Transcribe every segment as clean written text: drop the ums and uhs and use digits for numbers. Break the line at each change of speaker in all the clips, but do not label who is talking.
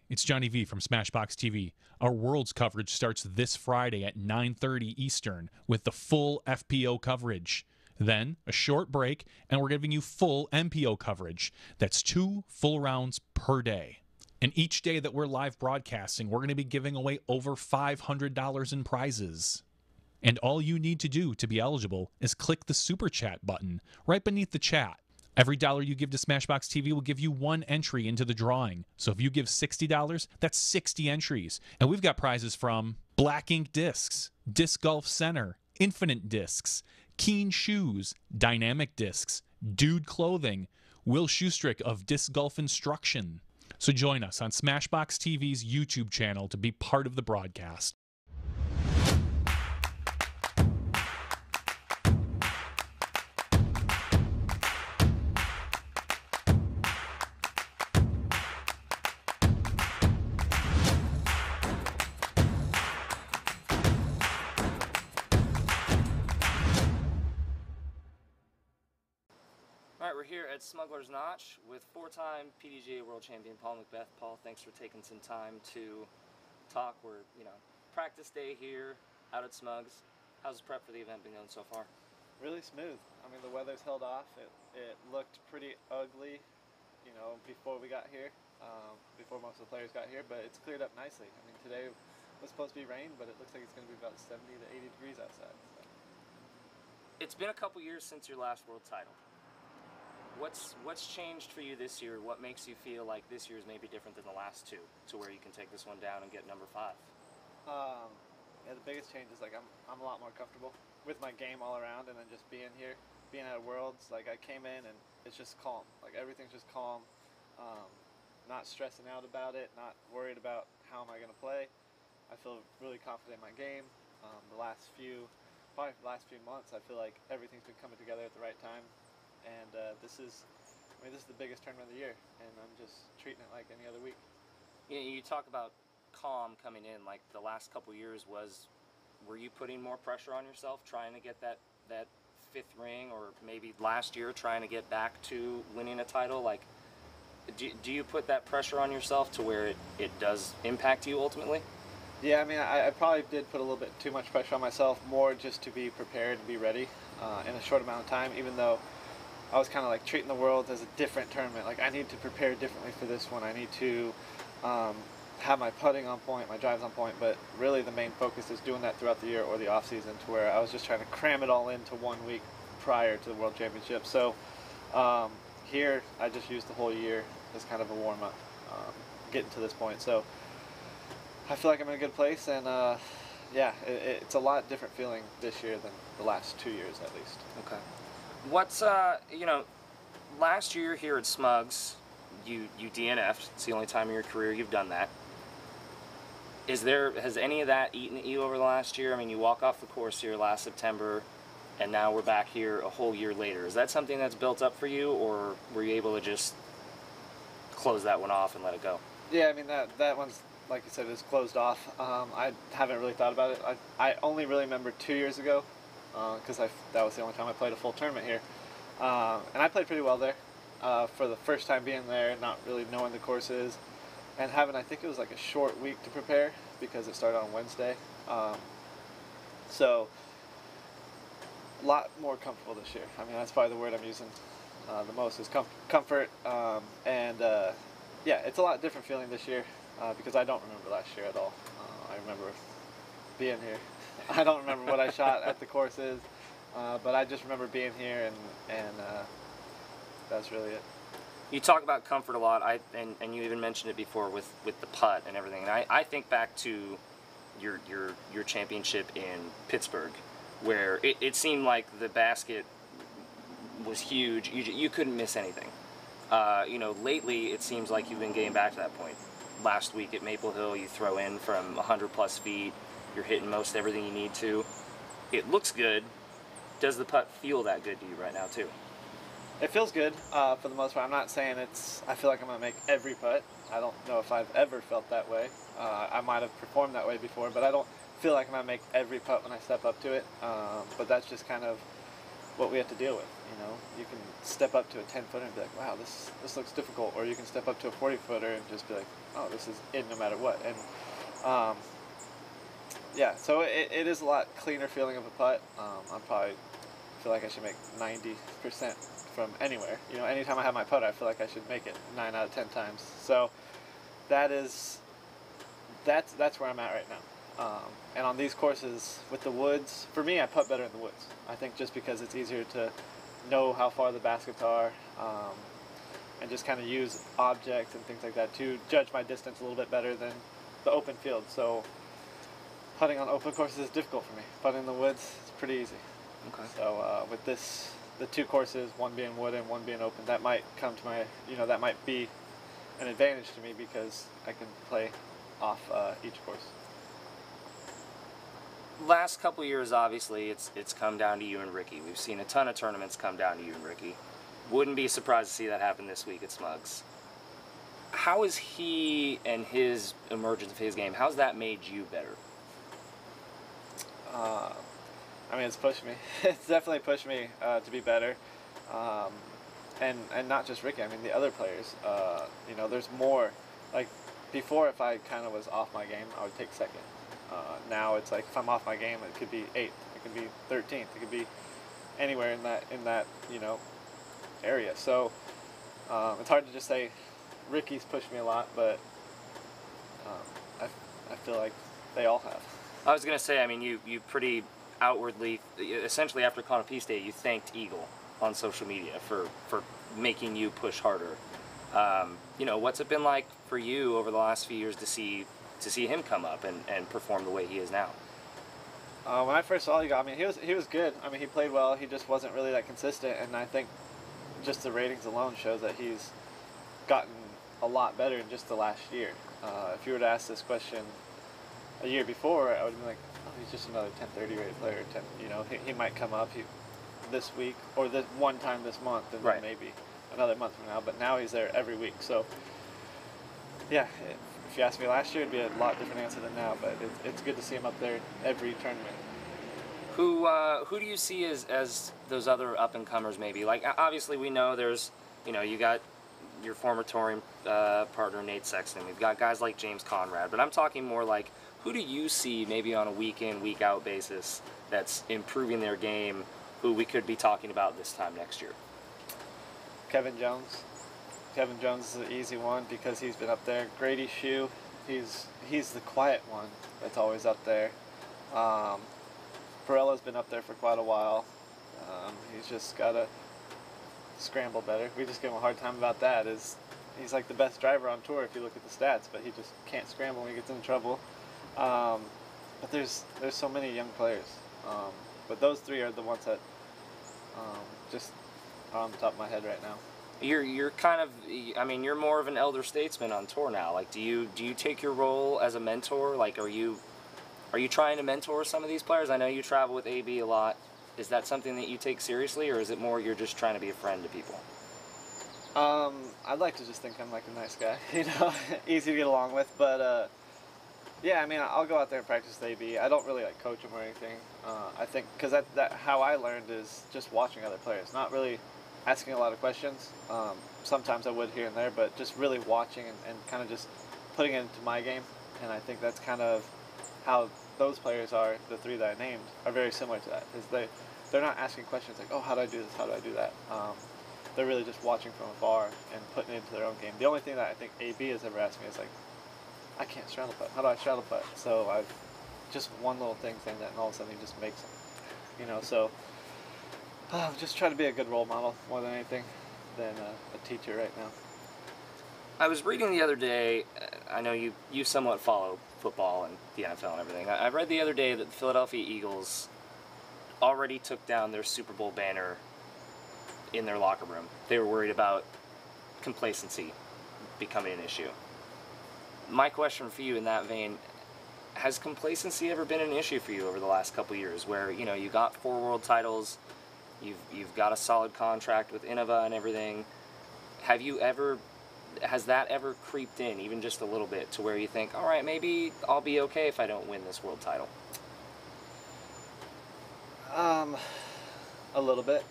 it's Johnny V from SmashBoxxTV. Our Worlds coverage starts this Friday at 9:30 Eastern with the full FPO coverage. Then, a short break, and we're giving you full MPO coverage. That's 2 full rounds per day. And each day that we're live broadcasting, we're going to be giving away over $500 in prizes. And all you need to do to be eligible is click the Super Chat button right beneath the chat. Every dollar you give to SmashBoxxTV will give you 1 entry into the drawing. So if you give $60, that's 60 entries. And we've got prizes from Black Ink Discs, Disc Golf Center, Infinite Discs, Keen Shoes, Dynamic Discs, Dude Clothing, Will Schustrick of Disc Golf Instruction. So join us on SmashBoxxTV's YouTube channel to be part of the broadcast.
All right, we're here at Smuggler's Notch with 4-time PDGA World Champion Paul McBeth. Paul, thanks for taking some time to talk. We're, practice day here out at Smugs. How's the prep for the event been going so far?
Really smooth. I mean, the weather's held off. It looked pretty ugly, before we got here, before most of the players got here, but it's cleared up nicely. I mean, today was supposed to be rain, but it looks like it's going to be about 70 to 80 degrees outside. So.
It's been a couple years since your last world title. What's changed for you this year? What makes you feel like this year is maybe different than the last two, to where you can take this one down and get number 5?
Yeah, the biggest change is I'm a lot more comfortable with my game all around, and then just being here, being at Worlds. Like, I came in and it's just calm. Like, everything's just calm. Not stressing out about it. Not worried about how am I going to play. I feel really confident in my game. Probably the last few months, I feel like everything's been coming together at the right time. And this is the biggest tournament of the year, and I'm just treating it like any other week.
You talk about calm coming in. Like, the last couple years, were you putting more pressure on yourself trying to get that 5th ring, or maybe last year trying to get back to winning a title? Like, do you put that pressure on yourself to where it does impact you ultimately?
Yeah, I mean, I probably did put a little bit too much pressure on myself, more just to be prepared and be ready in a short amount of time, even though I was kind of like treating the World as a different tournament. Like, I need to prepare differently for this one. I need to have my putting on point, my drives on point, but really the main focus is doing that throughout the year or the off season, to where I was just trying to cram it all into 1 week prior to the World Championship. So here I just used the whole year as kind of a warm-up, getting to this point. So I feel like I'm in a good place, and yeah, it's a lot different feeling this year than the last 2 years at least.
Okay. What's, last year here at Smugs, you DNF'd. It's the only time in your career you've done that. Has any of that eaten at you over the last year? I mean, you walk off the course here last September, and now we're back here a whole year later. Is that something that's built up for you, or were you able to just close that one off and let it go?
Yeah, I mean, that one's, like you said, is closed off. I haven't really thought about it. I only really remember 2 years ago, because that was the only time I played a full tournament here. And I played pretty well there for the first time being there, not really knowing the courses, and having, I think it was like a short week to prepare because it started on Wednesday. So a lot more comfortable this year. I mean, that's probably the word I'm using the most, is comfort. Yeah, it's a lot different feeling this year because I don't remember last year at all. I remember being here. I don't remember what I shot at the courses, but I just remember being here, and that's really it.
You talk about comfort a lot, and you even mentioned it before with the putt and everything. And I think back to your championship in Pittsburgh, where it seemed like the basket was huge. You couldn't miss anything. Lately it seems like you've been getting back to that point. Last week at Maple Hill, you throw in from 100+ feet. You're hitting most everything you need to. It looks good. Does the putt feel that good to you right now too?
It feels good for the most part. I'm not saying I feel like I'm going to make every putt. I don't know if I've ever felt that way. I might have performed that way before, but I don't feel like I'm going to make every putt when I step up to it. But that's just kind of what we have to deal with. You know, you can step up to a 10-footer and be like, wow, this looks difficult, or you can step up to a 40-footer and just be like, oh, this is in no matter what. And yeah, so it is a lot cleaner feeling of a putt. I'm probably feel like I should make 90% from anywhere. You know, anytime I have my putt, I feel like I should make it 9 out of 10 times. So that's where I'm at right now. And on these courses with the woods, for me, I putt better in the woods. I think just because it's easier to know how far the baskets are, and just kind of use objects and things like that to judge my distance a little bit better than the open field. So putting on open courses is difficult for me. Putting in the woods is pretty easy.
Okay.
So with the 2 courses, one being wood and one being open, that might come to my, that might be an advantage to me because I can play off each course.
Last couple years, obviously, it's come down to you and Ricky. We've seen a ton of tournaments come down to you and Ricky. Wouldn't be surprised to see that happen this week at Smugs. How is he and his emergence of his game, how's that made you better?
I mean, it's pushed me. It's definitely pushed me to be better. And not just Ricky, I mean the other players. There's more. Like, before, if I kind of was off my game, I would take second. Now it's like, if I'm off my game, it could be 8th, it could be 13th, it could be anywhere in that area. So it's hard to just say Ricky's pushed me a lot, but I feel like they all have.
I was gonna say, I mean, you pretty outwardly, essentially after Conopiste Day, you thanked Eagle on social media for making you push harder. What's it been like for you over the last few years to see him come up and perform the way he is now?
When I first saw Eagle, I mean, he was good. I mean, he played well. He just wasn't really that consistent, and I think just the ratings alone shows that he's gotten a lot better in just the last year. If you were to ask this question a year before, I would have been like, oh, he's just another 1030 rated player. He might come up this week or this one time this month, and
right.
then maybe another month from now. But now he's there every week. So yeah, if you asked me last year, it'd be a lot different answer than now. But it's good to see him up there every tournament.
Who do you see as those other up and comers? Maybe, like, obviously we know there's you got your former touring partner Nate Sexton. We've got guys like James Conrad, but I'm talking more like, who do you see maybe on a week in, week out basis that's improving their game, who we could be talking about this time next year?
Kevin Jones. Kevin Jones is an easy one because he's been up there. Grady Shue, he's the quiet one that's always up there. Perella's been up there for quite a while. He's just got to scramble better. We just give him a hard time about that. He's like the best driver on tour if you look at the stats, but he just can't scramble when he gets in trouble. But there's so many young players. But those 3 are the ones that just are on the top of my head right now.
You're kind of, I mean, you're more of an elder statesman on tour now. Like, do you take your role as a mentor? Like, are you trying to mentor some of these players? I know you travel with AB a lot. Is that something that you take seriously, or is it more you're just trying to be a friend to people?
I'd like to just think I'm like a nice guy, easy to get along with. But yeah, I mean, I'll go out there and practice with AB. I don't really like coach him or anything. I think because that how I learned is just watching other players, not really asking a lot of questions. Sometimes I would here and there, but just really watching and kind of just putting it into my game. And I think that's kind of how those players are, the 3 that I named, are very similar to that. Because they're not asking questions like, oh, how do I do this, how do I do that? They're really just watching from afar and putting it into their own game. The only thing that I think AB has ever asked me is like, I can't straddle putt. How do I straddle putt? So I've just one little thing saying that, and all of a sudden he just makes it. So just trying to be a good role model more than anything than a teacher right now.
I was reading the other day, I know you somewhat follow football and the NFL and everything. I read the other day that the Philadelphia Eagles already took down their Super Bowl banner in their locker room. They were worried about complacency becoming an issue. My question for you in that vein, has complacency ever been an issue for you over the last couple years where, you got 4 world titles, you've got a solid contract with Innova and everything. Has that ever creeped in, even just a little bit, to where you think, all right, maybe I'll be okay if I don't win this world title?
a little bit.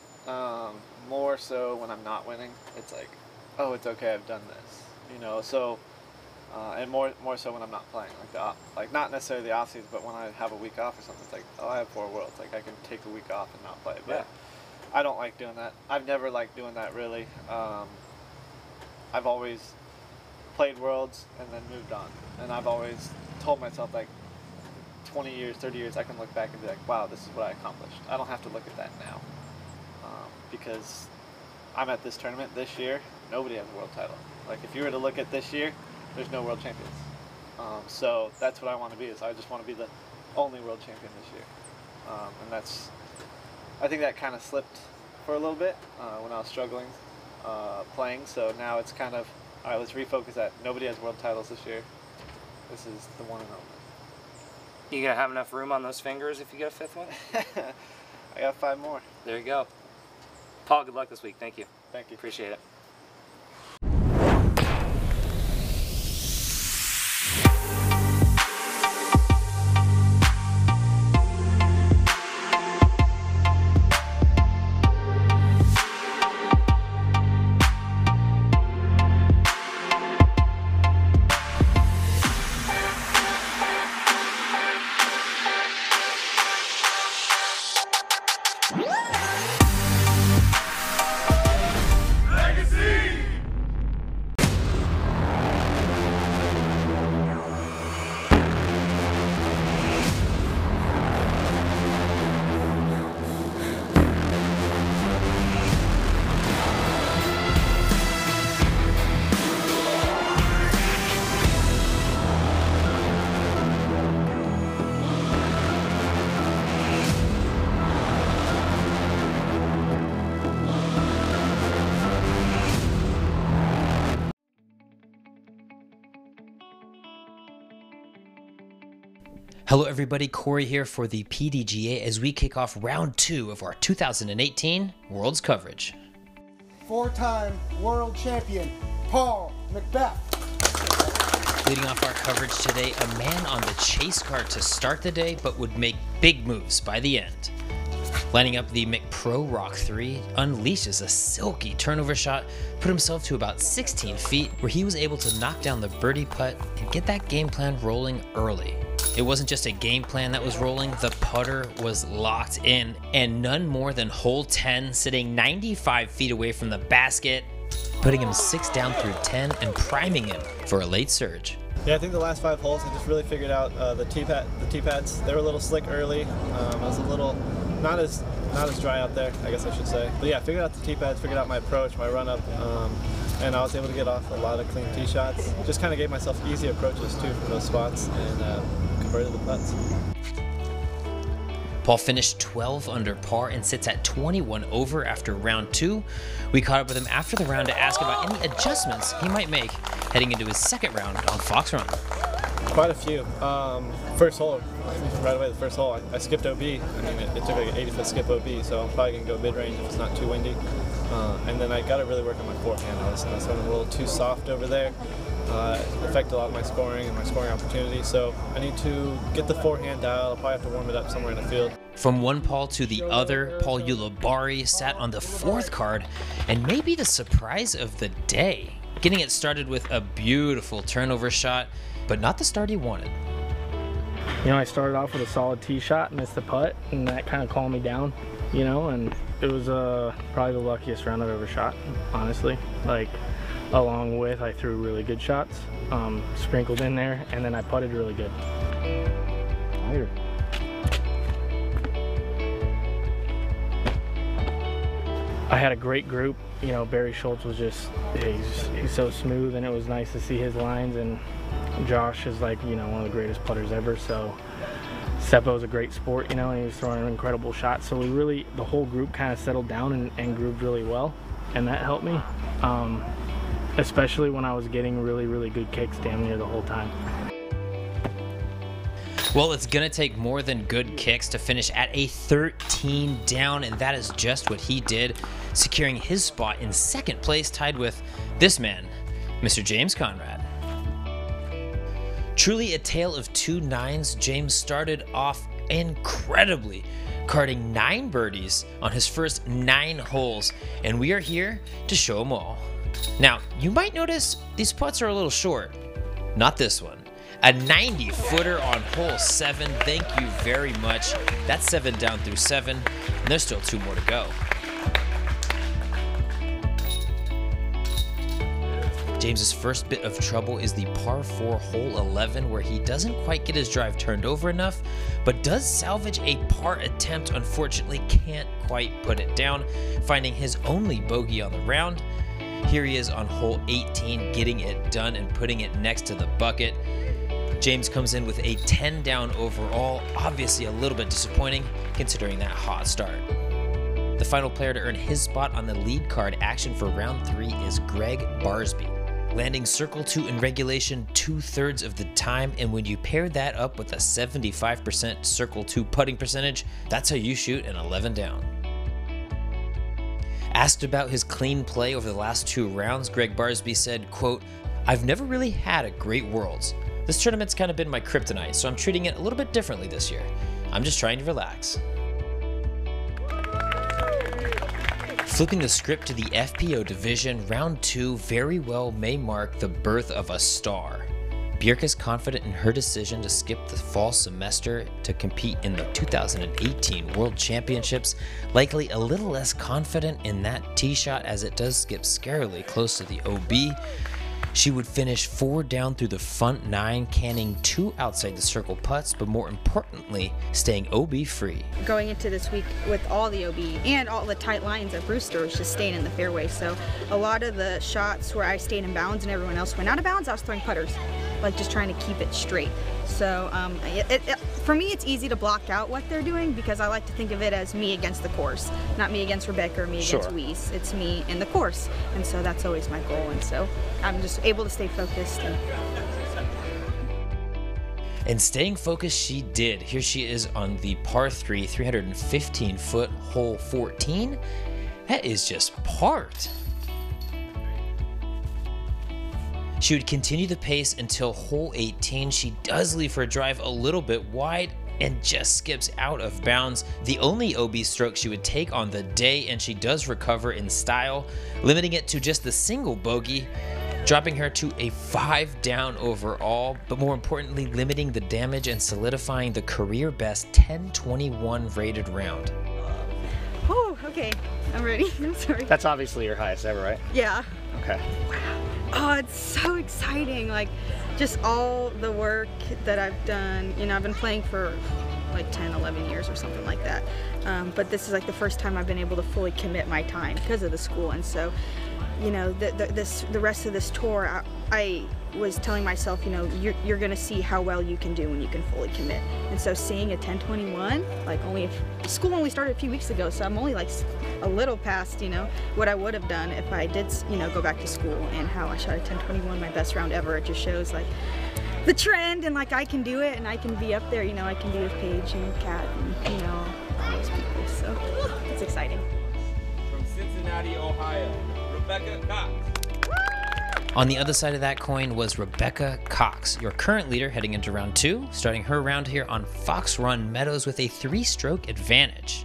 More so when I'm not winning. It's like, oh, it's okay, I've done this, you know. So, and more so when I'm not playing, like not necessarily the off season, but when I have a week off or something. It's like, oh, I have 4 Worlds, like I can take a week off and not play. But I don't like doing that. I've never liked doing that really. I've always played Worlds and then moved on, and I've always told myself, like, 20 years, 30 years, I can look back and be like, wow, this is what I accomplished. I don't have to look at that now, because I'm at this tournament this year. Nobody has a world title. Like, if you were to look at this year, there's no world champions. So that's what I want to be. Is I just want to be the only world champion this year. And that's, I think that kind of slipped for a little bit when I was struggling playing. So now it's kind of, all right, let's refocus that. Nobody has world titles this year. This is the one and only.
You gonna have enough room on those fingers if you get a 5th one?
I got 5 more.
There you go. Paul, good luck this week. Thank you.
Thank you.
Appreciate it.
Hello everybody, Corey here for the PDGA as we kick off round 2 of our 2018 Worlds coverage.
4-time world champion, Paul McBeth.
Leading off our coverage today, a man on the chase card to start the day, but would make big moves by the end. Lining up the McPro Rock 3, unleashes a silky turnover shot, put himself to about 16 feet, where he was able to knock down the birdie putt and get that game plan rolling early. It wasn't just a game plan that was rolling, the putter was locked in, and none more than hole 10 sitting 95 feet away from the basket, putting him 6 down through 10 and priming him for a late surge.
Yeah, I think the last 5 holes I just really figured out the tee pads. They were a little slick early. I was a little not as dry out there, I guess I should say. But yeah, figured out the tee pads, figured out my approach, my run up, and I was able to get off a lot of clean tee shots. Just kind of gave myself easy approaches too from those spots and converted the putts.
Paul finished 12 under par and sits at 21 over after round 2. We caught up with him after the round to ask about any adjustments he might make heading into his second round on Fox Run.
Quite a few. First hole, right away the first hole, I skipped OB. I mean, it took like an 80-foot skip OB, so I'm probably going to go mid-range if it's not too windy. And then I got to really work on my forehand. I was running a little too soft over there. Affected a lot of my scoring and my scoring opportunity, so I need to get the forehand dial. I'll probably have to warm it up somewhere in the field.
From one Paul to the other, Paul Ulibarri sat on the 4th card and maybe the surprise of the day, getting it started with a beautiful turnover shot, but not the start he wanted.
You know, I started off with a solid tee shot, missed the putt, and that kind of calmed me down, you know, and it was probably the luckiest round I've ever shot, honestly. Like, along with I threw really good shots, sprinkled in there, and then I putted really good. Later. I had a great group. You know, Barry Schultz was just, he's so smooth, and it was nice to see his lines, and Josh is like, you know, one of the greatest putters ever, so Seppo's a great sport, you know, and he was throwing an incredible shot, so we really, the whole group kind of settled down and grooved really well, and that helped me, especially when I was getting really, really good kicks damn near the whole time.
Well, it's going to take more than good kicks to finish at a 13 down, and that is just what he did, securing his spot in second place, tied with this man, Mr. James Conrad. Truly a tale of 2 nines, James started off incredibly, carding 9 birdies on his first 9 holes, and we are here to show them all. Now, you might notice these putts are a little short. Not this one. A 90-footer on hole 7. Thank you very much. That's 7 down through 7, and there's still 2 more to go. James's first bit of trouble is the par 4 hole 11, where he doesn't quite get his drive turned over enough, but does salvage a par attempt. Unfortunately, can't quite put it down, finding his only bogey on the round. Here he is on hole 18, getting it done and putting it next to the bucket. James comes in with a 10 down overall, obviously a little bit disappointing considering that hot start. The final player to earn his spot on the lead card action for round 3 is Greg Barsby, landing circle 2 in regulation 2/3 of the time, and when you pair that up with a 75% circle 2 putting percentage, that's how you shoot an 11 down. Asked about his clean play over the last 2 rounds, Greg Barsby said, quote, "I've never really had a great Worlds. This tournament's kind of been my kryptonite, so I'm treating it a little bit differently this year. I'm just trying to relax." Flipping the script to the FPO division, round 2 very well may mark the birth of a star. Björk is confident in her decision to skip the fall semester to compete in the 2018 World Championships, likely a little less confident in that tee shot as it does skip scarily close to the OB. She would finish 4 down through the front 9, canning 2 outside the circle putts, but more importantly, staying OB free.
Going into this week with all the OB and all the tight lines at Brewster was just staying in the fairway. So a lot of the shots where I stayed in bounds and everyone else went out of bounds, I was throwing putters, like just trying to keep it straight. So for me, it's easy to block out what they're doing because I like to think of it as me against the course, not me against Rebecca or me against Weiss. It's me in the course, and so that's always my goal. And so I'm just able to stay focused.
And staying focused she did. Here she is on the par 3, 315-foot hole 14. That is just part. She would continue the pace until hole 18. She does leave her drive a little bit wide and just skips out of bounds. The only OB stroke she would take on the day, and she does recover in style, limiting it to just the single bogey, dropping her to a 5 down overall, but more importantly, limiting the damage and solidifying the career best 10-21 rated round.
Oh, okay, I'm ready. I'm sorry.
That's obviously your highest ever, right?
Yeah.
Okay.
Oh, it's so exciting. Like, just all the work that I've done. You know, I've been playing for like 10, 11 years or something like that. But this is like the first time I've been able to fully commit my time because of the school. And so, you know, the rest of this tour, I was telling myself, you know, you're gonna see how well you can do when you can fully commit. And so seeing a 10-21, like school only started a few weeks ago, so I'm only like a little past, you know, what I would have done if I did, you know, go back to school, and how I shot a 10-21, my best round ever. It just shows like the trend, and like I can do it, and I can be up there, you know, I can be with Paige and Kat and, you know, all those people, so it's exciting.
From Cincinnati, Ohio, Rebecca Cox.
On the other side of that coin was Rebecca Cox, your current leader heading into round 2, starting her round here on Fox Run Meadows with a 3-stroke advantage.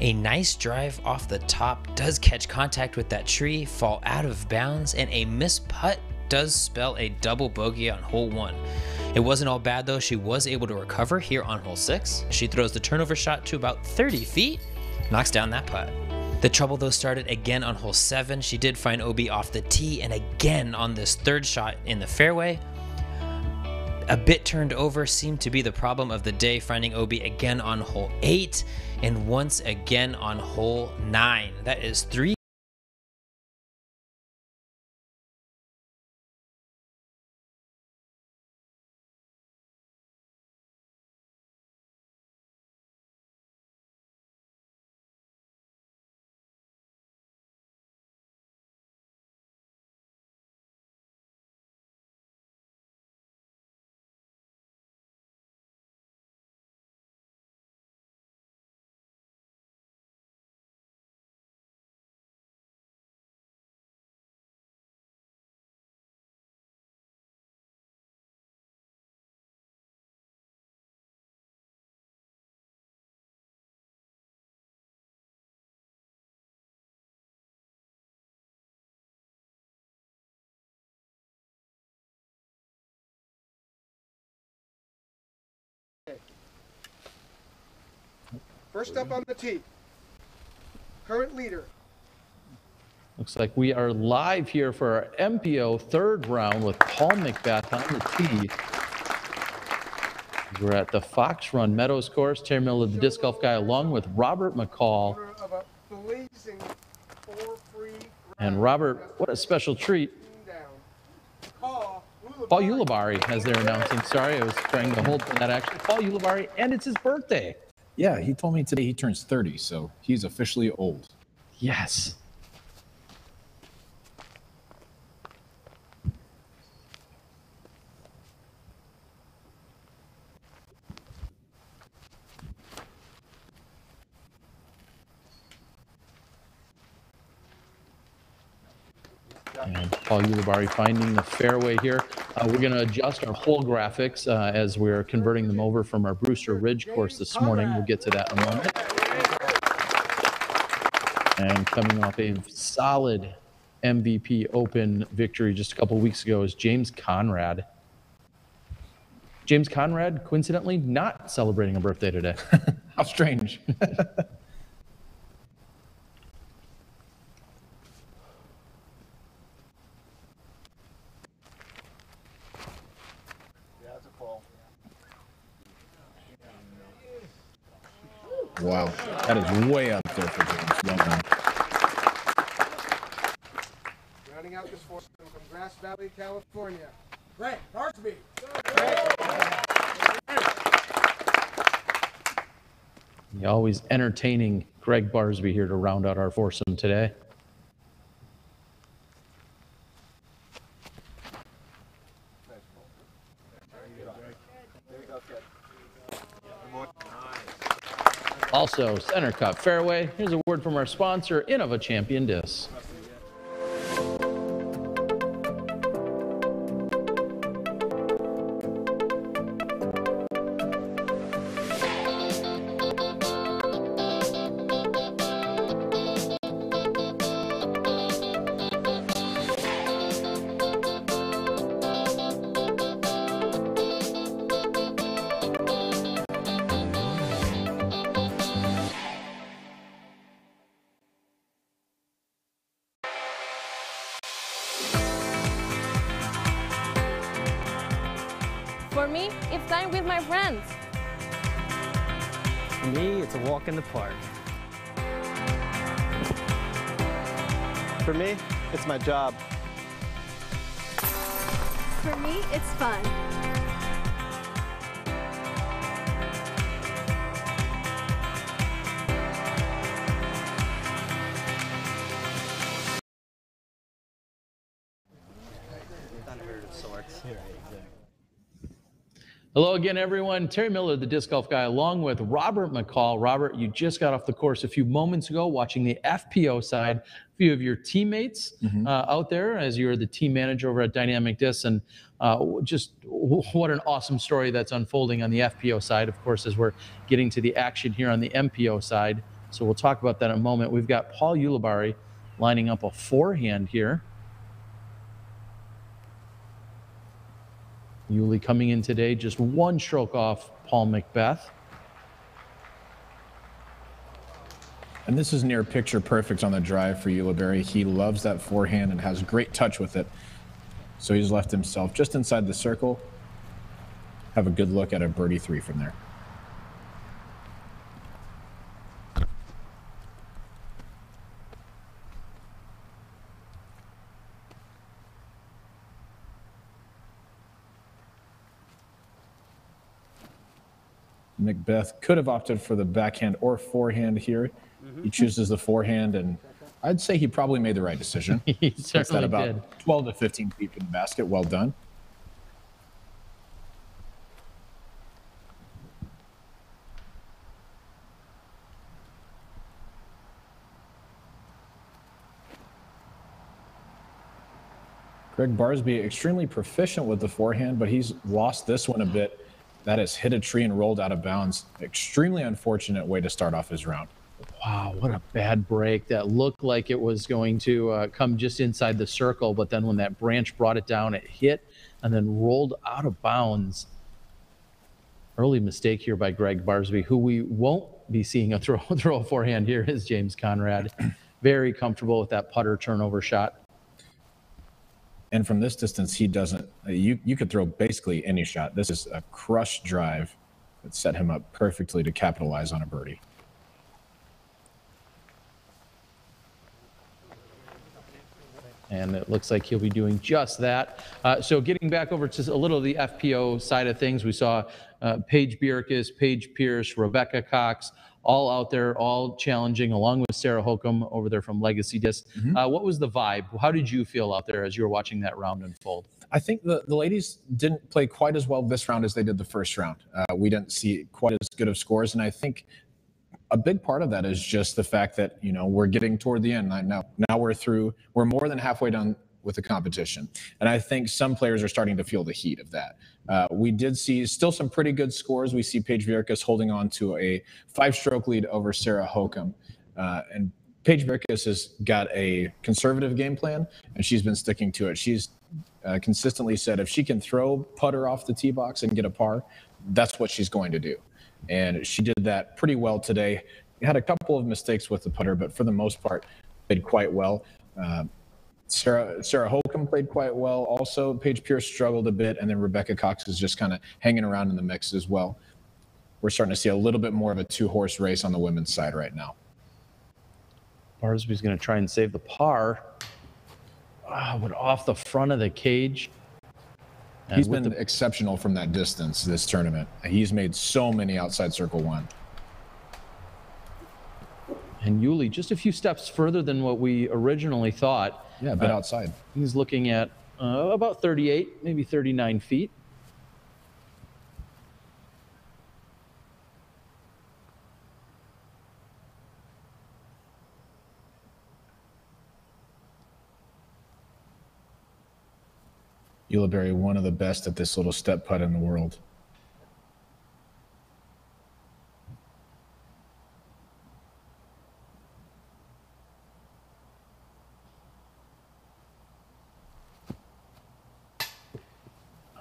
A nice drive off the top does catch contact with that tree, fall out of bounds, and a missed putt does spell a double bogey on hole 1. It wasn't all bad though. She was able to recover here on hole 6. She throws the turnover shot to about 30 feet, knocks down that putt. The trouble though started again on hole 7. She did find OB off the tee, and again on this 3rd shot in the fairway. A bit turned over seemed to be the problem of the day, finding OB again on hole 8 and once again on hole 9. That is 3
First up on the tee, current leader.
Looks like we are live here for our MPO third round with Paul McBeth on the tee. We're at the Fox Run Meadows course. Terry Miller, the disc golf guy, along with Robert McCall. And Robert, what a special treat. Paul Ulibarri, as they're announcing. Sorry, I was trying to hold for that action. Paul Ulibarri, and it's his birthday.
Yeah, he told me today he turns 30, so he's officially old.
Yes. And Paul Ulibarri finding the fairway here. We're going to adjust our whole graphics as we're converting them over from our Brewster Ridge course this morning. We'll get to that in a moment. And coming off a solid MVP Open victory just a couple of weeks ago is James Conrad. James Conrad, coincidentally, not celebrating a birthday today.
How strange. Wow, that is way up there for James. Well done.
Rounding out this foursome from Grass Valley, California, Greg Barsby.
The always entertaining Greg Barsby here to round out our foursome today. Also, Center Cup Fairway. Here's a word from our sponsor, Innova Champion Discs.
For me, it's time with my friends.
For me, it's a walk in the park.
For me, it's my job.
For me, it's fun.
Hello again, everyone. Terry Miller, the disc golf guy, along with Robert McCall. Robert, you just got off the course a few moments ago watching the FPO side. A few of your teammates out there as you're the team manager over at Dynamic Discs, and just what an awesome story that's unfolding on the FPO side, of course, as we're getting to the action here on the MPO side. So we'll talk about that in a moment. We've got Paul Ulibarri lining up a forehand here. Uli coming in today just one stroke off Paul McBeth.
And this is near picture perfect on the drive for Ulibarri. He loves that forehand and has great touch with it. So he's left himself just inside the circle. Have a good look at a birdie 3 from there. McBeth could have opted for the backhand or forehand here. He chooses the forehand, and I'd say he probably made the right decision.
He
Puts that
certainly
about
did.
12 to 15 feet from the basket. Well done. Greg Barsby, extremely proficient with the forehand, but he's lost this one a bit. That has hit a tree and rolled out of bounds. Extremely unfortunate way to start off his round.
Wow, what a bad break. That looked like it was going to come just inside the circle, but then when that branch brought it down, it hit and then rolled out of bounds. Early mistake here by Greg Barsby, who we won't be seeing a throw a forehand here is James Conrad. Very comfortable with that putter turnover shot.
And from this distance, he doesn't, you could throw basically any shot. This is a crush drive that set him up perfectly to capitalize on a birdie.
And it looks like he'll be doing just that. So getting back over to a little of the FPO side of things, we saw Paige Bierkes, Paige Pierce, Rebecca Cox, all out there, all challenging, along with Sarah Holcomb over there from Legacy Disc. What was the vibe? How did you feel out there as you were watching that round unfold?
I think the ladies didn't play quite as well this round as they did the first round. We didn't see quite as good of scores, and I think a big part of that is just the fact that, you know, we're getting toward the end. Now we're more than halfway done with the competition. And I think some players are starting to feel the heat of that. We did see still some pretty good scores. We see Paige Bierkes holding on to a 5-stroke lead over Sarah Holcomb. And Paige Bierkes has got a conservative game plan, and she's been sticking to it. She's consistently said if she can throw putter off the tee box and get a par, that's what she's going to do. And she did that pretty well today. Had a couple of mistakes with the putter, but for the most part, played quite well. Sarah Holcomb played quite well. Also, Paige Pierce struggled a bit, and then Rebecca Cox is just kind of hanging around in the mix as well. We're starting to see a little bit more of a 2-horse race on the women's side right now.
Barsby's going to try and save the par. But off the front of the cage. And
he's been exceptional from that distance this tournament. He's made so many outside circle one.
And Yuli just a few steps further than what we originally thought.
Yeah, a bit outside.
He's looking at about 38, maybe 39 feet.
Ulibarri, one of the best at this little step putt in the world.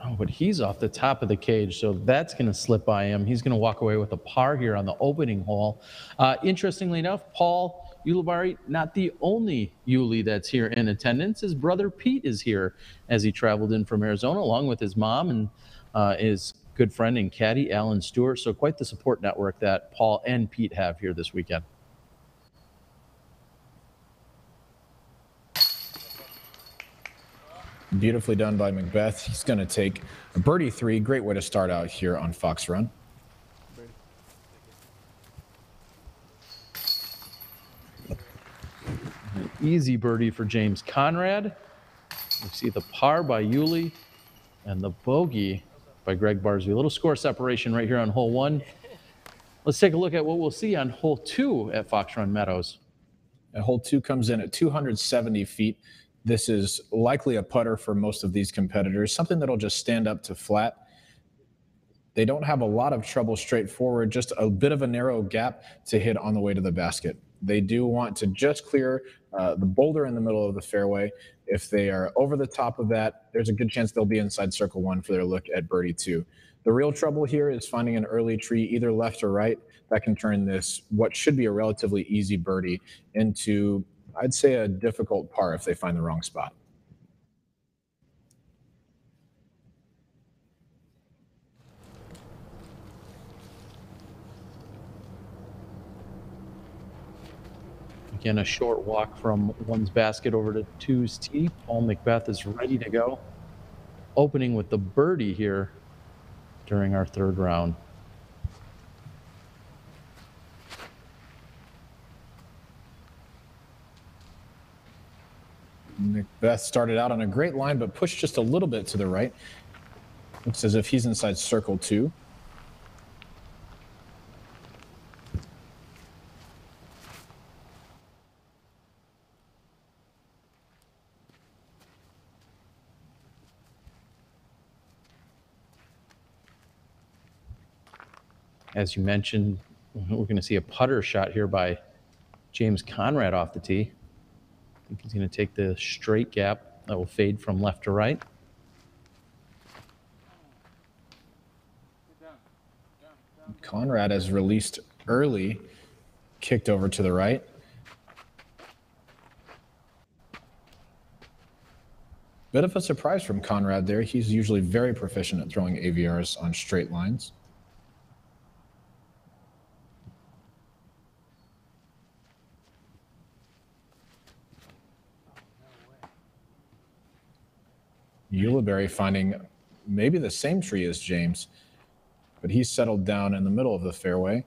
Oh, but he's off the top of the cage, so that's going to slip by him. He's going to walk away with a par here on the opening hole. Interestingly enough, Paul Ulibarri, not the only Yuli that's here in attendance. His brother Pete is here as he traveled in from Arizona along with his mom and his good friend and caddy, Alan Stewart. So quite the support network that Paul and Pete have here this weekend.
Beautifully done by McBeth. He's going to take a birdie 3. Great way to start out here on Fox Run.
An easy birdie for James Conrad. We see the par by Yuli and the bogey by Greg Barsby. A little score separation right here on hole 1. Let's take a look at what we'll see on hole 2 at Fox Run Meadows.
And hole 2 comes in at 270 feet. This is likely a putter for most of these competitors, something that'll just stand up to flat. They don't have a lot of trouble straight forward, just a bit of a narrow gap to hit on the way to the basket. They do want to just clear the boulder in the middle of the fairway. If they are over the top of that, there's a good chance they'll be inside circle 1 for their look at birdie 2. The real trouble here is finding an early tree, either left or right, that can turn this, what should be a relatively easy birdie, into, I'd say, a difficult par if they find the wrong spot.
Again, a short walk from 1's basket over to 2's tee. Paul McBeth is ready to go. Opening with the birdie here during our 3rd round.
McBeth started out on a great line, but pushed just a little bit to the right. Looks as if he's inside circle 2.
As you mentioned, we're going to see a putter shot here by James Conrad off the tee. I think he's going to take the straight gap that will fade from left to right.
Conrad has released early, kicked over to the right. Bit of a surprise from Conrad there. He's usually very proficient at throwing AVRs on straight lines. Ulibarri finding maybe the same tree as James, but he's settled down in the middle of the fairway.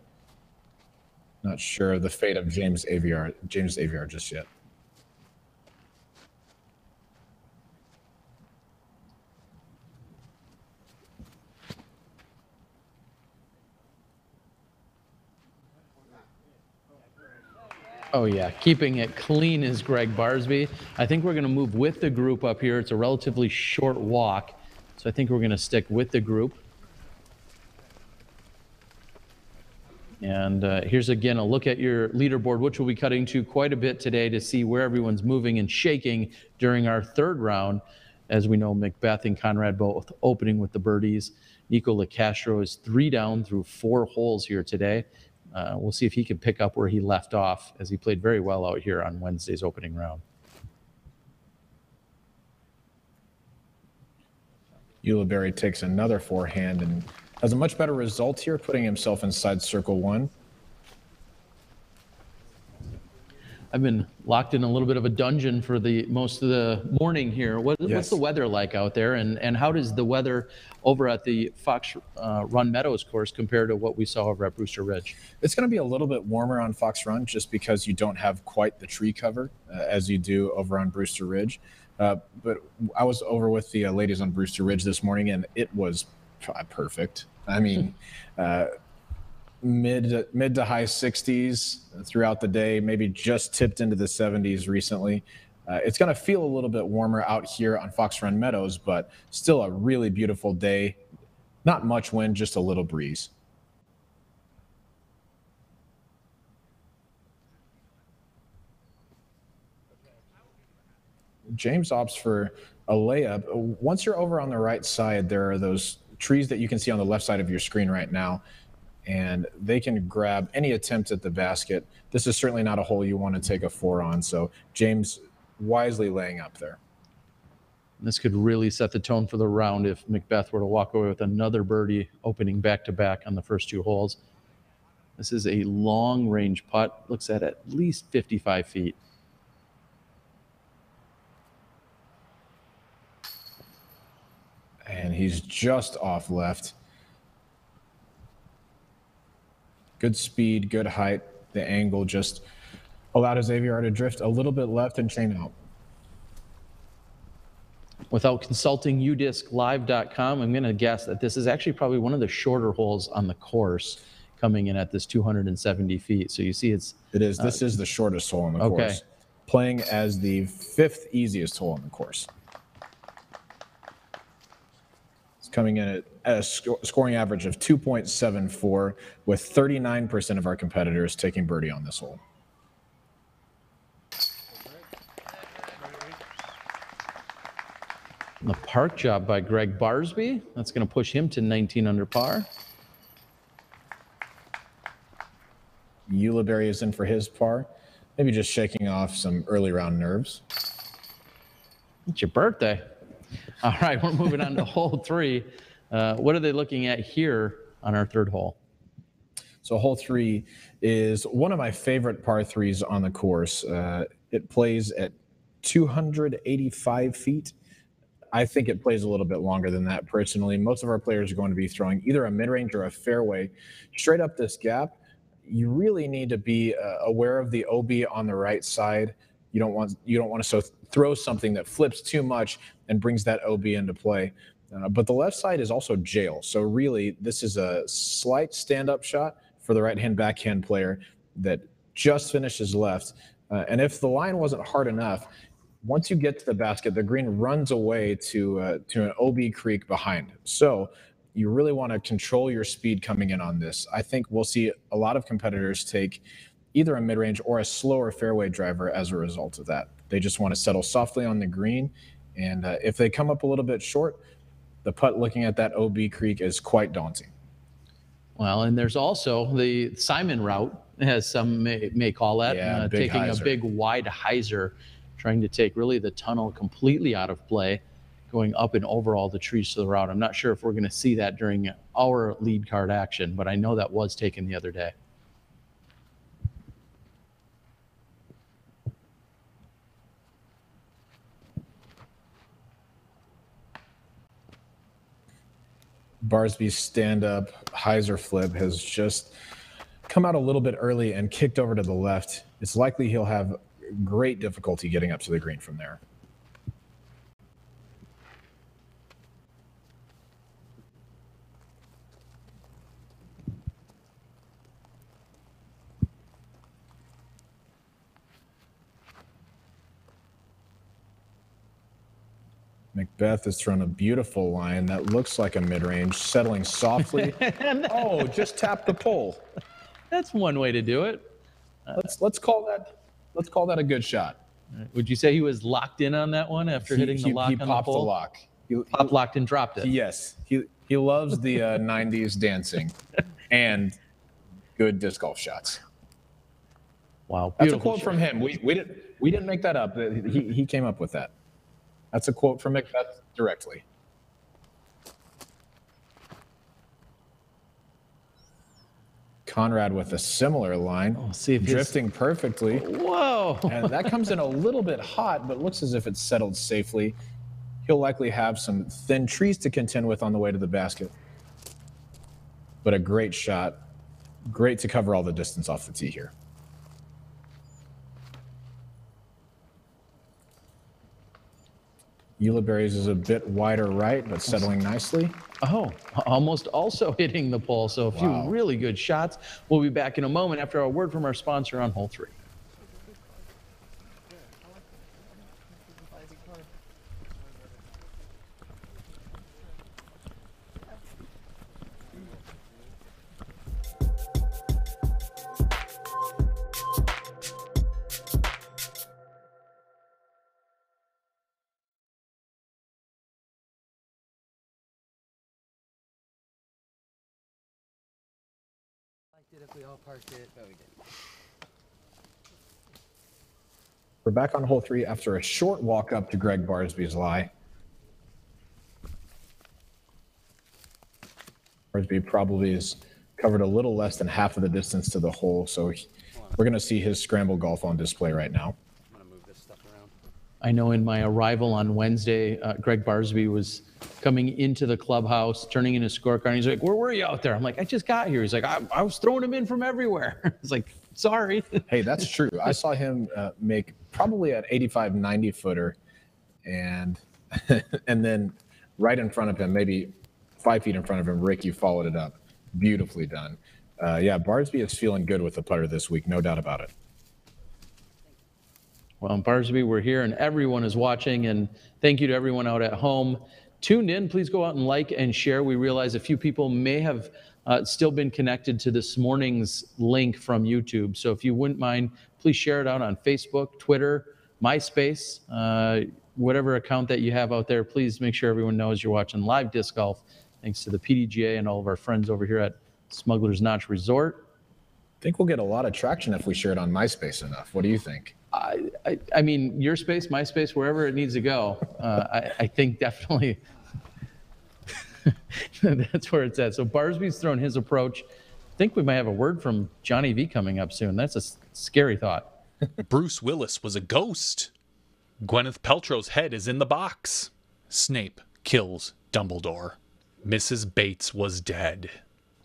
Not sure of the fate of James' AVR just yet.
Oh yeah, keeping it clean is Greg Barsby. I think we're going to move with the group up here. It's a relatively short walk, so I think we're going to stick with the group. And here's again a look at your leaderboard, which we'll be cutting to quite a bit today to see where everyone's moving and shaking during our third round. As we know, McBeth and Conrad both opening with the birdies. Nico LaCastro is 3 down through 4 holes here today. We'll see if he can pick up where he left off, as he played very well out here on Wednesday's opening round.
Ulibarri takes another forehand and has a much better result here, putting himself inside circle 1.
I've been locked in a little bit of a dungeon for the most of the morning here. What's the weather like out there, and how does the weather over at the Fox Run Meadows course compare to what we saw over at Brewster Ridge?
It's going to be a little bit warmer on Fox Run just because you don't have quite the tree cover as you do over on Brewster Ridge. But I was over with the ladies on Brewster Ridge this morning, and it was perfect. I mean, mid to high 60s throughout the day, maybe just tipped into the 70s recently. It's going to feel a little bit warmer out here on Fox Run Meadows, but still a really beautiful day. Not much wind, just a little breeze. James opts for a layup. Once you're over on the right side, there are those trees that you can see on the left side of your screen right now, and they can grab any attempt at the basket. This is certainly not a hole you want to take a 4 on, so James wisely laying up there.
This could really set the tone for the round if McBeth were to walk away with another birdie opening back-to-back on the first 2 holes. This is a long-range putt, looks at least 55 feet.
And he's just off left. Good speed, good height. The angle just allowed his AVR to drift a little bit left and chain out.
Without consulting udisclive.com, I'm going to guess that this is actually probably one of the shorter holes on the course, coming in at this 270 feet. So you see it is.
This is the shortest hole on the course. Playing as the 5th easiest hole on the course. It's coming in at a scoring average of 2.74, with 39% of our competitors taking birdie on this hole.
The park job by Greg Barsby. That's going to push him to 19 under par.
Ulibarri is in for his par. Maybe just shaking off some early round nerves.
It's your birthday. All right, we're moving on to hole 3. What are they looking at here on our 3rd hole?
So hole 3 is one of my favorite par 3s on the course. It plays at 285 feet. I think it plays a little bit longer than that personally. Most of our players are going to be throwing either a mid-range or a fairway straight up this gap. You really need to be aware of the OB on the right side. You don't want to throw something that flips too much and brings that OB into play. But the left side is also jail. So really, this is a slight stand-up shot for the right-hand backhand player that just finishes left. And if the line wasn't hard enough, once you get to the basket, the green runs away to an OB creek behind. So you really want to control your speed coming in on this. I think we'll see a lot of competitors take either a mid-range or a slower fairway driver as a result of that. They just want to settle softly on the green. And if they come up a little bit short, the putt looking at that OB creek is quite daunting.
Well, and there's also the Simon route, as some may call that,
Yeah, big
taking
hyzer.
a big wide hyzer, trying to take really the tunnel completely out of play, going up and over all the trees to the route. I'm not sure if we're going to see that during our lead card action, but I know that was taken the other day.
Barsby's stand-up hyzer flip has just come out a little bit early and kicked over to the left. It's likely he'll have great difficulty getting up to the green from there. McBeth has thrown a beautiful line that looks like a mid-range, settling softly. Oh, just tap the pole.
That's one way to do it.
Let's call that a good shot.
Would you say he was locked in on that one after hitting the lock on the pole?
He popped the lock.
He popped, locked, and dropped it.
Yes, he loves the 90s dancing and good disc golf shots.
Wow,
that's a quote from him. We didn't make that up. He came up with that. That's a quote from McBeth directly. Conrad with a similar line, drifting perfectly.
Whoa!
And that comes in a little bit hot, but looks as if it's settled safely. He'll likely have some thin trees to contend with on the way to the basket. But a great shot. Great to cover all the distance off the tee here. Ulibarri's is a bit wider right, but settling nicely.
Oh, almost also hitting the pole. So a few really good shots. We'll be back in a moment after a word from our sponsor on hole 3.
If we all parked it, but we didn't.
We're back on hole 3 after a short walk up to Greg Barsby's lie. Barsby probably has covered a little less than half of the distance to the hole, so we're going to see his scramble golf on display right now.
I'm going to move this stuff around.
I know in my arrival on Wednesday, Greg Barsby was coming into the clubhouse, turning in his scorecard. And he's like, "Where were you out there?" I'm like, "I just got here." He's like, I was throwing him in from everywhere. I was like, "Sorry."
Hey, that's true. I saw him make probably an 85, 90 footer. And then right in front of him, maybe 5 feet in front of him, Ricky followed it up. Beautifully done. Yeah, Barsby is feeling good with the putter this week. No doubt about it.
Well, Barsby, we're here and everyone is watching, and thank you to everyone out at home. Tuned in, please go out and like and share. We realize a few people may have still been connected to this morning's link from YouTube. So if you wouldn't mind, please share it out on Facebook, Twitter, MySpace, whatever account that you have out there. Please make sure everyone knows you're watching live disc golf. Thanks to the PDGA and all of our friends over here at Smuggler's Notch Resort.
I think we'll get a lot of traction if we share it on MySpace enough. What do you think?
I mean, your space, my space, wherever it needs to go. I think definitely that's where it's at. So Barsby's thrown his approach. I think we might have a word from Johnny V coming up soon. That's a scary thought.
Bruce Willis was a ghost. Gwyneth Paltrow's head is in the box. Snape kills Dumbledore. Mrs. Bates was dead.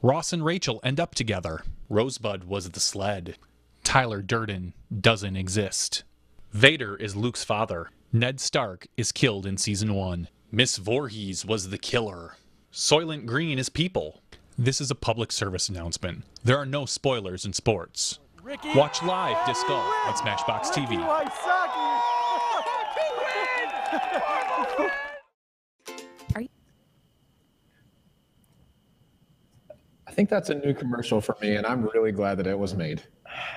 Ross and Rachel end up together. Rosebud was the sled. Tyler Durden doesn't exist. Vader is Luke's father. Ned Stark is killed in season 1. Miss Voorhees was the killer. Soylent Green is people. This is a public service announcement. There are no spoilers in sports.
Ricky.
Watch live disc golf on SmashBoxxTV.
I think that's a new commercial for me, and I'm really glad that it was made.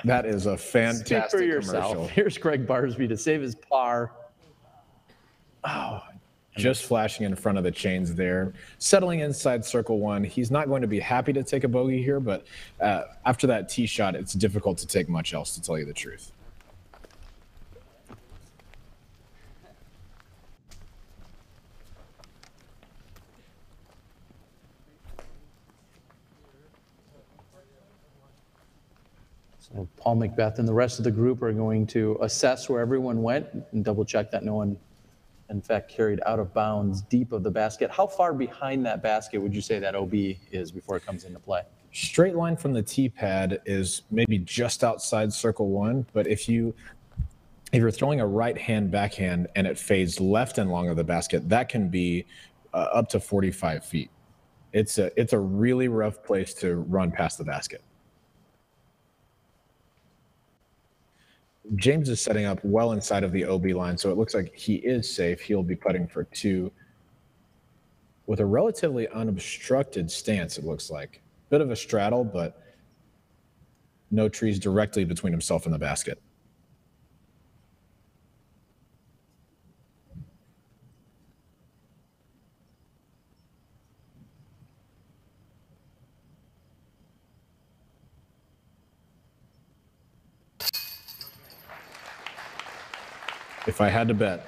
That is a fantastic
Speak for yourself.
commercial.
Here's Greg Barsby to save his par. Oh,
Just flashing in front of the chains there, settling inside circle one. He's not going to be happy to take a bogey here, but after that tee shot, it's difficult to take much else, to tell you the truth.
So Paul, McBeth, and the rest of the group are going to assess where everyone went and double check that no one, in fact, carried out of bounds deep of the basket. How far behind that basket would you say that OB is before it comes into play?
Straight line from the tee pad is maybe just outside circle one, but if you're throwing a right hand backhand and it fades left and long of the basket, that can be up to 45 feet. It's a really rough place to run past the basket. James is setting up well inside of the OB line, so it looks like he is safe. He'll be putting for two with a relatively unobstructed stance, it looks like. Bit of a straddle, but no trees directly between himself and the basket. If I had to bet,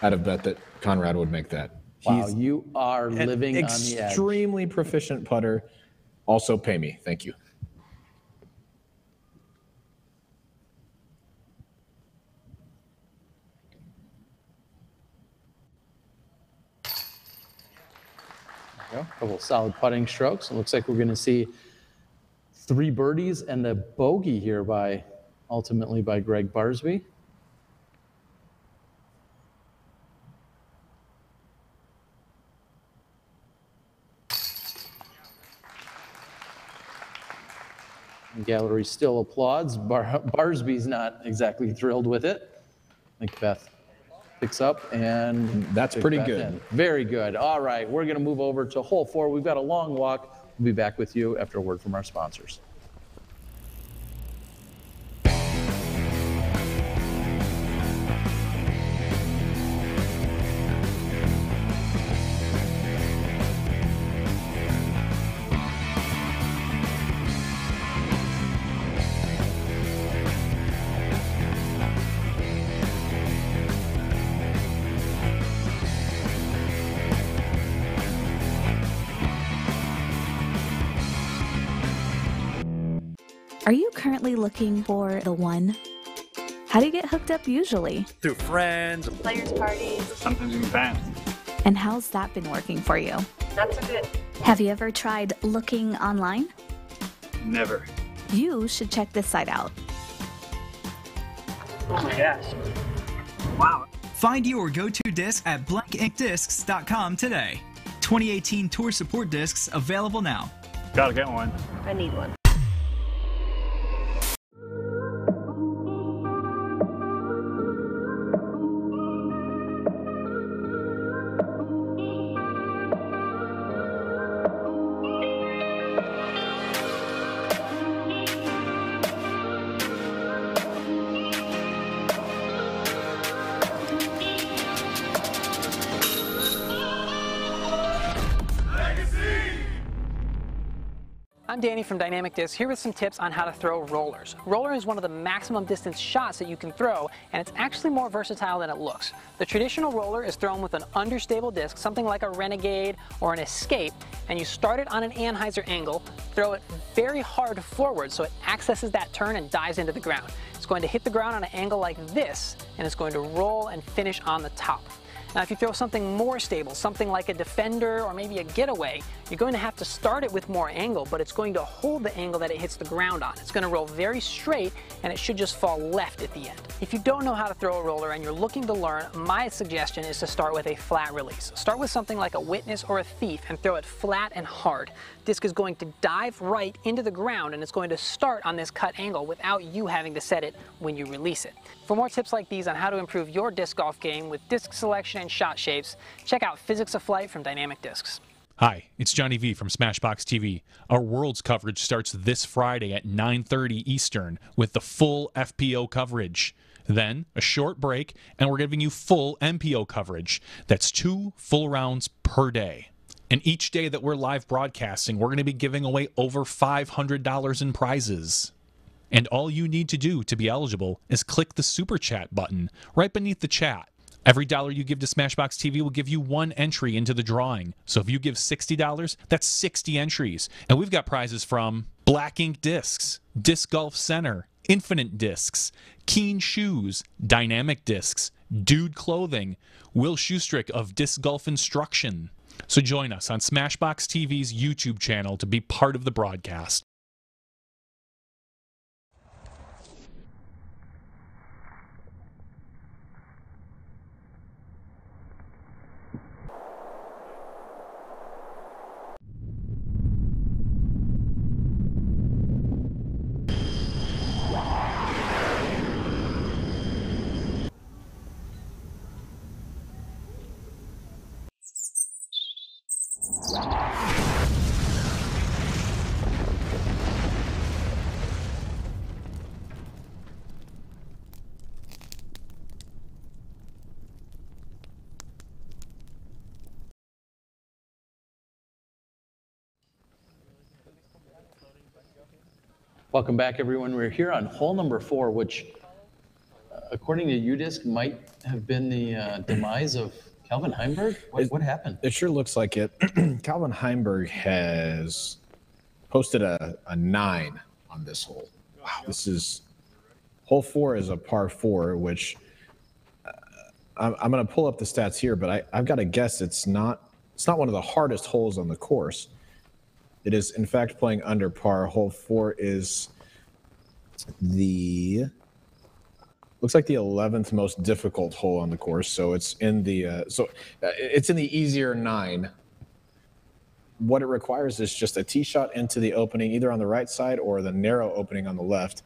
I'd have bet that Conrad would make that.
Wow, you are living on the edge.
Extremely proficient putter. Also pay me. Thank you.
A couple solid putting strokes. It looks like we're going to see 3 birdies and a bogey here ultimately by Greg Barsby. Gallery still applauds. Barsby's not exactly thrilled with it. McBeth picks up, and
that's pretty good.
Very good. All right, we're going to move over to hole 4. We've got a long walk. We'll be back with you after a word from our sponsors.
Are you currently looking for the one? How do you get hooked up usually?
Through friends,
Players' parties.
sometimes even fans.
And how's that been working for you?
Not so good.
Have you ever tried looking online?
Never.
You should check this site out.
Oh my gosh. Wow.
Find your go-to disc at blankinkdiscs.com today. 2018 Tour Support discs available now.
Gotta get one.
I need one.
I'm Danny from Dynamic Discs, here with some tips on how to throw rollers. Roller is one of the maximum distance shots that you can throw, and it's actually more versatile than it looks. The traditional roller is thrown with an understable disc, something like a Renegade or an Escape, and you start it on an Anheuser angle, throw it very hard forward so it accesses that turn and dives into the ground. It's going to hit the ground on an angle like this, and it's going to roll and finish on the top. Now, if you throw something more stable, something like a Defender or maybe a Getaway, you're going to have to start it with more angle, but it's going to hold the angle that it hits the ground on. It's going to roll very straight, and it should just fall left at the end. If you don't know how to throw a roller and you're looking to learn, my suggestion is to start with a flat release. Start with something like a Witness or a Thief and throw it flat and hard. Disc is going to dive right into the ground, and it's going to start on this cut angle without you having to set it when you release it. For more tips like these on how to improve your disc golf game with disc selection and shot shapes, check out Physics of Flight from Dynamic Discs.
Hi, it's Johnny V from SmashBoxxTV. Our Worlds coverage starts this Friday at 9:30 Eastern with the full FPO coverage. Then a short break, and we're giving you full MPO coverage. That's 2 full rounds per day. And each day that we're live broadcasting, we're going to be giving away over $500 in prizes. And all you need to do to be eligible is click the Super Chat button right beneath the chat. Every dollar you give to SmashBoxx TV will give you 1 entry into the drawing. So if you give $60, that's 60 entries. And we've got prizes from Black Ink Discs, Disc Golf Center, Infinite Discs, Keen Shoes, Dynamic Discs, Dude Clothing, Will Schustrick of Disc Golf Instruction. So join us on SmashBoxx TV's YouTube channel to be part of the broadcast.
Welcome back, everyone. We're here on hole number 4, which, according to UDisc, might have been the demise of Calvin Heimberg. What happened?
It sure looks like it. Calvin Heimberg has posted a 9 on this hole. Wow, this is hole 4 is a par 4, which I'm going to pull up the stats here, but I've got to guess it's not one of the hardest holes on the course. It is, in fact, playing under par. Hole 4 is looks like the 11th most difficult hole on the course. So it's in the it's in the easier 9. What it requires is just a tee shot into the opening, either on the right side or the narrow opening on the left.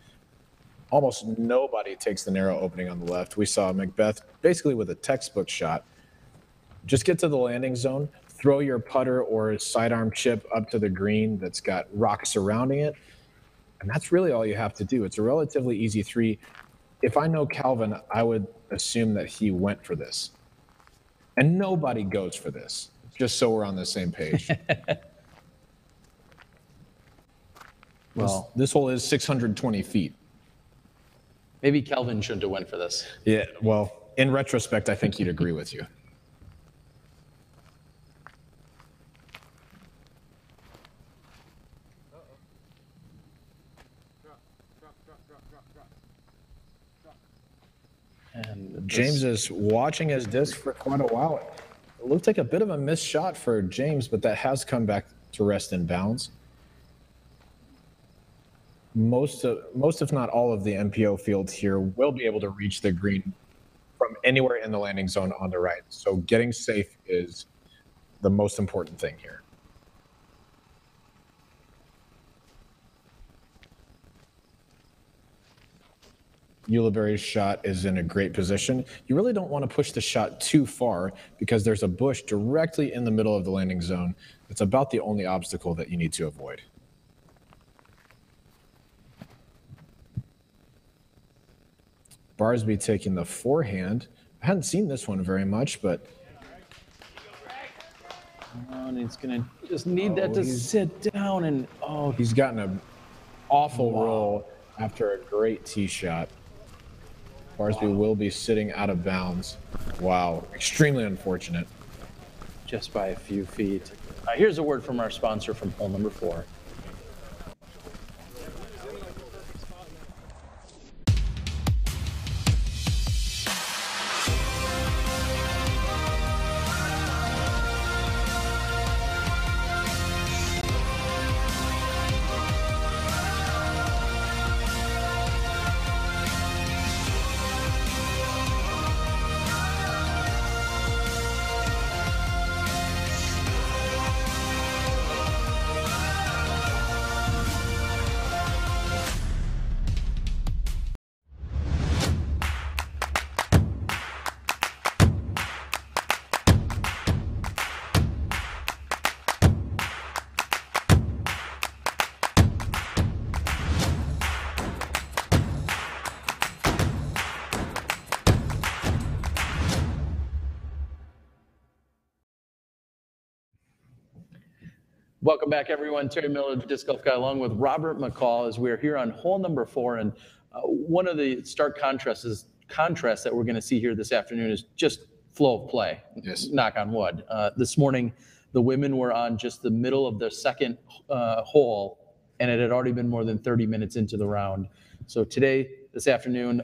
Almost nobody takes the narrow opening on the left. We saw McBeth basically with a textbook shot. Just get to the landing zone, throw your putter or sidearm chip up to the green that's got rocks surrounding it, and that's really all you have to do. It's a relatively easy 3. If I know Calvin, I would assume that he went for this. And nobody goes for this, just so we're on the same page. Well, this hole is 620 feet.
Maybe Calvin shouldn't have went for this.
Yeah, well, in retrospect, I think he'd agree with you. And James is watching his disc for quite a while. It looked like a bit of a missed shot for James, but that has come back to rest in bounds. Most if not all of the MPO fields here will be able to reach the green from anywhere in the landing zone on the right. So getting safe is the most important thing here. Ulibarri's shot is in a great position. You really don't want to push the shot too far because there's a bush directly in the middle of the landing zone. It's about the only obstacle that you need to avoid. Barsby taking the forehand. I hadn't seen this one very much, but...
And he's going to just need that to sit down and... Oh,
he's gotten an awful roll after a great tee shot. Barsby will be sitting out of bounds. Wow, extremely unfortunate.
Just by a few feet. Here's a word from our sponsor from hole number 4. Welcome back, everyone. Terry Miller, the Disc Golf Guy, along with Robert McCall, as we're here on hole number 4. And one of the stark contrasts that we're going to see here this afternoon is just flow of play.
Yes.
Knock on wood. This morning, the women were on just the middle of their second hole, and it had already been more than 30 minutes into the round. So today, this afternoon,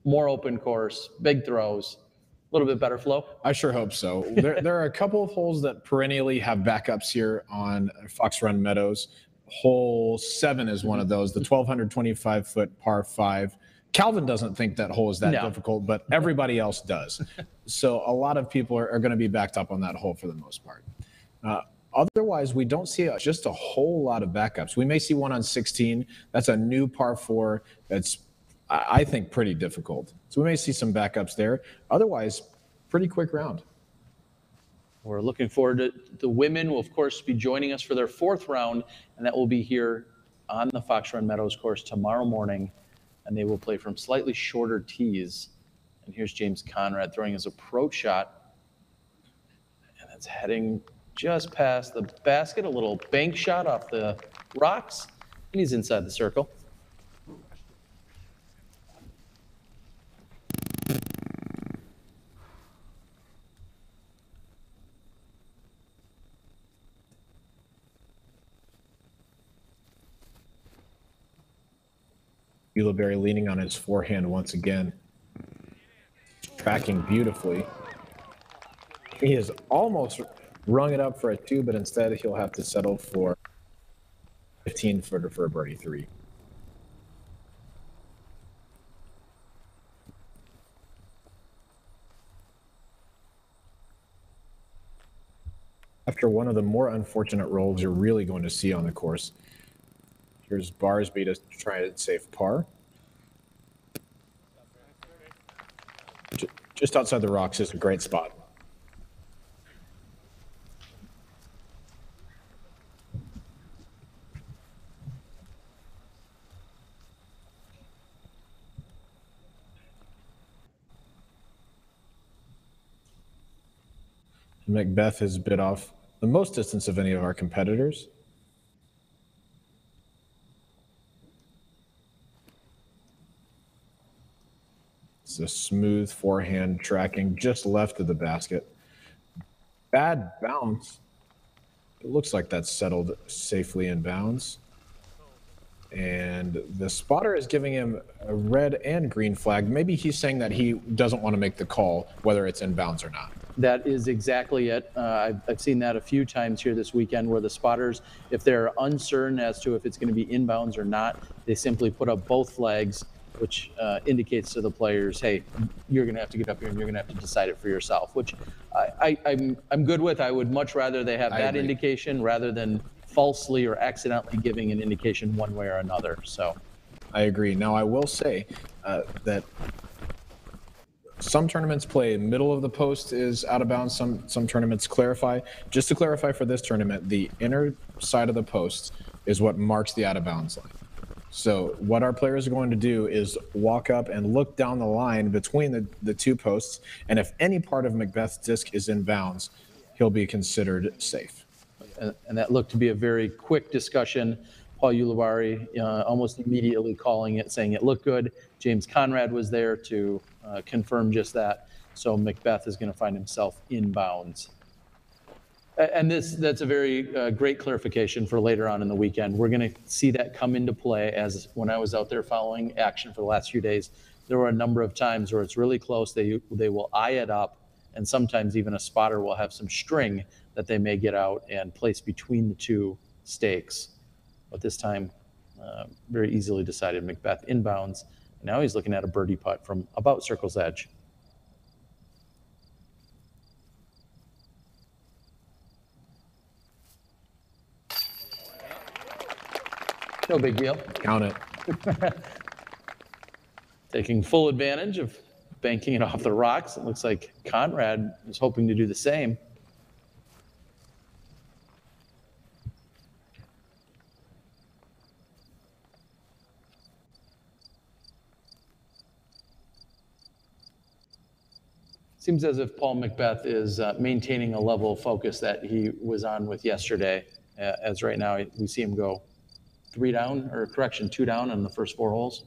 more open course, big throws, a little bit better flow.
I sure hope so. There are a couple of holes that perennially have backups here on Fox Run Meadows. Hole 7 is one of those, the 1,225-foot par 5. Calvin doesn't think that hole is that difficult, but everybody else does. So a lot of people are going to be backed up on that hole for the most part. Otherwise, we don't see just a whole lot of backups. We may see one on 16. That's a new par 4 that's, I think, pretty difficult. So we may see some backups there. Otherwise, pretty quick round.
We're looking forward to the women will, of course, be joining us for their 4th round, and that will be here on the Fox Run Meadows course tomorrow morning, and they will play from slightly shorter tees. And here's James Conrad throwing his approach shot, and it's heading just past the basket, a little bank shot off the rocks, and he's inside the circle.
Ulibarri leaning on his forehand once again. Tracking beautifully. He has almost rung it up for a 2, but instead he'll have to settle for 15-footer for a birdie 3. After one of the more unfortunate rolls you're really going to see on the course. Here's Barsby to try and save par. Just outside the rocks is a great spot. McBeth has bit off the most distance of any of our competitors. It's a smooth forehand tracking just left of the basket. Bad bounce. It looks like that's settled safely in bounds. And the spotter is giving him a red and green flag. Maybe he's saying that he doesn't want to make the call, whether it's in bounds or not.
That is exactly it. I've seen that a few times here this weekend where the spotters, if they're uncertain as to if it's going to be inbounds or not, they simply put up both flags, which indicates to the players, hey, you're going to have to get up here and you're going to have to decide it for yourself, which I'm good with. I would much rather they have that indication rather than falsely or accidentally giving an indication one way or another. So
I agree. Now, I will say that some tournaments play middle of the post is out of bounds. Some tournaments clarify. Just to clarify for this tournament, the inner side of the post is what marks the out of bounds line. So what our players are going to do is walk up and look down the line between the 2 posts, and if any part of McBeth's disc is in bounds, he'll be considered safe.
And that looked to be a very quick discussion. Paul Ulibarri almost immediately calling it, saying it looked good. James Conrad was there to confirm just that. So McBeth is going to find himself in bounds. And that's a very great clarification for later on in the weekend. We're going to see that come into play as when I was out there following action for the last few days, there were a number of times where it's really close. They will eye it up, and sometimes even a spotter will have some string that they may get out and place between the 2 stakes. But this time, very easily decided McBeth inbounds. Now he's looking at a birdie putt from about circle's edge. No big deal.
Count it.
Taking full advantage of banking it off the rocks. It looks like Conrad is hoping to do the same. Seems as if Paul McBeth is maintaining a level of focus that he was on with yesterday. as right now we see him go 2 down on the first 4 holes.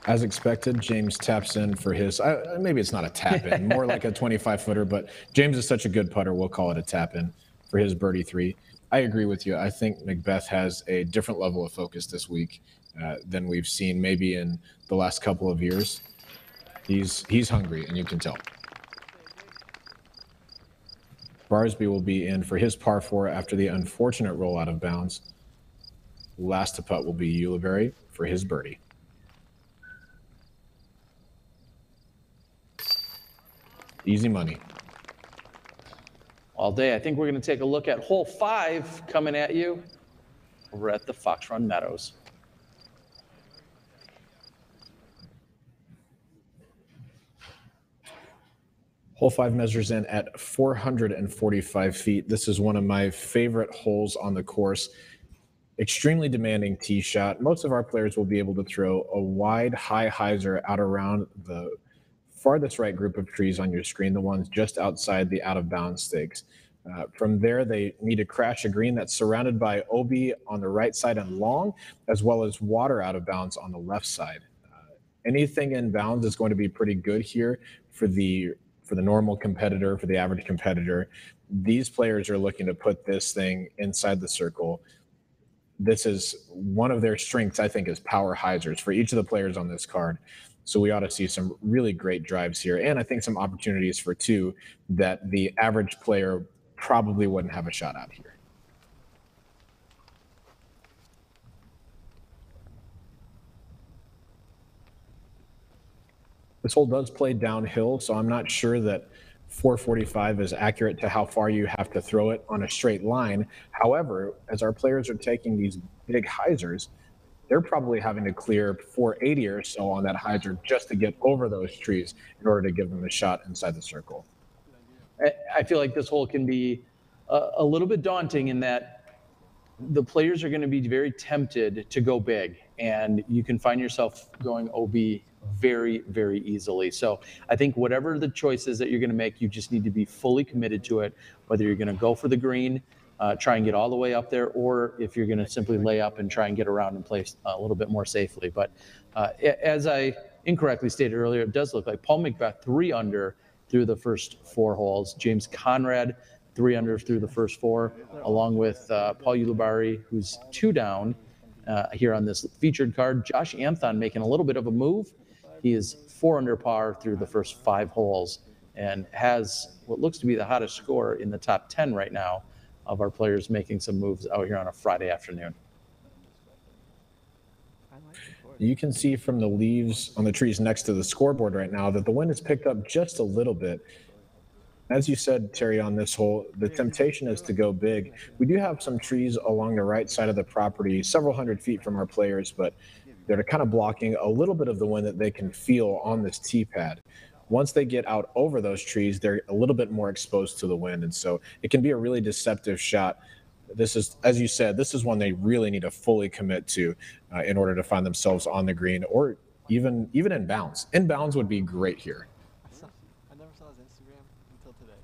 As expected, James taps in for his, maybe it's not a tap in, more like a 25-footer, but James is such a good putter, we'll call it a tap in for his birdie 3. I agree with you. I think McBeth has a different level of focus this week than we've seen maybe in the last couple of years. He's hungry, and you can tell. Barsby will be in for his par 4 after the unfortunate roll out of bounds. Last to putt will be Ulibarri for his birdie. Easy money.
All day. I think we're going to take a look at hole 5 coming at you over at the Fox Run Meadows.
Hole 5 measures in at 445 feet. This is one of my favorite holes on the course. Extremely demanding tee shot. Most of our players will be able to throw a wide, high hyzer out around the farthest right group of trees on your screen, the ones just outside the out-of-bounds stakes. From there, they need to crash a green that's surrounded by OB on the right side and long, as well as water out of bounds on the left side. Anything in bounds is going to be pretty good here for the normal competitor, for the average competitor. These players are looking to put this thing inside the circle. This is one of their strengths, I think, is power hyzers for each of the players on this card. So we ought to see some really great drives here, and I think some opportunities for 2 that the average player probably wouldn't have a shot at here. This hole does play downhill, so I'm not sure that 445 is accurate to how far you have to throw it on a straight line. However, as our players are taking these big hyzers, they're probably having to clear 480 or so on that hyzer just to get over those trees in order to give them a shot inside the circle.
I feel like this hole can be a little bit daunting in that the players are going to be very tempted to go big, and you can find yourself going OB very, very easily. So I think whatever the choices that you're going to make, you just need to be fully committed to it, whether you're going to go for the green, try and get all the way up there, or if you're going to simply lay up and try and get around and play a little bit more safely. But as I incorrectly stated earlier, it does look like Paul McBeth 3 under through the first 4 holes. James Conrad 3 under through the first 4, along with Paul Ulibarri, who's 2 down here on this featured card. Josh Anthon making a little bit of a move. He is 4 under par through the first 5 holes and has what looks to be the hottest score in the top 10 right now of our players making some moves out here on a Friday afternoon.
You can see from the leaves on the trees next to the scoreboard right now that the wind has picked up just a little bit. As you said, Terry, on this hole, the temptation is to go big. We do have some trees along the right side of the property, several hundred feet from our players, but they're kind of blocking a little bit of the wind that they can feel on this tee pad. Once they get out over those trees, they're a little bit more exposed to the wind, and so it can be a really deceptive shot. This is, as you said, this is one they really need to fully commit to in order to find themselves on the green, or even in bounds. In bounds would be great here.
I never saw his Instagram until today.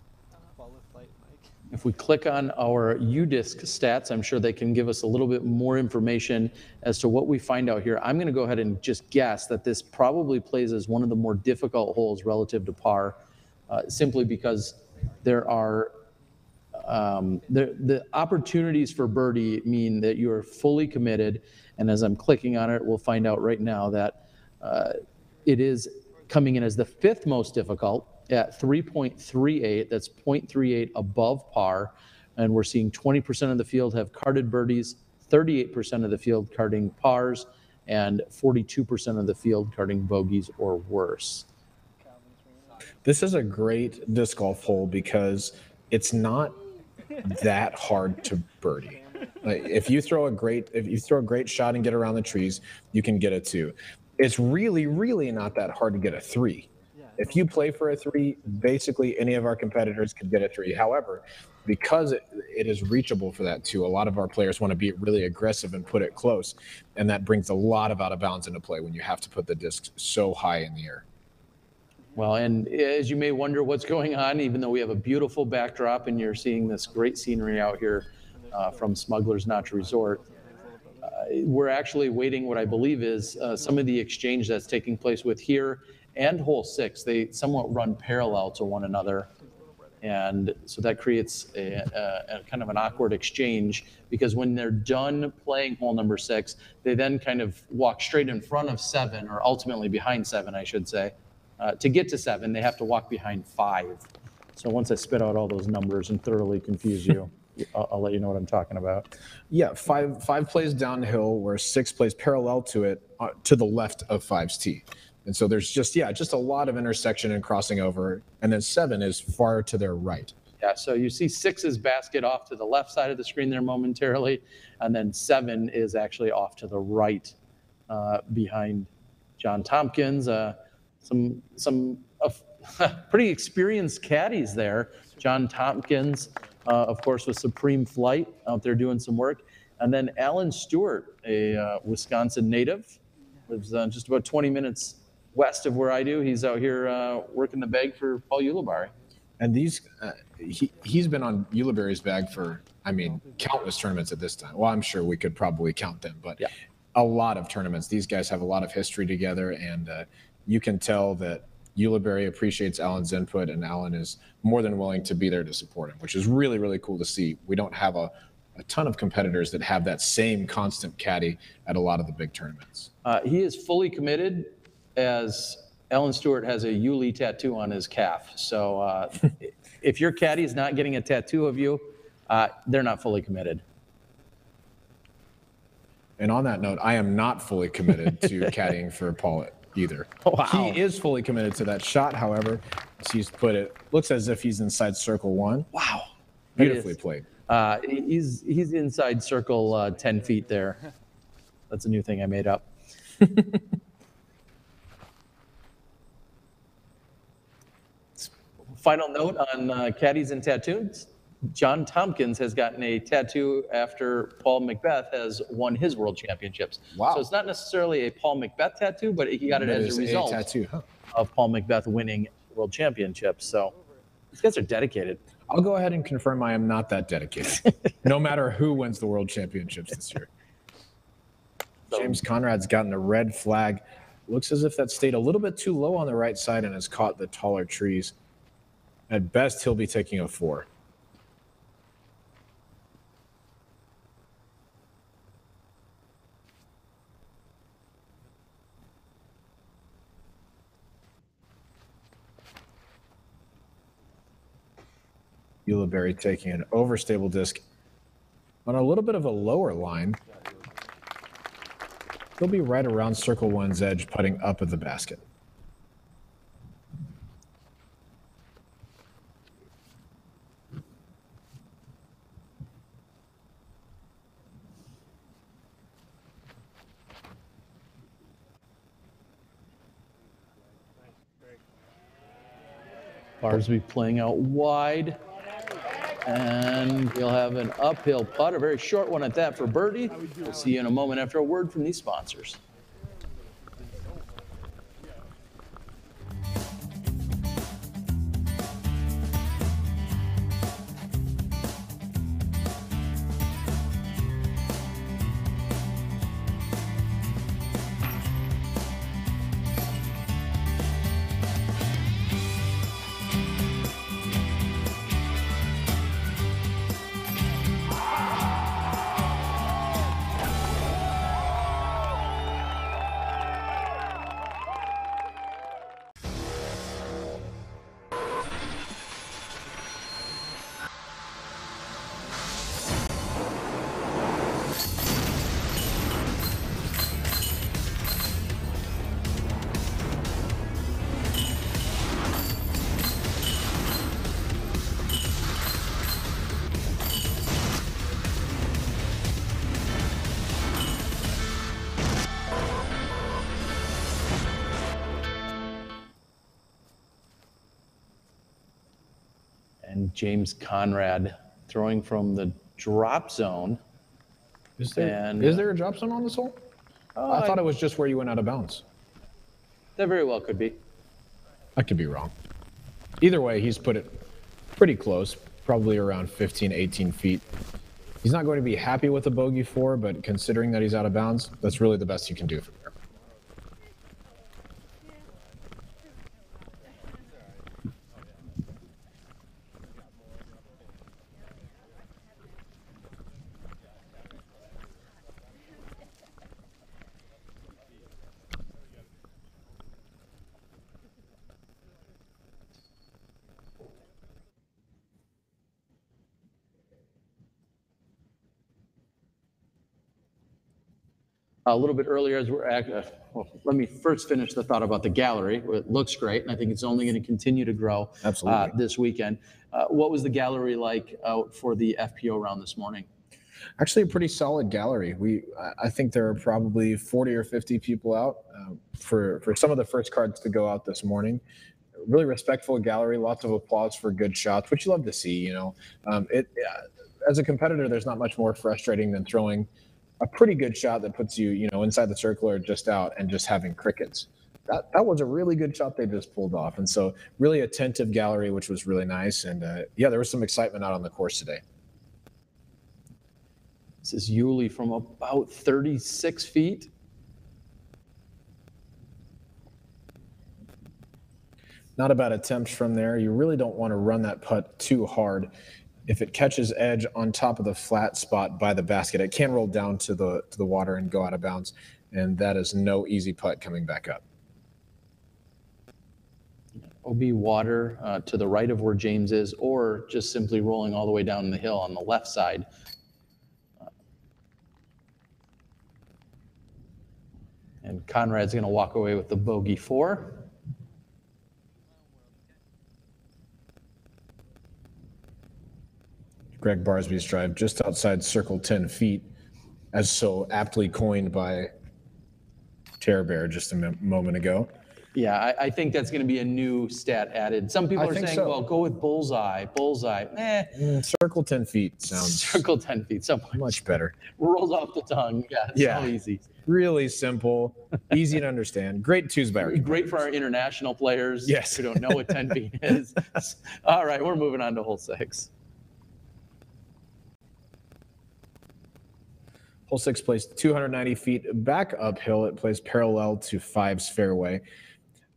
Follow Flight Mike.
If we click on our UDisc stats, I'm sure they can give us a little bit more information as to what we find out here. I'm going to go ahead and just guess that this probably plays as one of the more difficult holes relative to par, simply because there are the opportunities for birdie mean that you are fully committed. And as I'm clicking on it, we'll find out right now that it is coming in as the 5th most difficult at 3.38. That's 0.38 above par. And we're seeing 20% of the field have carded birdies, 38% of the field carding pars, and 42% of the field carding bogeys or worse.
This is a great disc golf hole because it's not that hard to birdie. If you throw a great shot and get around the trees, you can get a 2. It's really, really not that hard to get a 3. If you play for a 3, basically any of our competitors could get a 3. However, because it is reachable for that too, a lot of our players want to be really aggressive and put it close, and that brings a lot of out of bounds into play when you have to put the disc so high in the air.
Well, and as you may wonder what's going on, even though we have a beautiful backdrop and you're seeing this great scenery out here from Smuggler's Notch Resort, we're actually waiting what I believe is some of the exchange that's taking place with here and hole 6. They somewhat run parallel to one another. And so that creates a kind of an awkward exchange, because when they're done playing hole number 6, they then kind of walk straight in front of 7, or ultimately behind 7, I should say. To get to 7, they have to walk behind 5. So once I spit out all those numbers and thoroughly confuse you, I'll let you know what I'm talking about.
Yeah, 5 plays downhill, where 6 plays parallel to it, to the left of 5's tee. And so there's just a lot of intersection and crossing over. And then 7 is far to their right.
Yeah, so you see 6's basket off to the left side of the screen there momentarily. And then 7 is actually off to the right behind John Tompkins. Some pretty experienced caddies there. John Tompkins, of course, with Supreme Flight out there doing some work. And then Alan Stewart, a Wisconsin native, lives just about 20 minutes west of where I do. He's out here working the bag for Paul Ulibarri.
And he's been on Ulibarri's bag for, countless tournaments at this time. Well, I'm sure we could probably count them, but yeah, a lot of tournaments. These guys have a lot of history together, and you can tell that Ulibarri appreciates Alan's input, and Alan is more than willing to be there to support him, which is really, really cool to see. We don't have a ton of competitors that have that same constant caddy at a lot of the big tournaments.
He is fully committed, as Alan Stewart has a Yuli tattoo on his calf. So if your caddy is not getting a tattoo of you, they're not fully committed.
And on that note, I am not fully committed to caddying for Paul either.
Wow.
He is fully committed to that shot, however, as he's put it, looks as if he's inside circle 1.
Wow.
Beautifully played.
He's inside circle 10 feet there. That's a new thing I made up. Final note on caddies and tattoos. John Tompkins has gotten a tattoo after Paul McBeth has won his world championships.
Wow.
So it's not necessarily a Paul McBeth tattoo, but he got it as a result of Paul McBeth winning world championships. So these guys are dedicated.
I'll go ahead and confirm I am not that dedicated, no matter who wins the world championships this year. James Conrad's gotten a red flag. Looks as if that stayed a little bit too low on the right side and has caught the taller trees. At best, he'll be taking a 4. Ulibarri taking an overstable disc on a little bit of a lower line. He'll be right around circle 1's edge, putting up at the basket.
Barsby playing out wide. And he'll have an uphill putt, a very short one at that for birdie. We'll see you in a moment after a word from these sponsors. And James Conrad throwing from the drop zone.
Is there a drop zone on this hole? I thought it was just where you went out of bounds.
That very well could be.
I could be wrong. Either way, he's put it pretty close, probably around 15, 18 feet. He's not going to be happy with a bogey 4, but considering that he's out of bounds, that's really the best you can do from there.
A little bit earlier, as we're well, let me first finish the thought about the gallery. It looks great, and I think it's only going to continue to grow this weekend. What was the gallery like out for the FPO round this morning?
Actually, a pretty solid gallery. I think there are probably 40 or 50 people out for some of the first cards to go out this morning. Really respectful gallery, lots of applause for good shots, which you love to see. You know, as a competitor, there's not much more frustrating than throwing a pretty good shot that puts you, inside the circle or just out and just having crickets. That was a really good shot they just pulled off. And so really attentive gallery, which was really nice. And yeah, there was some excitement out on the course today.
This is Yuli from about 36 feet.
Not a bad attempt from there. You really don't want to run that putt too hard. If it catches edge on top of the flat spot by the basket, it can roll down to the water and go out of bounds, and that is no easy putt coming back up.
OB water to the right of where James is, or just simply rolling all the way down the hill on the left side. And Conrad's going to walk away with the bogey 4.
Greg Barsby's drive just outside circle 10 feet, as so aptly coined by Terror Bear just a moment ago.
Yeah, I think that's going to be a new stat added. Some people are saying, well, go with bullseye.
Circle 10 feet sounds...
Circle 10 feet, so
much better.
Rolls off the tongue. Yeah, so easy.
Really simple, easy to understand. Great Tuesday.
Great for our international players
who
don't know what 10 feet is. All right, we're moving on to hole 6.
Hole 6 plays 290 feet back uphill. It plays parallel to 5's fairway.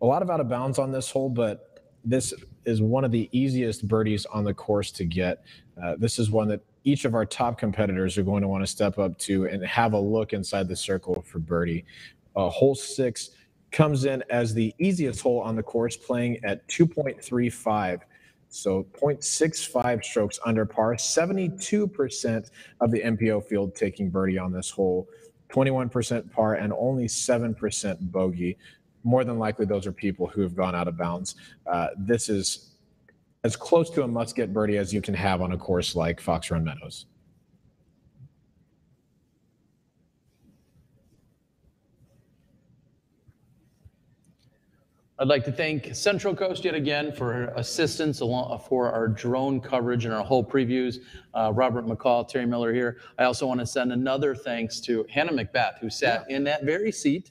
A lot of out of bounds on this hole, but this is one of the easiest birdies on the course to get. This is one that each of our top competitors are going to want to step up to and have a look inside the circle for birdie. Hole 6 comes in as the easiest hole on the course, playing at 2.35. So 0.65 strokes under par, 72% of the MPO field taking birdie on this hole, 21% par, and only 7% bogey. More than likely, those are people who have gone out of bounds. This is as close to a must-get birdie as you can have on a course like Fox Run Meadows.
I'd like to thank Central Coast yet again for assistance for our drone coverage and our whole previews. Robert McCall, Terry Miller here. I also want to send another thanks to Hannah McBeth, who sat in that very seat.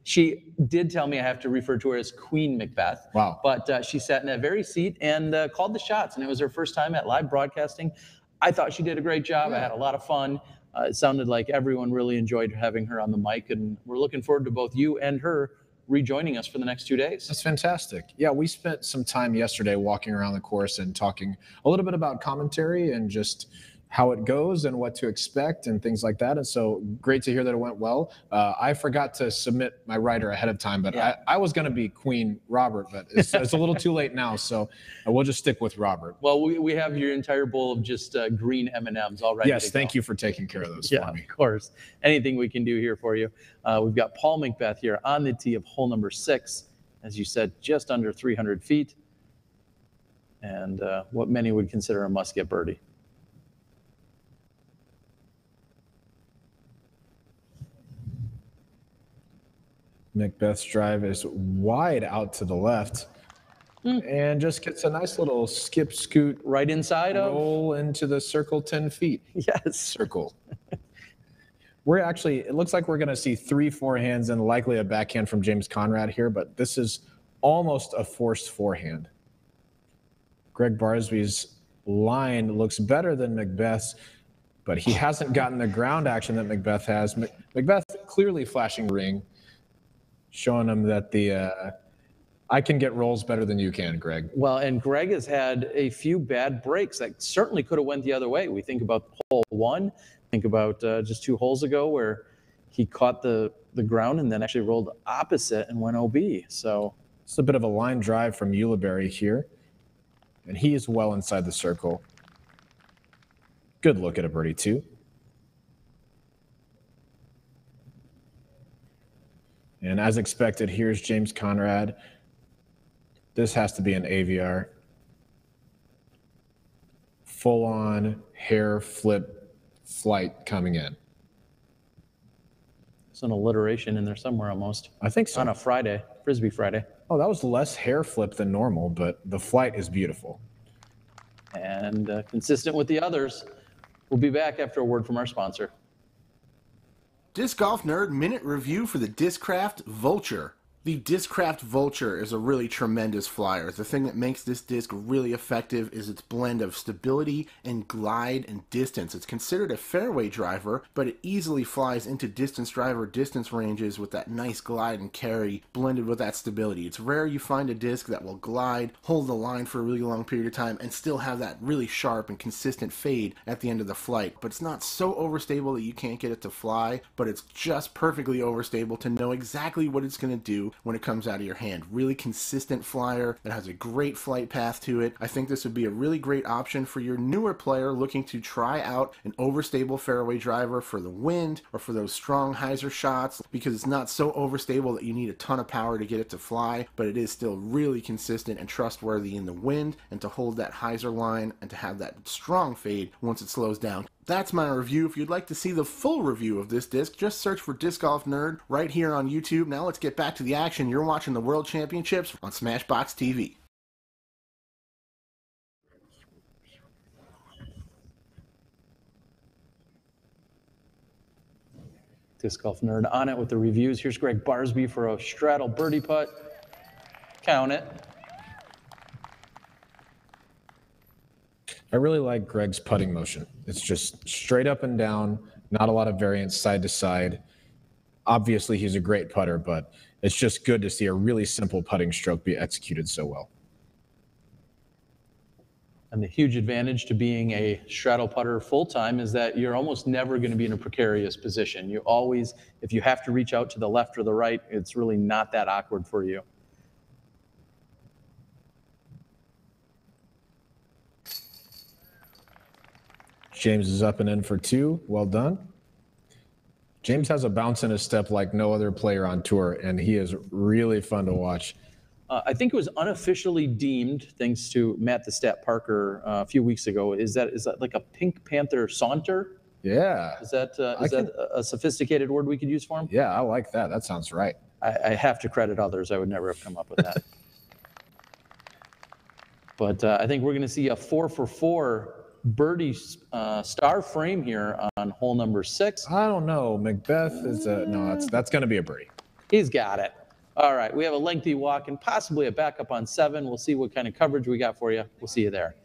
She did tell me I have to refer to her as Queen McBeth.
Wow.
But she sat in that very seat and called the shots, and it was her first time at live broadcasting. I thought she did a great job. I had a lot of fun. It sounded like everyone really enjoyed having her on the mic, and we're looking forward to both you and her rejoining us for the next 2 days.
That's fantastic. Yeah, we spent some time yesterday walking around the course and talking a little bit about commentary and just how it goes and what to expect and things like that. And so great to hear that it went well. I forgot to submit my rider ahead of time, but I was going to be Queen Robert, but it's a little too late now. So we'll just stick with Robert.
Well, we have your entire bowl of just green M&Ms already.
Yes, thank you for taking care of those for me.
Of course. Anything we can do here for you. We've got Paul McBeth here on the tee of hole number 6. As you said, just under 300 feet. And what many would consider a must-get birdie.
McBeth's drive is wide out to the left. and just gets a nice little skip scoot
right inside
roll into the circle 10 feet.
Yes.
Circle. We're actually, it looks like we're going to see 3 forehands and likely a backhand from James Conrad here, but this is almost a forced forehand. Greg Barsby's line looks better than McBeth's, but he hasn't gotten the ground action that McBeth has. McBeth clearly flashing ring, showing him that I can get rolls better than you can, Greg.
Well, and Greg has had a few bad breaks that certainly could have went the other way. We think about hole 1, think about just 2 holes ago where he caught the ground and then actually rolled opposite and went OB. So
it's a bit of a line drive from Ulibarri here, and he is well inside the circle. Good look at a birdie 2. And as expected, here's James Conrad. This has to be an AVR. Full-on hair flip flight coming in.
There's an alliteration in there somewhere almost.
I think so.
On a Friday, Frisbee Friday.
Oh, that was less hair flip than normal, but the flight is beautiful.
And consistent with the others. We'll be back after a word from our sponsor.
Disc Golf Nerd Minute Review for the Discraft Vulture. The Discraft Vulture is a really tremendous flyer. The thing that makes this disc really effective is its blend of stability and glide and distance. It's considered a fairway driver, but it easily flies into distance driver distance ranges with that nice glide and carry blended with that stability. It's rare you find a disc that will glide, hold the line for a really long period of time, and still have that really sharp and consistent fade at the end of the flight. But it's not so overstable that you can't get it to fly, but it's just perfectly overstable to know exactly what it's going to do when it comes out of your hand. Really consistent flyer that has a great flight path to it. I think this would be a really great option for your newer player looking to try out an overstable fairway driver for the wind or for those strong hyzer shots, because it's not so overstable that you need a ton of power to get it to fly, but it is still really consistent and trustworthy in the wind and to hold that hyzer line and to have that strong fade once it slows down. That's my review. If you'd like to see the full review of this disc, just search for Disc Golf Nerd right here on YouTube. Now let's get back to the action. You're watching the World Championships on SmashBoxxTV.
Disc Golf Nerd on it with the reviews. Here's Greg Barsby for a straddle birdie putt. Count it.
I really like Greg's putting motion. It's just straight up and down, not a lot of variance side to side. Obviously, he's a great putter, but it's just good to see a really simple putting stroke be executed so well.
And the huge advantage to being a straddle putter full-time is that you're almost never going to be in a precarious position. You always, if you have to reach out to the left or the right, it's really not that awkward for you.
James is up and in for 2. Well done. James has a bounce in his step like no other player on tour, and he is really fun to watch.
I think it was unofficially deemed, thanks to Matt the Stat Parker a few weeks ago. Is that like a Pink Panther saunter?
Yeah.
Is that a sophisticated word we could use for him?
Yeah, I like that. That sounds right.
I have to credit others. I would never have come up with that. But I think we're going to see a 4-for-4 birdie star frame here on hole number 6.
I don't know. McBeth is no. That's going to be a birdie.
He's got it. All right, we have a lengthy walk and possibly a backup on 7. We'll see what kind of coverage we got for you. We'll see you there.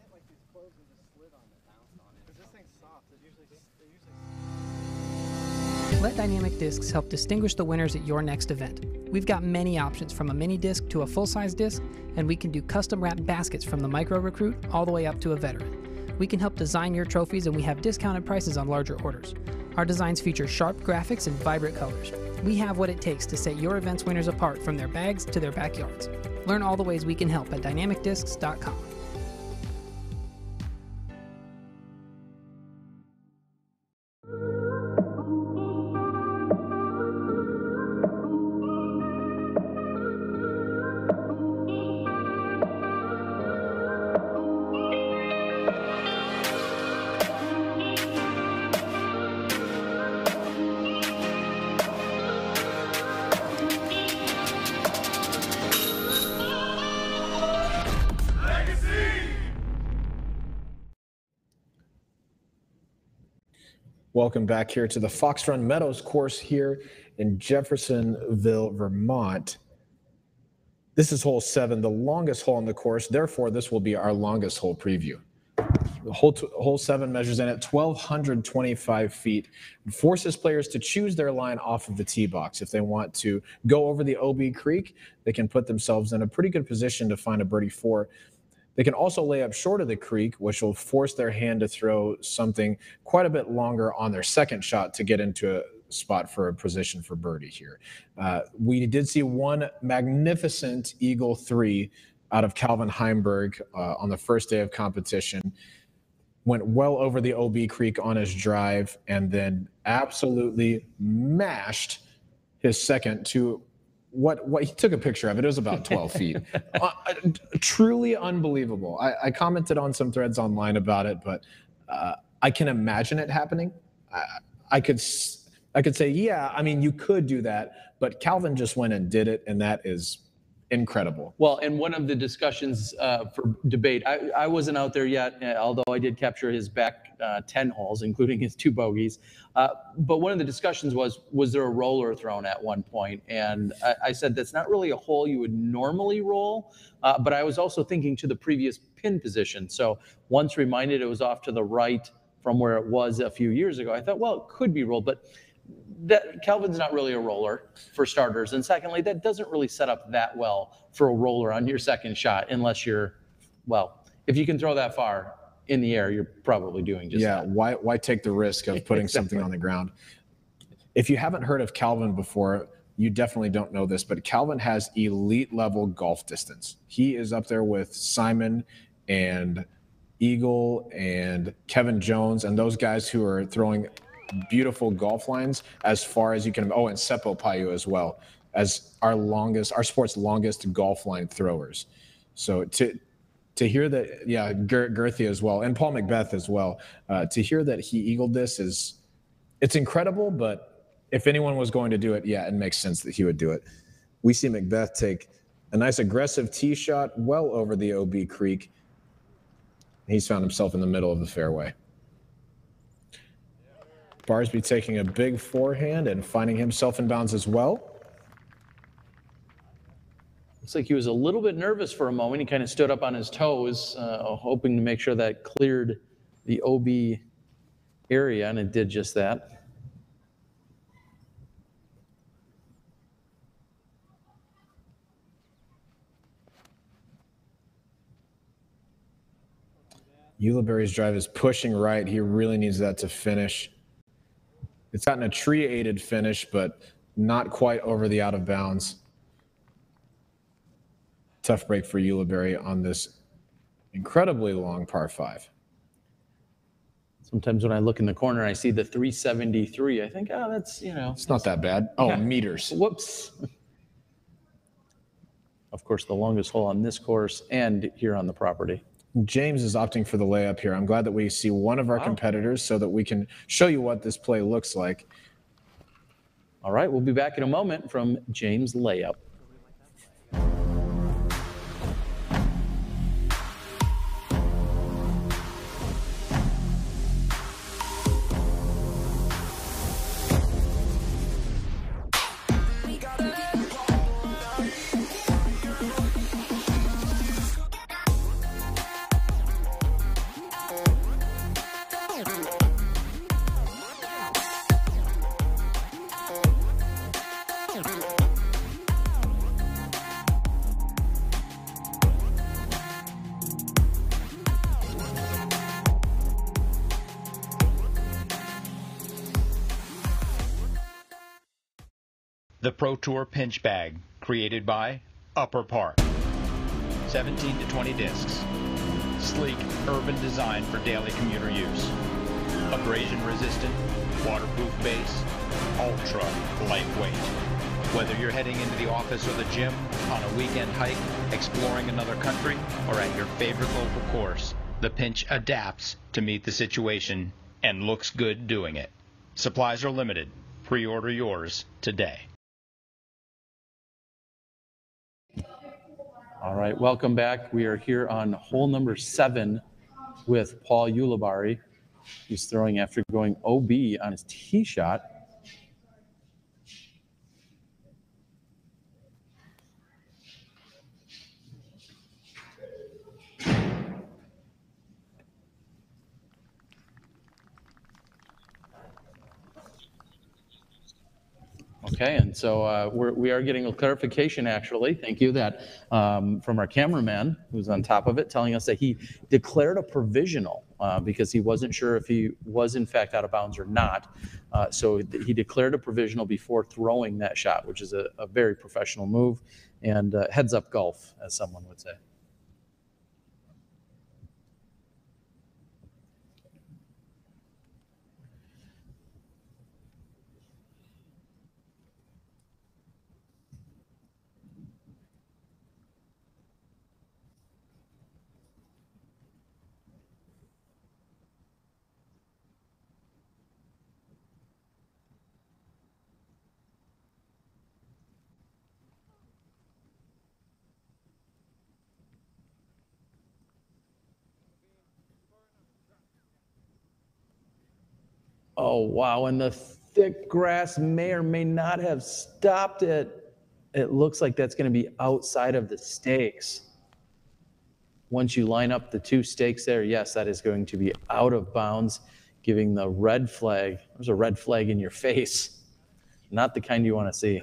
Let Dynamic Discs help distinguish the winners at your next event. We've got many options, from a mini disc to a full-size disc, and we can do custom wrapped baskets from the micro recruit all the way up to a veteran. We can help design your trophies, and we have discounted prices on larger orders. Our designs feature sharp graphics and vibrant colors. We have what it takes to set your event's winners apart, from their bags to their backyards. Learn all the ways we can help at dynamicdiscs.com.
Welcome back here to the Fox Run Meadows course here in Jeffersonville, Vermont. This is hole 7, the longest hole on the course. Therefore, this will be our longest hole preview. Hole 7 measures in at 1,225 feet and forces players to choose their line off of the tee box. If they want to go over the OB Creek, they can put themselves in a pretty good position to find a birdie 4. They can also lay up short of the creek, which will force their hand to throw something quite a bit longer on their second shot to get into a spot for a position for birdie here. We did see one magnificent Eagle 3 out of Calvin Heimberg on the first day of competition. Went well over the OB Creek on his drive and then absolutely mashed his second to what he took a picture of it. It was about 12 feet. Truly unbelievable. I commented on some threads online about it, but I can imagine it happening. I could say, yeah, I mean, you could do that, but Calvin just went and did it, and that is incredible.
Well, and one of the discussions for debate, I wasn't out there yet, although I did capture his back 10 holes, including his 2 bogeys. But one of the discussions was there a roller thrown at one point? And I said that's not really a hole you would normally roll, but I was also thinking to the previous pin position. So once reminded it was off to the right from where it was a few years ago, I thought, well, it could be rolled, but Calvin's not really a roller for starters. And secondly, that doesn't really set up that well for a roller on your second shot unless you're, well, if you can throw that far in the air, you're probably doing just that.
Yeah, why take the risk of putting something on the ground? If you haven't heard of Calvin before, you definitely don't know this, but Calvin has elite level golf distance. He is up there with Simon and Eagle and Kevin Jones and those guys who are throwing beautiful golf lines as far as you can. Oh, and Seppo Payu as well as our sport's longest golf line throwers. So to hear that, yeah, Girthy as well, and Paul McBeth as well, to hear that he eagled this it's incredible. But if anyone was going to do it, yeah, it makes sense that he would do it. We see McBeth take a nice aggressive tee shot well over the OB Creek. He's found himself in the middle of the fairway. Barsby taking a big forehand and finding himself in bounds as well.
Looks like he was a little bit nervous for a moment. He kind of stood up on his toes, hoping to make sure that cleared the OB area, and it did just that.
Ulibarri's drive is pushing right. He really needs that to finish. It's gotten a tree-aided finish, but not quite over the out of bounds. Tough break for Ulibarri on this incredibly long par 5.
Sometimes when I look in the corner, I see the 373. I think, oh, that's,
It's not that bad. Oh, yeah. Meters.
Whoops. Of course, the longest hole on this course and here on the property.
James is opting for the layup here. I'm glad that we see one of our competitors so that we can show you what this play looks like.
All right, we'll be back in a moment from James' layup.
The Pro Tour Pinch Bag, created by Upper Park. 17 to 20 discs. Sleek, urban design for daily commuter use. Abrasion resistant, waterproof base, ultra lightweight. Whether you're heading into the office or the gym, on a weekend hike, exploring another country, or at your favorite local course, the Pinch adapts to meet the situation and looks good doing it. Supplies are limited. Pre-order yours today.
All right, welcome back. We are here on hole number 7 with Paul Ulibarri. He's throwing after going OB on his tee shot. Okay, and so we are getting a clarification, actually, thank you, that from our cameraman who's on top of it, telling us that he declared a provisional because he wasn't sure if he was in fact out of bounds or not. So he declared a provisional before throwing that shot, which is a very professional move and heads up golf, as someone would say. Oh, wow, and the thick grass may or may not have stopped it. It looks like that's going to be outside of the stakes. Once you line up the two stakes there, yes, that is going to be out of bounds, giving the red flag. There's a red flag in your face. Not the kind you want to see.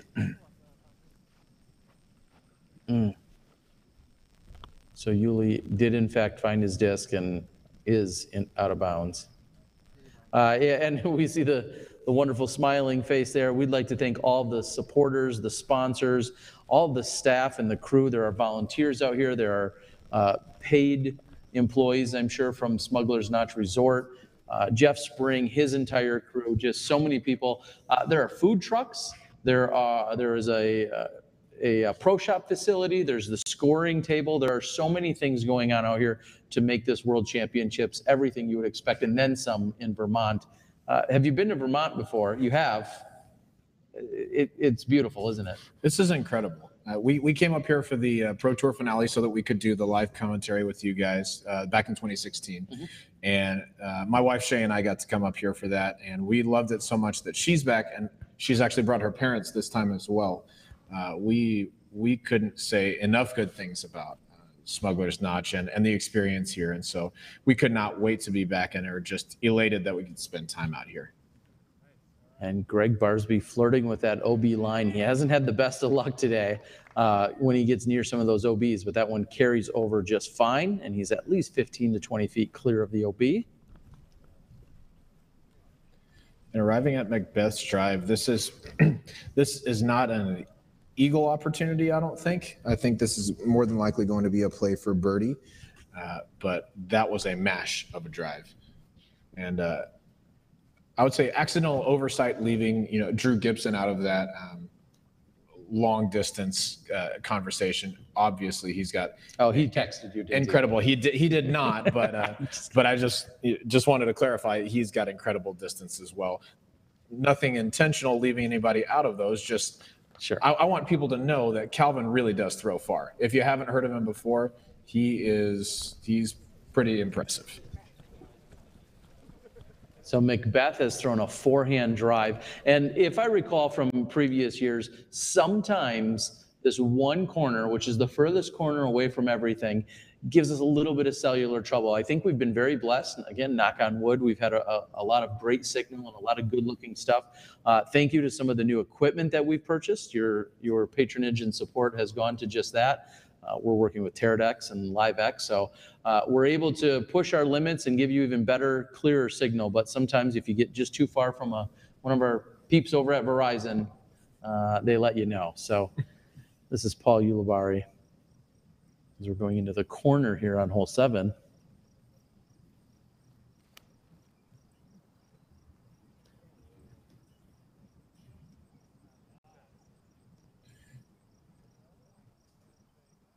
So Yuli did in fact find his disc and is out of bounds. Yeah, and we see the wonderful smiling face there. We'd like to thank all the supporters, the sponsors, all the staff and the crew. There are volunteers out here. There are paid employees, I'm sure, from Smuggler's Notch Resort. Jeff Spring, his entire crew, just so many people. There are food trucks. There is a pro shop facility. There's the scoring table. There are so many things going on out here to make this World Championships everything you would expect, and then some in Vermont. Have you been to Vermont before? You have. It's beautiful, isn't it?
This is incredible. We came up here for the Pro Tour finale so that we could do the live commentary with you guys back in 2016. Mm-hmm. And my wife Shay and I got to come up here for that, and we loved it so much that she's back, and she's actually brought her parents this time as well. We couldn't say enough good things about Smuggler's Notch and the experience here, and so we could not wait to be back and are just elated that we could spend time out here.
And Greg Barsby flirting with that OB line. He hasn't had the best of luck today when he gets near some of those OBs, but that one carries over just fine, and he's at least 15 to 20 feet clear of the OB.
And arriving at McBeth's Drive, this is not an eagle opportunity, I don't think. I think this is more than likely going to be a play for birdie, but that was a mash of a drive. And I would say accidental oversight leaving Drew Gibson out of that long distance conversation. Obviously, he's got.
Oh, he texted you.
Incredible. He did not, but but I just wanted to clarify. He's got incredible distance as well. Nothing intentional leaving anybody out of those. Just
sure.
I want people to know that Calvin really does throw far. If you haven't heard of him before, he's pretty impressive.
So McBeth has thrown a forehand drive. And if I recall from previous years, sometimes this one corner, which is the furthest corner away from everything, gives us a little bit of cellular trouble. I think we've been very blessed. Again, knock on wood, we've had a lot of great signal and a lot of good looking stuff. Thank you to some of the new equipment that we've purchased. Your patronage and support has gone to just that. We're working with Teradex and LiveX, so we're able to push our limits and give you even better, clearer signal. But sometimes if you get just too far from one of our peeps over at Verizon, they let you know. So this is Paul Ulibarri as we're going into the corner here on hole 7.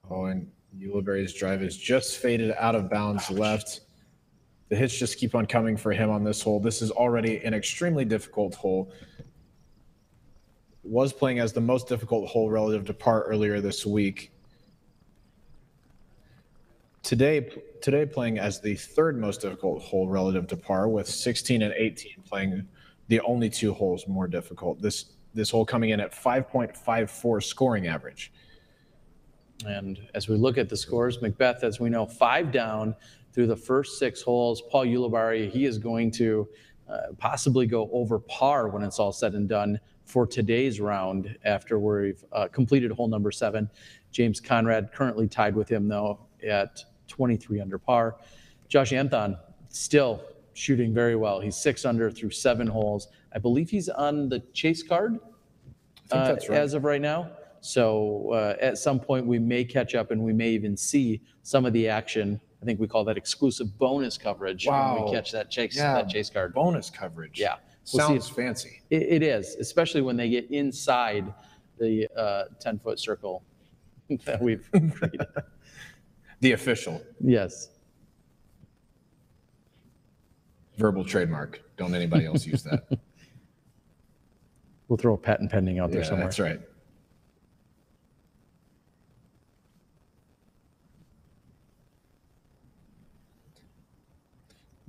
Oh, and Ulibarri's drive is just faded out of bounds left. The hits just keep on coming for him on this hole. This is already an extremely difficult hole. It was playing as the most difficult hole relative to par earlier this week. Today playing as the third most difficult hole relative to par, with 16 and 18 playing the only 2 holes more difficult. This hole coming in at 5.54 scoring average.
And as we look at the scores, McBeth, as we know, 5 down through the first 6 holes. Paul Ulibarri, he is going to possibly go over par when it's all said and done for today's round after we've completed hole number 7. James Conrad currently tied with him, though, at 23 under par. Josh Anthon still shooting very well. He's 6 under through 7 holes. I believe he's on the chase card
that's right.
as of right now. So at some point we may catch up and we may even see some of the action. I think we call that exclusive bonus coverage when we catch that chase card.
Bonus coverage.
Yeah.
Sounds fancy.
It is, especially when they get inside the 10-foot circle that we've created.
The official.
Yes.
Verbal trademark. Don't anybody else use that.
We'll throw a patent pending out there somewhere.
That's right.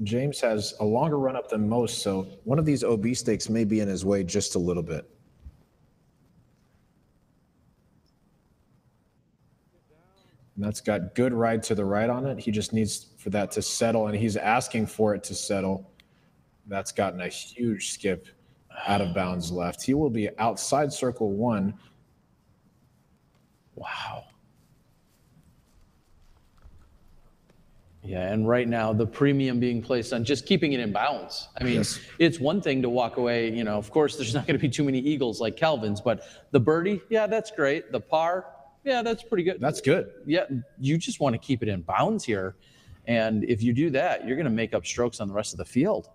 James has a longer run up than most, so one of these OB stakes may be in his way just a little bit. And that's got good ride to the right on it. He just needs for that to settle, and he's asking for it to settle. That's gotten a huge skip out of bounds left. He will be outside circle 1.
Wow. Yeah, and right now the premium being placed on just keeping it in bounds. I mean, It's one thing to walk away, you know, of course there's not going to be too many eagles like Calvin's, but the birdie, yeah, that's great. The par, yeah, that's pretty good.
That's good.
Yeah, you just want to keep it in bounds here. And if you do that, you're going to make up strokes on the rest of the field.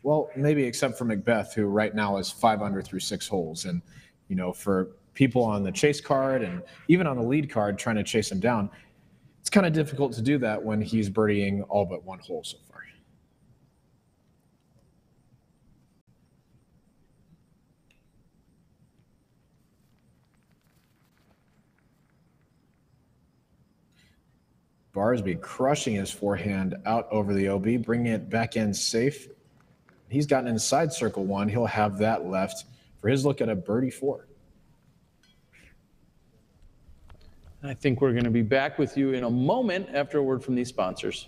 Well, maybe except for McBeth, who right now is 5 under through 6 holes. And, you know, for people on the chase card and even on the lead card trying to chase him down, it's kind of difficult to do that when he's birdieing all but 1 hole so far. Barsby crushing his forehand out over the OB, bringing it back in safe. He's gotten inside circle 1. He'll have that left for his look at a birdie 4.
I think we're going to be back with you in a moment after a word from these sponsors.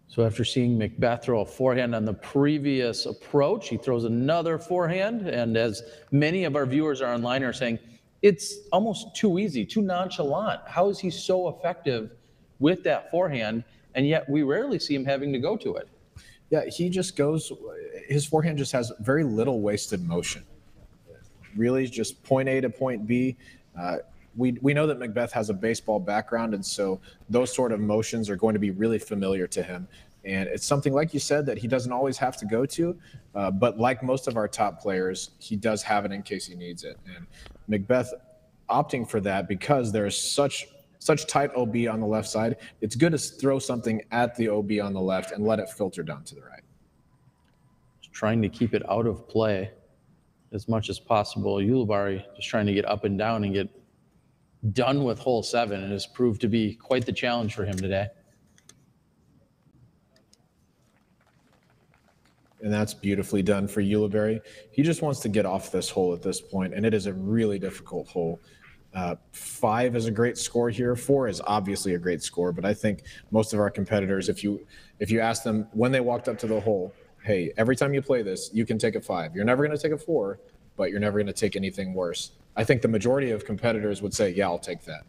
So after seeing McBeth throw a forehand on the previous approach, he throws another forehand. And as many of our viewers are online are saying, it's almost too easy, too nonchalant. How is he so effective with that forehand? And yet we rarely see him having to go to it.
Yeah, he just goes, his forehand just has very little wasted motion. Really just point A to point B. We know that McBeth has a baseball background, and so those sort of motions are going to be really familiar to him. And it's something, like you said, that he doesn't always have to go to, but like most of our top players, he does have it in case he needs it. And McBeth opting for that because there's such tight OB on the left side, it's good to throw something at the OB on the left and let it filter down to the right.
Just trying to keep it out of play as much as possible. Ulibarri just trying to get up and down and get done with hole 7, and has proved to be quite the challenge for him today.
And that's beautifully done for Ulibarri. He just wants to get off this hole at this point, and it is a really difficult hole. 5 is a great score here. 4 is obviously a great score, but I think most of our competitors, if you ask them when they walked up to the hole, hey, every time you play this, you can take a 5. You're never going to take a 4, but you're never going to take anything worse. I think the majority of competitors would say, yeah, I'll take that.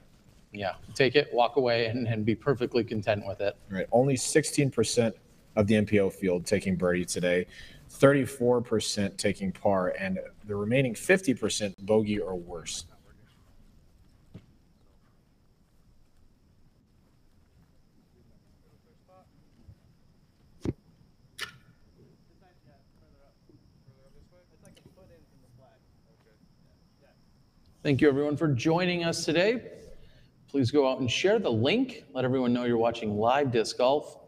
Yeah, take it, walk away, and be perfectly content with it.
Right. Only 16% of the MPO field taking birdie today. 34% taking par, and the remaining 50% bogey or worse.
Thank you, everyone, for joining us today. Please go out and share the link. Let everyone know you're watching live disc golf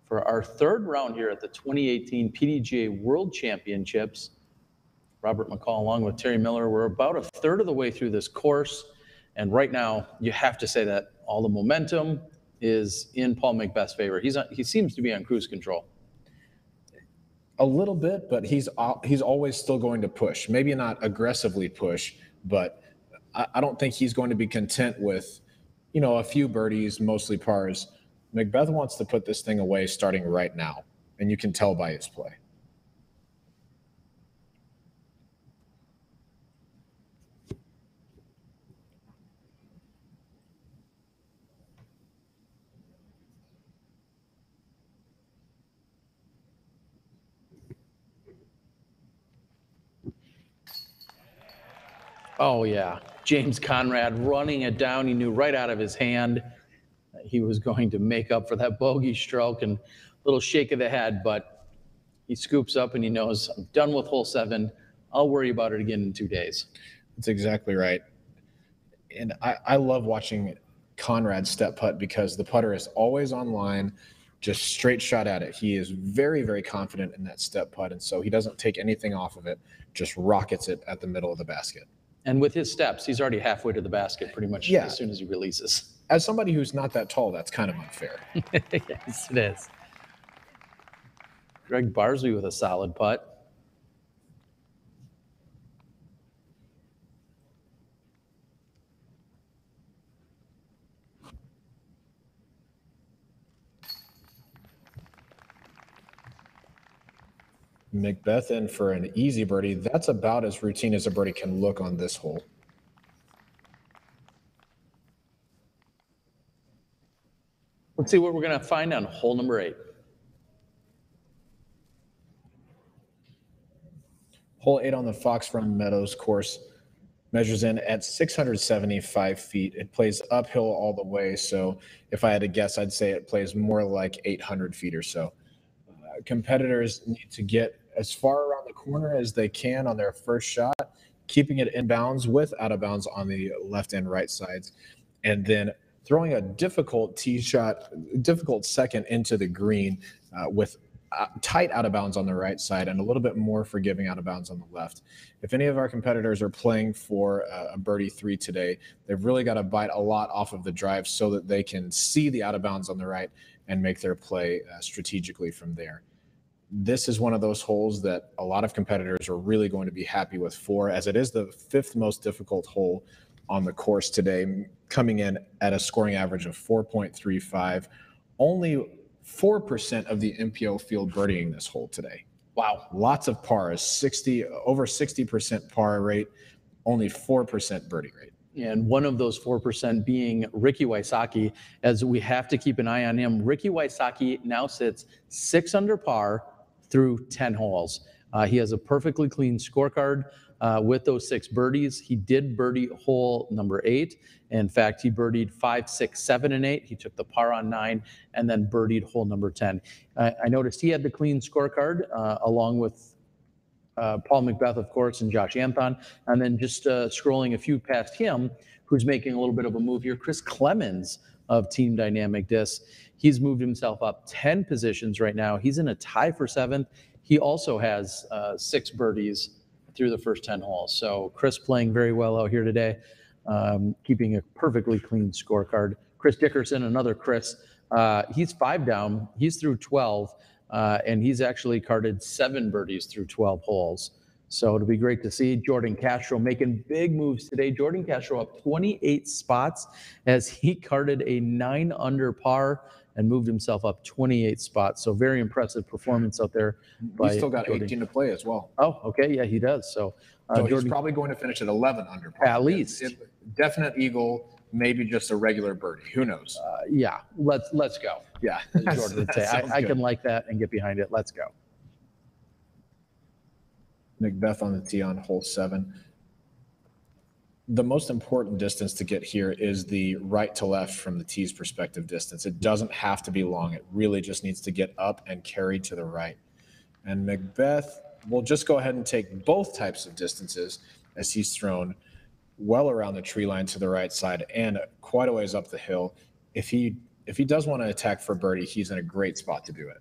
for our third round here at the 2018 PDGA World Championships. Robert McCall along with Terry Miller. We're about a third of the way through this course. And right now, you have to say that all the momentum is in Paul McBeth's favor. He seems to be on cruise control.
A little bit, but he's always still going to push. Maybe not aggressively push, but I don't think he's going to be content with, a few birdies, mostly pars. McBeth wants to put this thing away starting right now, and you can tell by his play.
Oh, yeah. James Conrad running it down. He knew right out of his hand he was going to make up for that bogey stroke and a little shake of the head, but he scoops up and he knows, I'm done with hole 7. I'll worry about it again in 2 days.
That's exactly right. And I love watching Conrad step putt because the putter is always on line, just straight shot at it. He is very, very confident in that step putt, and so he doesn't take anything off of it, just rockets it at the middle of the basket.
And with his steps, he's already halfway to the basket pretty much as soon as he releases.
As somebody who's not that tall, that's kind of unfair.
Yes, it is. Greg Barsley with a solid putt.
McBeth in for an easy birdie. That's about as routine as a birdie can look on this hole.
Let's see what we're going to find on hole number 8.
Hole 8 on the Fox Run Meadows course measures in at 675 feet. It plays uphill all the way, so if I had to guess, I'd say it plays more like 800 feet or so. Competitors need to get as far around the corner as they can on their first shot, keeping it inbounds with out of bounds on the left and right sides, and then throwing a difficult tee shot, difficult second into the green with tight out of bounds on the right side and a little bit more forgiving out of bounds on the left. If any of our competitors are playing for a birdie 3 today, they've really got to bite a lot off of the drive so that they can see the out of bounds on the right and make their play strategically from there. This is one of those holes that a lot of competitors are really going to be happy with as it is the 5th most difficult hole on the course today, coming in at a scoring average of 4.35. Only 4% of the MPO field birdieing this hole today.
Wow.
Lots of pars, over 60% par rate, only 4% birdie rate.
And one of those 4% being Ricky Wysocki, as we have to keep an eye on him. Ricky Wysocki now sits 6 under par through 10 holes. He has a perfectly clean scorecard with those 6 birdies. He did birdie hole number 8. In fact, he birdied 5, 6, 7, and 8. He took the par on 9 and then birdied hole number 10. I noticed he had the clean scorecard along with Paul McBeth, of course, and Josh Anthon. And then just scrolling a few past him, who's making a little bit of a move here, Chris Clemens of Team Dynamic Disc. He's moved himself up 10 positions right now. He's in a tie for 7th. He also has 6 birdies through the first 10 holes. So Chris playing very well out here today, keeping a perfectly clean scorecard. Chris Dickerson, another Chris, he's 5 down. He's through 12. And he's actually carded 7 birdies through 12 holes. So it'll be great to see Jordan Castro making big moves today. Jordan Castro up 28 spots as he carded a 9 under par and moved himself up 28 spots. So very impressive performance out there.
He's still got Jordan. 18 to play as well.
Oh, okay. Yeah, he does. So,
he's probably going to finish at 11 under par.
At least.
Definite eagle. Maybe just a regular birdie. Who knows?
Yeah, let's go.
Yeah,
Jordan would say, I can like that and get behind it. Let's go.
McBeth on the tee on hole 7. The most important distance to get here is the right to left from the tee's perspective distance. It doesn't have to be long. It really just needs to get up and carry to the right. And McBeth will just go ahead and take both types of distances as he's thrown well around the tree line to the right side and quite a ways up the hill. If he does want to attack for birdie, he's in a great spot to do it.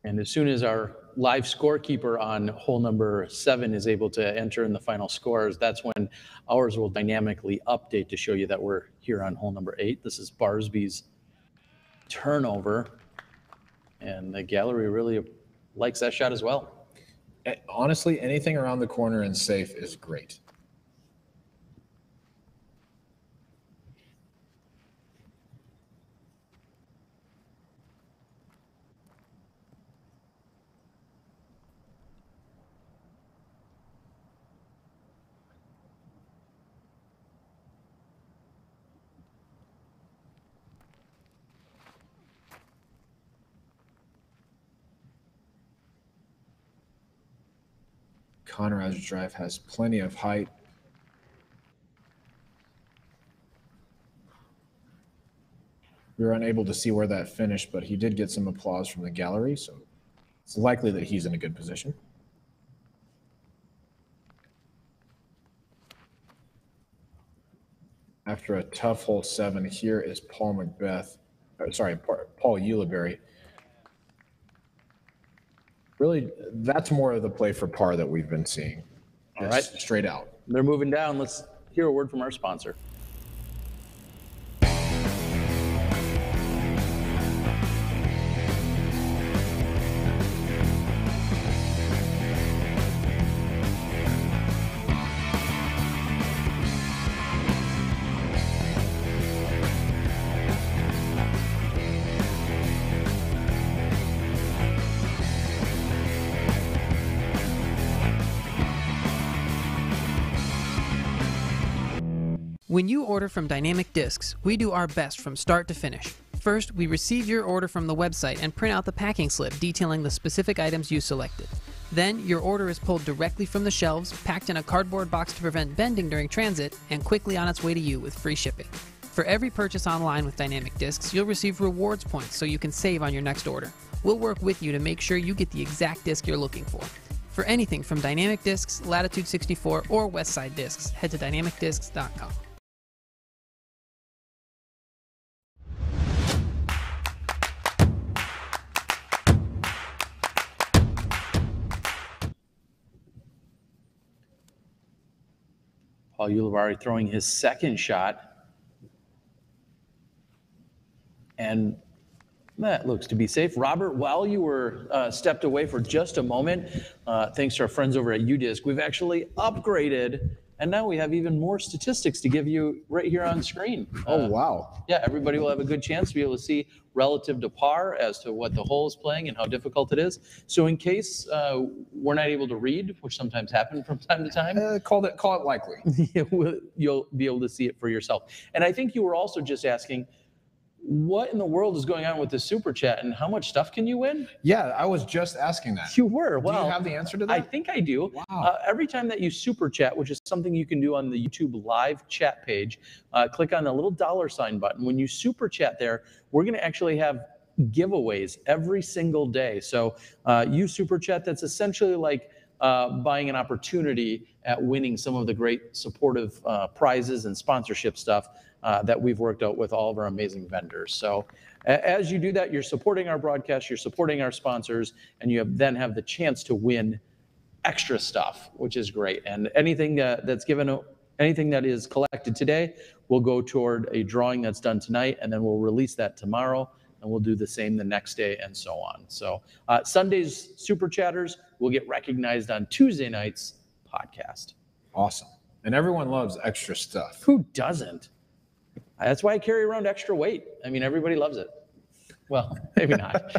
And as soon as our live scorekeeper on hole number 7 is able to enter in the final scores, that's when ours will dynamically update to show you that we're here on hole number 8. This is Barsby's turnover, and the gallery really likes that shot as well.
Honestly, anything around the corner and safe is great. Conrad's drive has plenty of height. We were unable to see where that finished, but he did get some applause from the gallery, so it's likely that he's in a good position. After a tough hole 7, here is Paul Ulibarri. Really, that's more of the play for par that we've been seeing.
All right.
Straight out.
They're moving down. Let's hear a word from our sponsor.
When you order from Dynamic Discs, we do our best from start to finish. First, we receive your order from the website and print out the packing slip detailing the specific items you selected. Then, your order is pulled directly from the shelves, packed in a cardboard box to prevent bending during transit, and quickly on its way to you with free shipping. For every purchase online with Dynamic Discs, you'll receive rewards points so you can save on your next order. We'll work with you to make sure you get the exact disc you're looking for. For anything from Dynamic Discs, Latitude 64, or Westside Discs, head to dynamicdiscs.com.
Paul Ulibarri throwing his second shot. And that looks to be safe. Robert, while you were stepped away for just a moment, thanks to our friends over at UDisc, we've actually upgraded, and now we have even more statistics to give you right here on screen.
Oh, wow.
Yeah, everybody will have a good chance to be able to see relative to par as to what the hole is playing and how difficult it is. So in case we're not able to read, which sometimes happens from time to time.
Call it likely.
You'll be able to see it for yourself. And I think you were also just asking, what in the world is going on with this super chat and how much stuff can you win?
Yeah, I was just asking that.
You were. Well,
do you have the answer to that?
I think I do.
Wow.
Every time that you super chat, which is something you can do on the YouTube live chat page, click on the little $sign button. When you super chat there, we're going to actually have giveaways every single day. So you super chat, that's essentially like buying an opportunity at winning some of the great supportive prizes and sponsorship stuff that we've worked out with all of our amazing vendors. So as you do that, you're supporting our broadcast, you're supporting our sponsors, and you then have the chance to win extra stuff, which is great. And anything that's given, anything that is collected today will go toward a drawing that's done tonight, and then we'll release that tomorrow, and we'll do the same the next day and so on. So Sunday's super chatters will get recognized on Tuesday night's podcast.
Awesome. And everyone loves extra stuff.
Who doesn't? That's why I carry around extra weight. I mean, everybody loves it. Well, maybe not.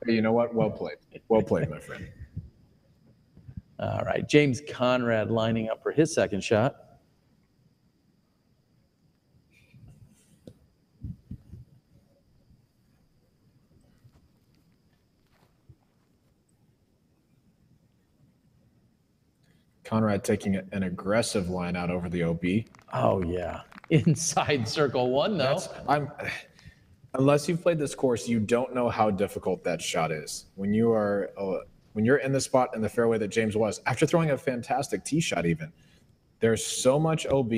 You know what? Well played. Well played, my friend.
All right. James Conrad lining up for his second shot.
Conrad taking an aggressive line out over the OB.
Oh, yeah. Inside circle one, though.
Unless you've played this course, you don't know how difficult that shot is. When you're in the spot in the fairway that James was, after throwing a fantastic tee shot even, there's so much OB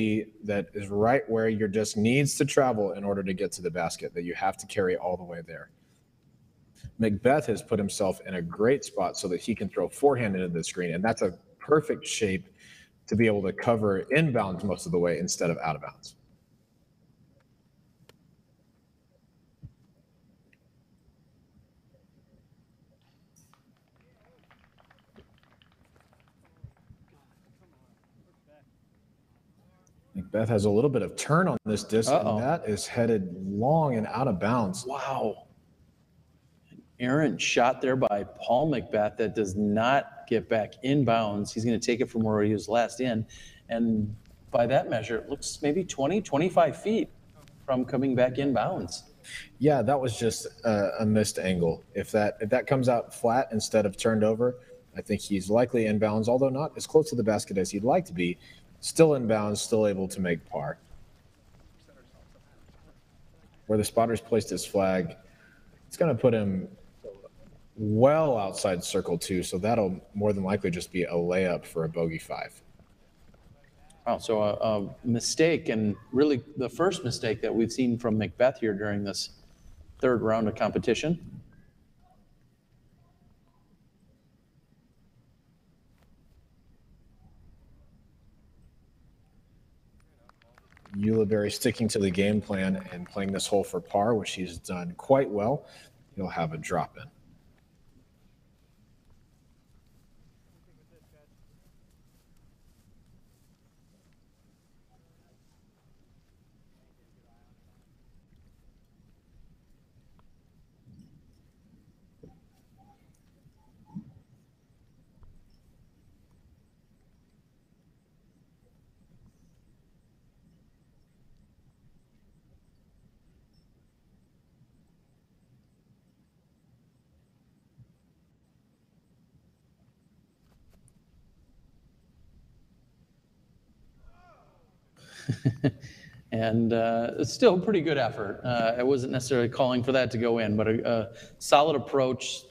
that is right where your disc needs to travel in order to get to the basket that you have to carry all the way there. McBeth has put himself in a great spot so that he can throw forehand into the screen, and that's a perfect shape to be able to cover inbounds most of the way instead of out of bounds. McBeth has a little bit of turn on this disc, and that is headed long and out of bounds.
Wow. An errant shot there by Paul McBeth that does not get back inbounds. He's going to take it from where he was last in. And by that measure, it looks maybe 20, 25 feet from coming back inbounds.
Yeah, that was just a missed angle. If that comes out flat instead of turned over, I think he's likely inbounds, although not as close to the basket as he'd like to be. Still inbounds, still able to make par. Where the spotter's placed his flag, it's going to put him well outside circle 2, so that'll more than likely just be a layup for a bogey 5.
Wow, so a mistake, and really the first mistake that we've seen from McBeth here during this third round of competition.
Ulibarri sticking to the game plan and playing this hole for par, which he's done quite well. He'll have a drop in.
And it's still a pretty good effort. I wasn't necessarily calling for that to go in, but a solid approach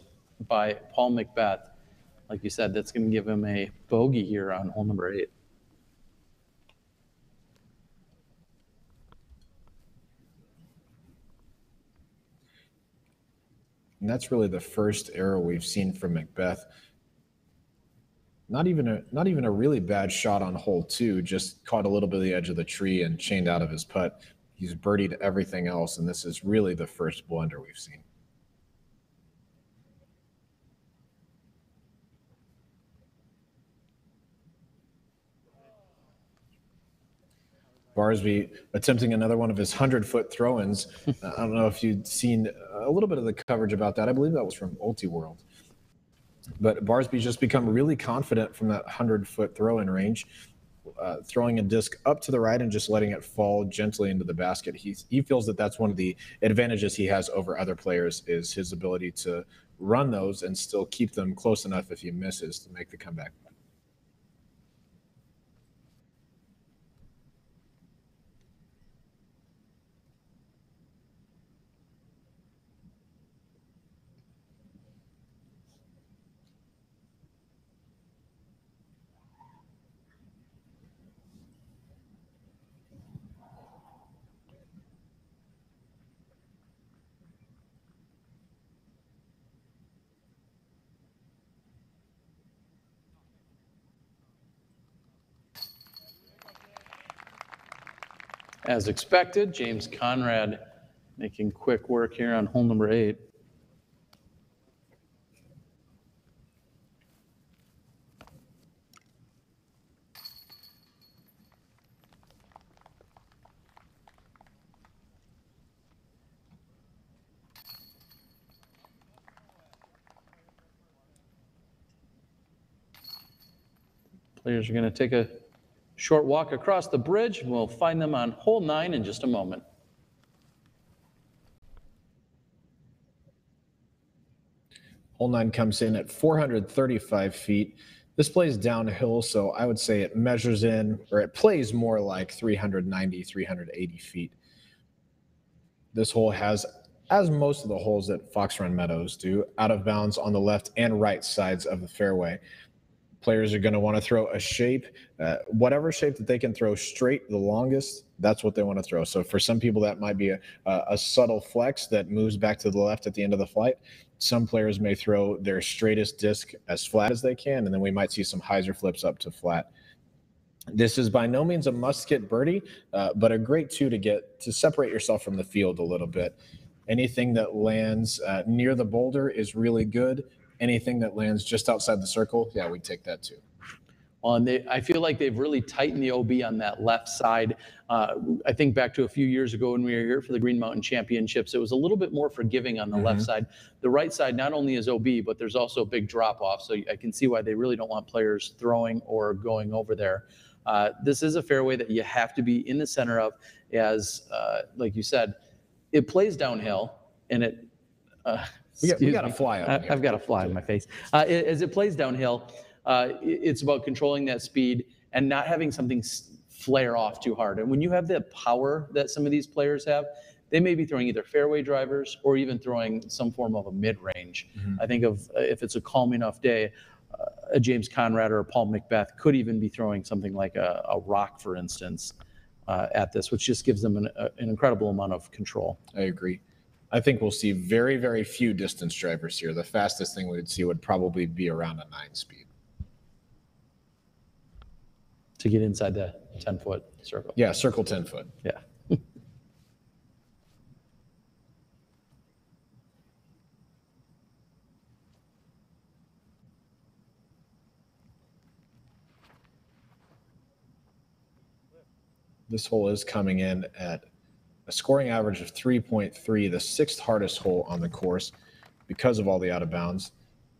by Paul McBeth. Like you said, that's going to give him a bogey here on hole number 8.
And that's really the first error we've seen from McBeth. Not even a really bad shot on hole 2, just caught a little bit of the edge of the tree and chained out of his putt. He's birdied everything else, and this is really the first blunder we've seen. Barsby attempting another one of his 100-foot throw-ins. I don't know if you'd seen a little bit of the coverage about that. I believe that was from Ultiworld. But Barsby's just become really confident from that 100-foot throw-in range, throwing a disc up to the right and just letting it fall gently into the basket. He feels that that's one of the advantages he has over other players, is his ability to run those and still keep them close enough if he misses to make the comeback.
As expected, James Conrad making quick work here on hole number 8. Players are going to take a short walk across the bridge. We'll find them on hole 9 in just a moment.
Hole 9 comes in at 435 feet. This plays downhill, so I would say it measures in, or it plays more like 390, 380 feet. This hole has, as most of the holes at Fox Run Meadows do, out of bounds on the left and right sides of the fairway. Players are going to want to throw a shape, whatever shape that they can throw straight the longest, that's what they want to throw. So for some people, that might be a subtle flex that moves back to the left at the end of the flight. Some players may throw their straightest disc as flat as they can, and then we might see some hyzer flips up to flat. This is by no means a must-get birdie, but a great two to separate yourself from the field a little bit. Anything that lands near the boulder is really good. Anything that lands just outside the circle, yeah, we'd take that too.
Well, and I feel like they've really tightened the OB on that left side. I think back to a few years ago when we were here for the Green Mountain Championships, it was a little bit more forgiving on the left side. The right side not only is OB, but there's also a big drop-off, so I can see why they really don't want players throwing or going over there. This is a fairway that you have to be in the center of, as, like you said, it plays downhill, and it...
we got a fly up here.
I've got a fly in my face. As it plays downhill, it's about controlling that speed and not having something flare off too hard. And when you have the power that some of these players have, they may be throwing either fairway drivers or even throwing some form of a mid-range. I think of if it's a calm enough day, a James Conrad or a Paul McBeth could even be throwing something like a rock, for instance, at this, which just gives them an incredible amount of control.
I agree. I think we'll see very, very few distance drivers here. The fastest thing we would see would probably be around a 9-speed.
To get inside the 10-foot circle.
Yeah, circle 10 foot.
Yeah.
This hole is coming in at a scoring average of 3.3, the sixth hardest hole on the course because of all the out of bounds.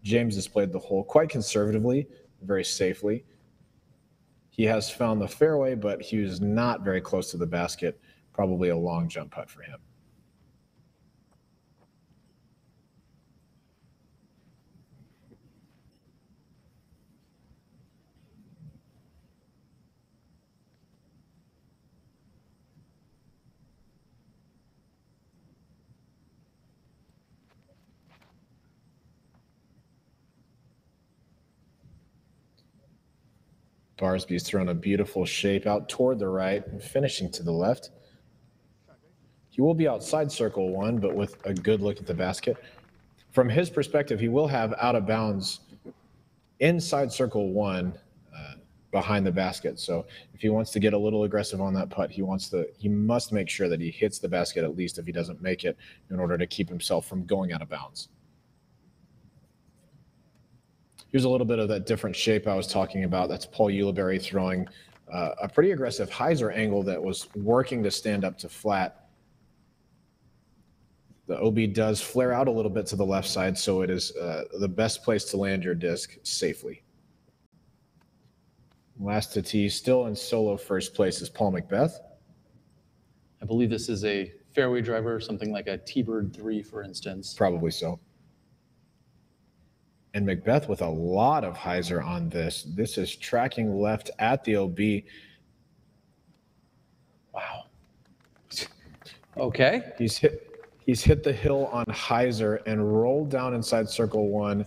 James has played the hole quite conservatively, very safely. He has found the fairway, but he was not very close to the basket, probably a long jump putt for him. Barsby's thrown a beautiful shape out toward the right and finishing to the left. He will be outside circle one, but with a good look at the basket. From his perspective, he will have out of bounds inside circle one behind the basket. So if he wants to get a little aggressive on that putt, he must make sure that he hits the basket at least if he doesn't make it in order to keep himself from going out of bounds. Here's a little bit of that different shape I was talking about. That's Paul Ulibarri throwing a pretty aggressive hyzer angle that was working to stand up to flat. The OB does flare out a little bit to the left side, so it is the best place to land your disc safely. Last to tee, still in solo first place, is Paul McBeth.
I believe this is a fairway driver, something like a T-Bird 3, for instance.
Probably so. And McBeth with a lot of hyzer on this. This is tracking left at the OB.
Wow. Okay.
He's hit the hill on hyzer and rolled down inside circle one.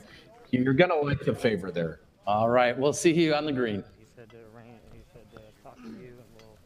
You're going to like the favor there.
All right. We'll see you on the green.
He said to talk to you, and we'll...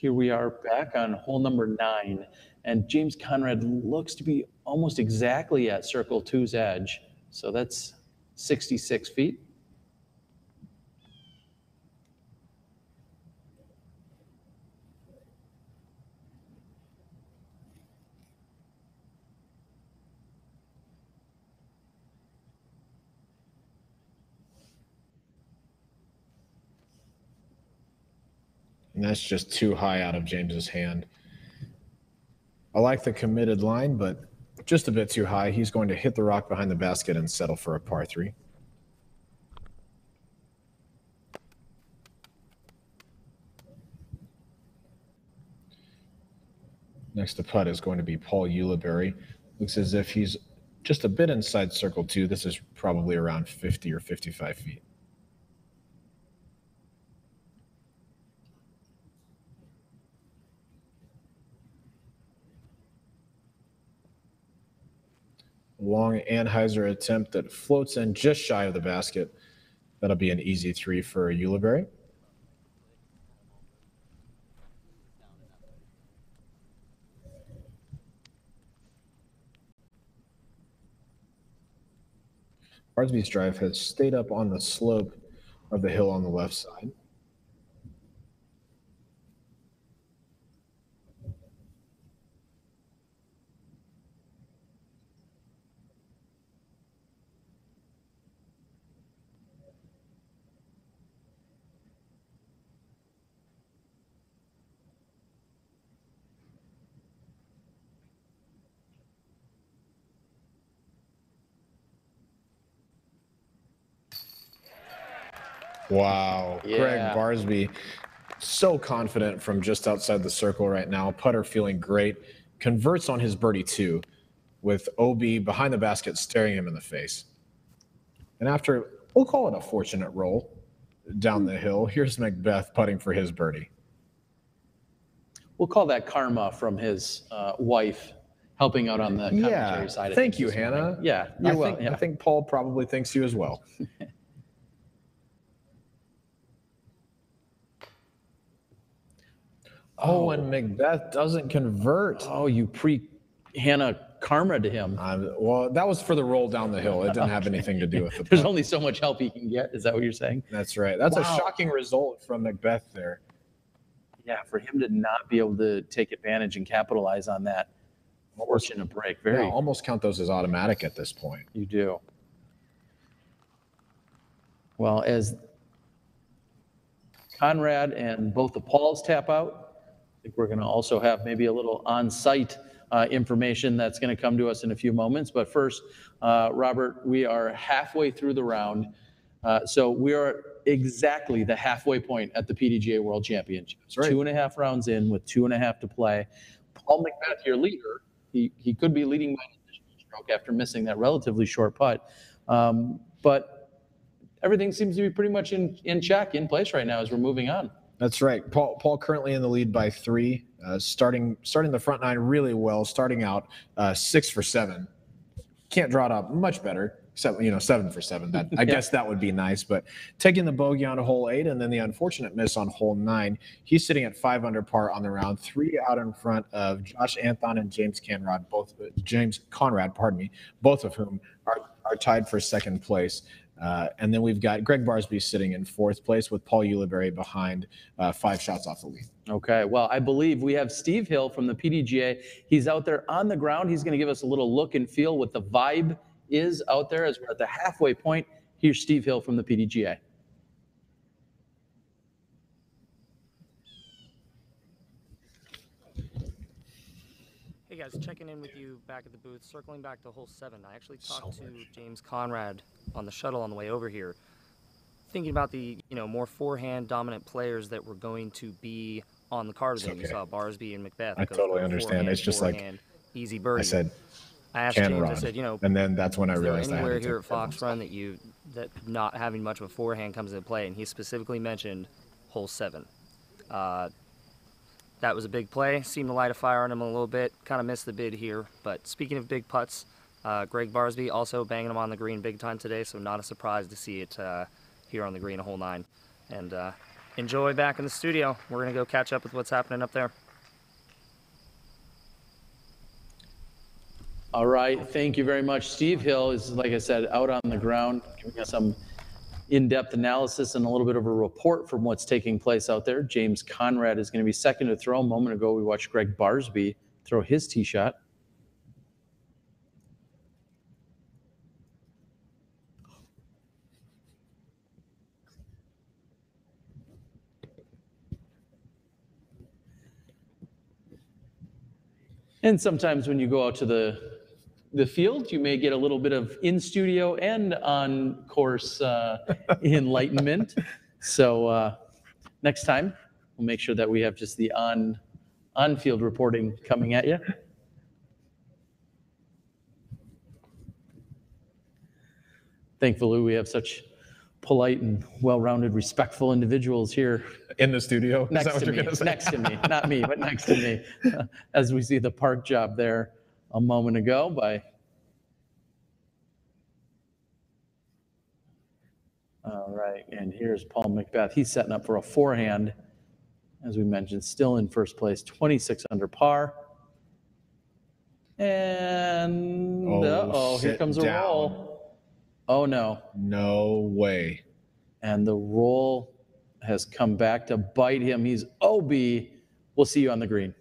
Here we are back on hole number 9, and James Conrad looks to be almost exactly at circle 2's edge. So that's 66 feet.
And that's just too high out of James's hand. I like the committed line, but just a bit too high. He's going to hit the rock behind the basket and settle for a par 3. Next to putt is going to be Paul Ulibarri. Looks as if he's just a bit inside circle 2. This is probably around 50 or 55 feet. Long Anheuser attempt that floats in just shy of the basket. That'll be an easy 3 for Ulibarri. Barsby's drive has stayed up on the slope of the hill on the left side. Wow,
Yeah.
Greg Barsby, so confident from just outside the circle right now. Putter feeling great. Converts on his birdie 2 with OB behind the basket staring him in the face. And after, we'll call it a fortunate roll down the hill, here's McBeth putting for his birdie.
We'll call that karma from his wife helping out on the commentary side of
Thank
things
you,
this morning.
Hannah.
Yeah,
I think Paul probably thinks you as well. Oh, and McBeth doesn't convert.
Oh, you Hannah karma to him.
Well, that was for the roll down the hill. It didn't have anything to do with the
There's
putt.
only so much help he can get. Is that what you're saying?
That's right. That's a
Wow.
shocking result from McBeth there.
Yeah, for him to not be able to take advantage and capitalize on that fortunate break. Very.
Yeah, almost count those as automatic at this point.
You do. Well, as Conrad and both the Pauls tap out, I think we're going to also have maybe a little on-site information that's going to come to us in a few moments. But first, Robert, we are halfway through the round. So we are exactly the halfway point at the PDGA World Championship.
Right.
2.5 rounds in with 2.5 to play. Paul McBeth, your leader, he could be leading by an additional stroke after missing that relatively short putt. But everything seems to be pretty much in check, in place right now as we're moving on.
That's right. Paul currently in the lead by 3, starting the front 9 really well, starting out 6 for 7. Can't draw it up much better, except 7 for 7. That I guess that would be nice. But taking the bogey on hole 8 and then the unfortunate miss on hole 9, he's sitting at 5 under par on the round, 3 out in front of Josh Anthon and James Conrad, both of whom are tied for second place. And then we've got Greg Barsby sitting in 4th place with Paul Ulibarri behind 5 shots off the lead.
Okay, well, I believe we have Steve Hill from the PDGA. He's out there on the ground. He's going to give us a little look and feel what the vibe is out there as we're at the halfway point. Here's Steve Hill from the PDGA.
Hey guys, checking in with you back at the booth, circling back to hole 7. I actually talked to James Conrad on the shuttle on the way over here. thinking about the more forehand dominant players that were going to be on the card today. You saw Barsby and McBeth.
I
go
totally
for
understand.
forehand,
It's just like
forehand, easy birdie.
I said,
I asked
can
James,
rod.
I said,
and then that's when I
is there
realized I had
anywhere
to
here
take
at Fox Run that not having much of a forehand comes into play? And he specifically mentioned hole 7. That was a big play. Seemed to light a fire on him a little bit. Kind of missed the bid here. But speaking of big putts, Greg Barsby also banging him on the green big time today, so not a surprise to see it here on the green, a hole 9. And enjoy back in the studio. We're going to go catch up with what's happening up there.
All right, thank you very much. Steve Hill is, like I said, out on the ground, giving us some in-depth analysis and a little bit of a report from what's taking place out there. James Conrad is going to be second to throw. A moment ago, we watched Greg Barsby throw his tee shot. And sometimes when you go out to the field, you may get a little bit of in-studio and on-course enlightenment. So next time, we'll make sure that we have just the on-field reporting coming at you. Thankfully, we have such polite and well-rounded, respectful individuals here
in the studio.
Next
Is that what
to
you're
me,
gonna say?
next to me, not me, but next to me, as we see the park job there a moment ago by. All right, and here's Paul McBeth. He's setting up for a forehand, as we mentioned, still in first place, 26 under par. And here comes a roll. Oh no.
No way.
And the roll has come back to bite him. He's OB. We'll see you on the green.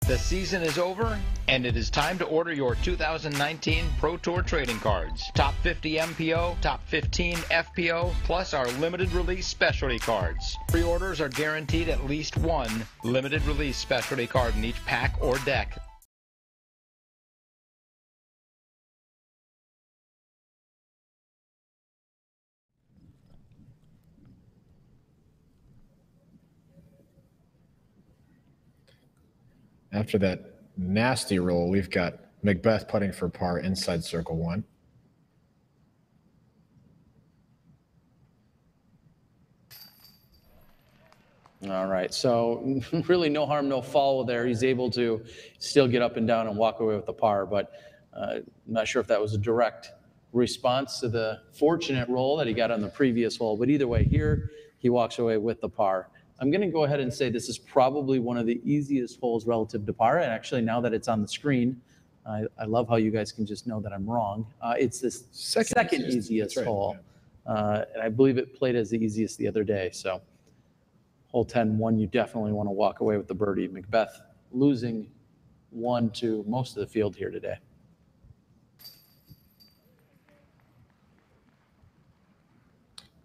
The season is over, and it is time to order your 2019 Pro Tour trading cards. Top 50 MPO, top 15 FPO, plus our limited release specialty cards. Pre-orders are guaranteed at least one limited release specialty card in each pack or deck.
After that nasty roll, we've got McBeth putting for par inside circle 1.
All right, so really no harm, no foul there. He's able to still get up and down and walk away with the par, but I'm not sure if that was a direct response to the fortunate roll that he got on the previous hole. But either way, here he walks away with the par. I'm going to go ahead and say this is probably one of the easiest holes relative to par. And actually, now that it's on the screen, I love how you guys can just know that I'm wrong. It's this second easiest hole. And I believe it played as the easiest the other day. So hole 10-1, you definitely want to walk away with the birdie. McBeth losing 1 to most of the field here today.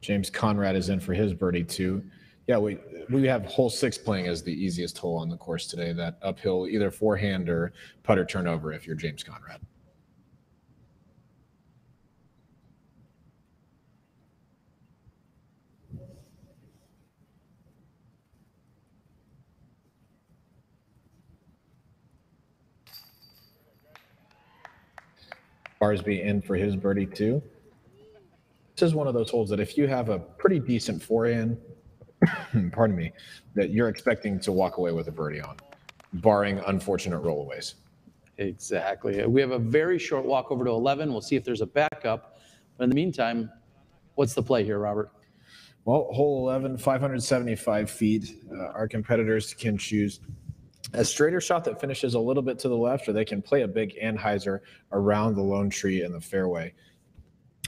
James Conrad is in for his birdie too. Yeah, we have hole 6 playing as the easiest hole on the course today. That uphill, either forehand or putter turnover if you're James Conrad. Barsby in for his birdie too. This is one of those holes that if you have a pretty decent forehand, pardon me, that you're expecting to walk away with a birdie on, barring unfortunate rollaways.
Exactly. We have a very short walk over to 11. We'll see if there's a backup. But in the meantime, what's the play here, Robert?
Well, hole 11, 575 feet. Our competitors can choose a straighter shot that finishes a little bit to the left, or they can play a big anhyzer around the lone tree in the fairway.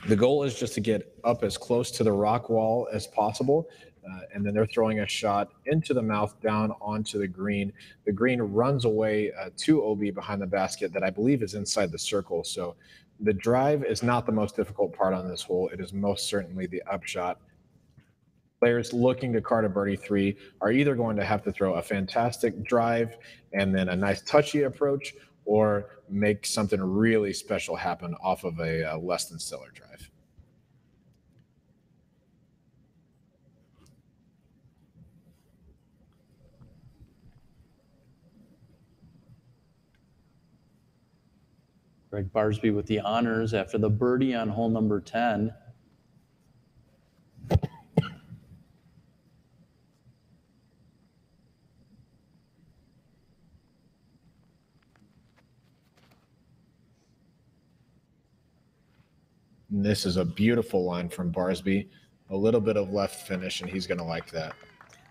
The goal is just to get up as close to the rock wall as possible, and then they're throwing a shot into the mouth down onto the green. The green runs away to OB behind the basket that I believe is inside the circle. So the drive is not the most difficult part on this hole. It is most certainly the upshot. Players looking to card a birdie 3 are either going to have to throw a fantastic drive and then a nice touchy approach, or make something really special happen off of a less than stellar drive.
Greg Barsby with the honors after the birdie on hole number 10.
And this is a beautiful line from Barsby. A little bit of left finish, and he's going to like that.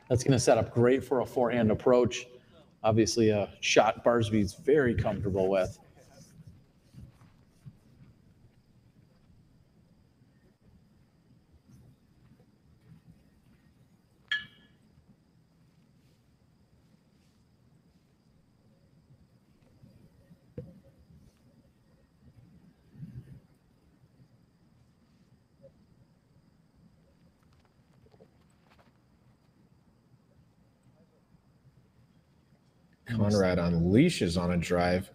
That's going to set up great for a forehand approach. Obviously, a shot Barsby's very comfortable with.
Conrad unleashes on a drive.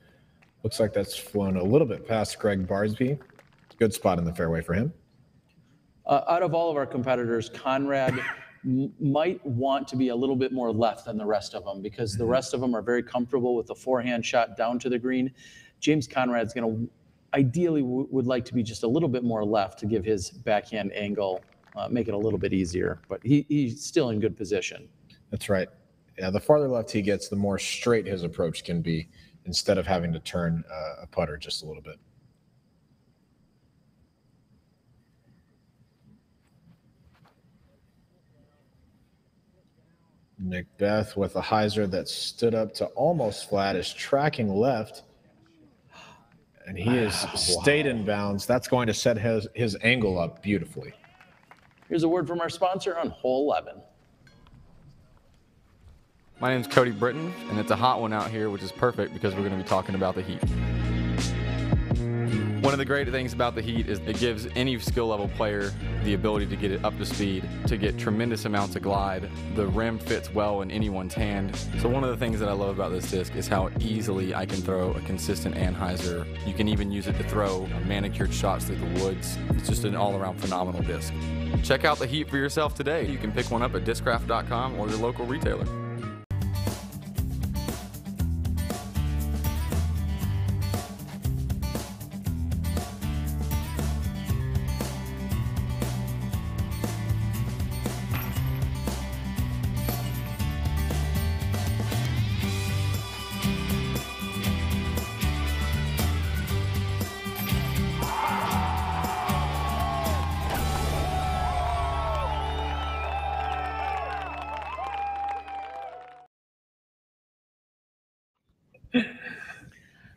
Looks like that's flown a little bit past Greg Barsby. Good spot in the fairway for him.
Out of all of our competitors, Conrad might want to be a little bit more left than the rest of them, because the rest of them are very comfortable with the forehand shot down to the green. James Conrad's going to ideally would like to be just a little bit more left to give his backhand angle, make it a little bit easier, but he's still in good position.
That's right. Yeah, the farther left he gets, the more straight his approach can be, instead of having to turn a putter just a little bit. McBeth with a hyzer that stood up to almost flat is tracking left, and he has stayed in bounds. That's going to set his angle up beautifully.
Here's a word from our sponsor on hole 11.
My name's Cody Britton, and it's a hot one out here, which is perfect because we're going to be talking about the heat. One of the great things about the heat is it gives any skill level player the ability to get it up to speed, to get tremendous amounts of glide. The rim fits well in anyone's hand. So one of the things that I love about this disc is how easily I can throw a consistent anhyzer. You can even use it to throw manicured shots through the woods. It's just an all-around phenomenal disc. Check out the heat for yourself today. You can pick one up at discraft.com or your local retailer.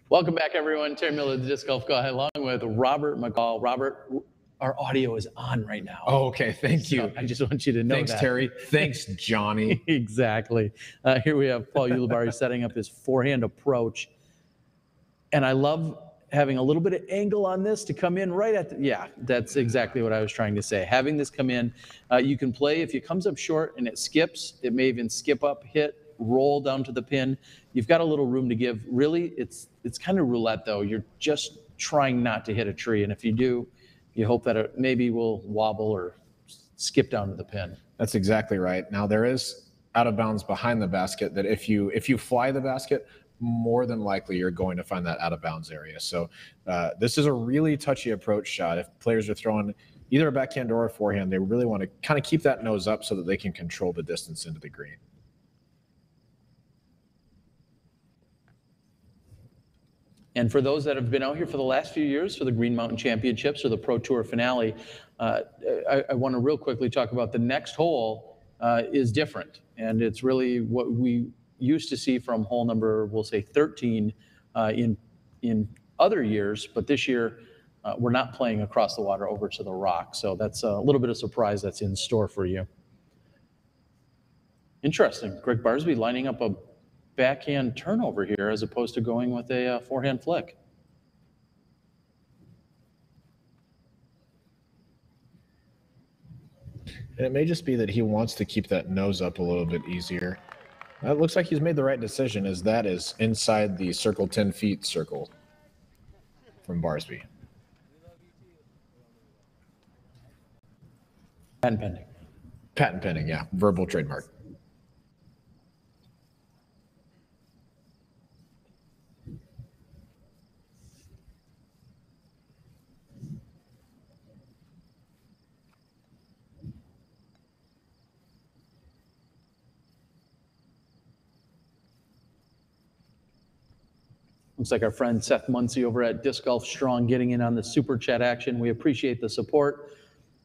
Welcome back, everyone. Terry Miller, the Disc Golf Guy, along with Robert McCall. Robert, our audio is on right now.
Oh, okay. Thank you.
I just want you to know
Thanks,
that.
Terry. Thanks, Johnny.
Exactly. Here we have Paul Ulibarri setting up his forehand approach. And I love having a little bit of angle on this to come in right at the, yeah, that's exactly what I was trying to say. Having this come in, you can play, if it comes up short and it skips, it may even skip up, hit, roll down to the pin. You've got a little room to give. Really, it's kind of roulette, though. You're just trying not to hit a tree. And if you do, you hope that it maybe will wobble or skip down to the pin.
That's exactly right. Now, there is out of bounds behind the basket that if you fly the basket, more than likely you're going to find that out of bounds area. So this is a really touchy approach shot. If players are throwing either a backhand or a forehand, they really want to kind of keep that nose up so that they can control the distance into the green.
And for those that have been out here for the last few years for the Green Mountain Championships or the Pro Tour finale, I want to real quickly talk about the next hole is different. And it's really what we used to see from hole number, we'll say 13 in other years, but this year we're not playing across the water over to the rock. So that's a little bit of surprise that's in store for you. Interesting. Greg Barsby lining up a backhand turnover here as opposed to going with a forehand flick.
And it may just be that he wants to keep that nose up a little bit easier. It looks like he's made the right decision, as that is inside the circle 10 feet circle from Barsby.
Patent pending.
Patent pending, yeah. Verbal trademark.
Looks like our friend Seth Muncie over at Disc Golf Strong getting in on the super chat action. We appreciate the support.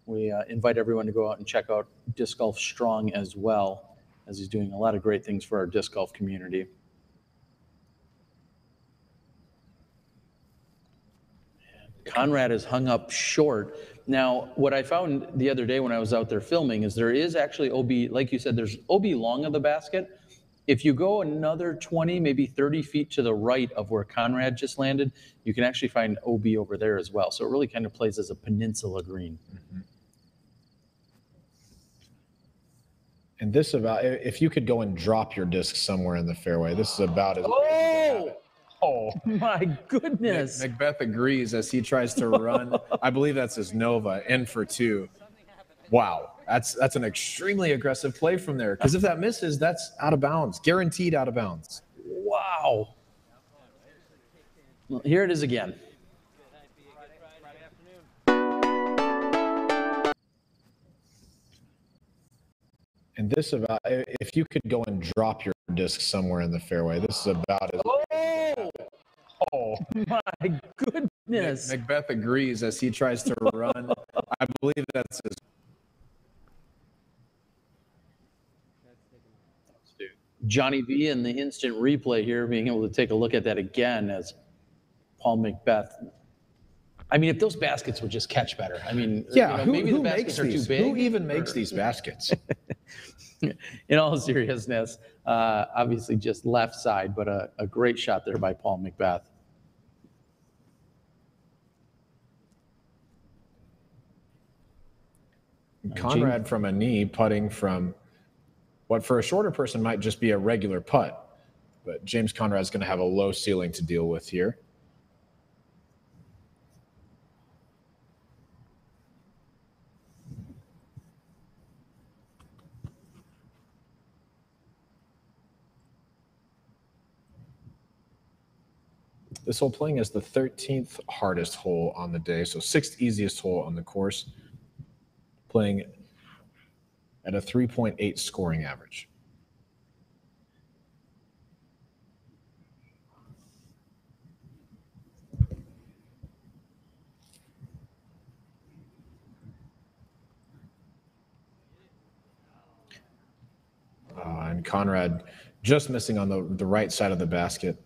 We invite everyone to go out and check out Disc Golf Strong as well, as he's doing a lot of great things for our disc golf community. Conrad is hung up short. Now, what I found the other day when I was out there filming is there is actually OB, like you said, there's OB long of the basket. If you go another 20, maybe 30 feet to the right of where Conrad just landed, you can actually find OB over there as well. So it really kind of plays as a peninsula green.
Mm-hmm. And this about, if you could go and drop your disc somewhere in the fairway, this is about as...
Oh, my goodness.
McBeth agrees as he tries to run. I believe that's his Nova, in for two. Wow. That's an extremely aggressive play from there, because if that misses, that's out of bounds, guaranteed out of bounds.
Wow. Well, here it is again.
And this about, if you could go and drop your disc somewhere in the fairway, this is about as...
Oh, my goodness.
McBeth agrees as he tries to run. I believe that's his...
Johnny V in the instant replay here, being able to take a look at that again as Paul McBeth. I mean, if those baskets would just catch better. I mean,
yeah,
you know, maybe the baskets are too big.
Who even makes these baskets?
In all seriousness, obviously just left side, but a great shot there by Paul McBeth.
Conrad from a knee, putting from what for a shorter person might just be a regular putt. But James Conrad's going to have a low ceiling to deal with here. This hole playing as the 13th hardest hole on the day, so 6th easiest hole on the course, playing at a 3.8 scoring average. And Conrad just missing on the right side of the basket.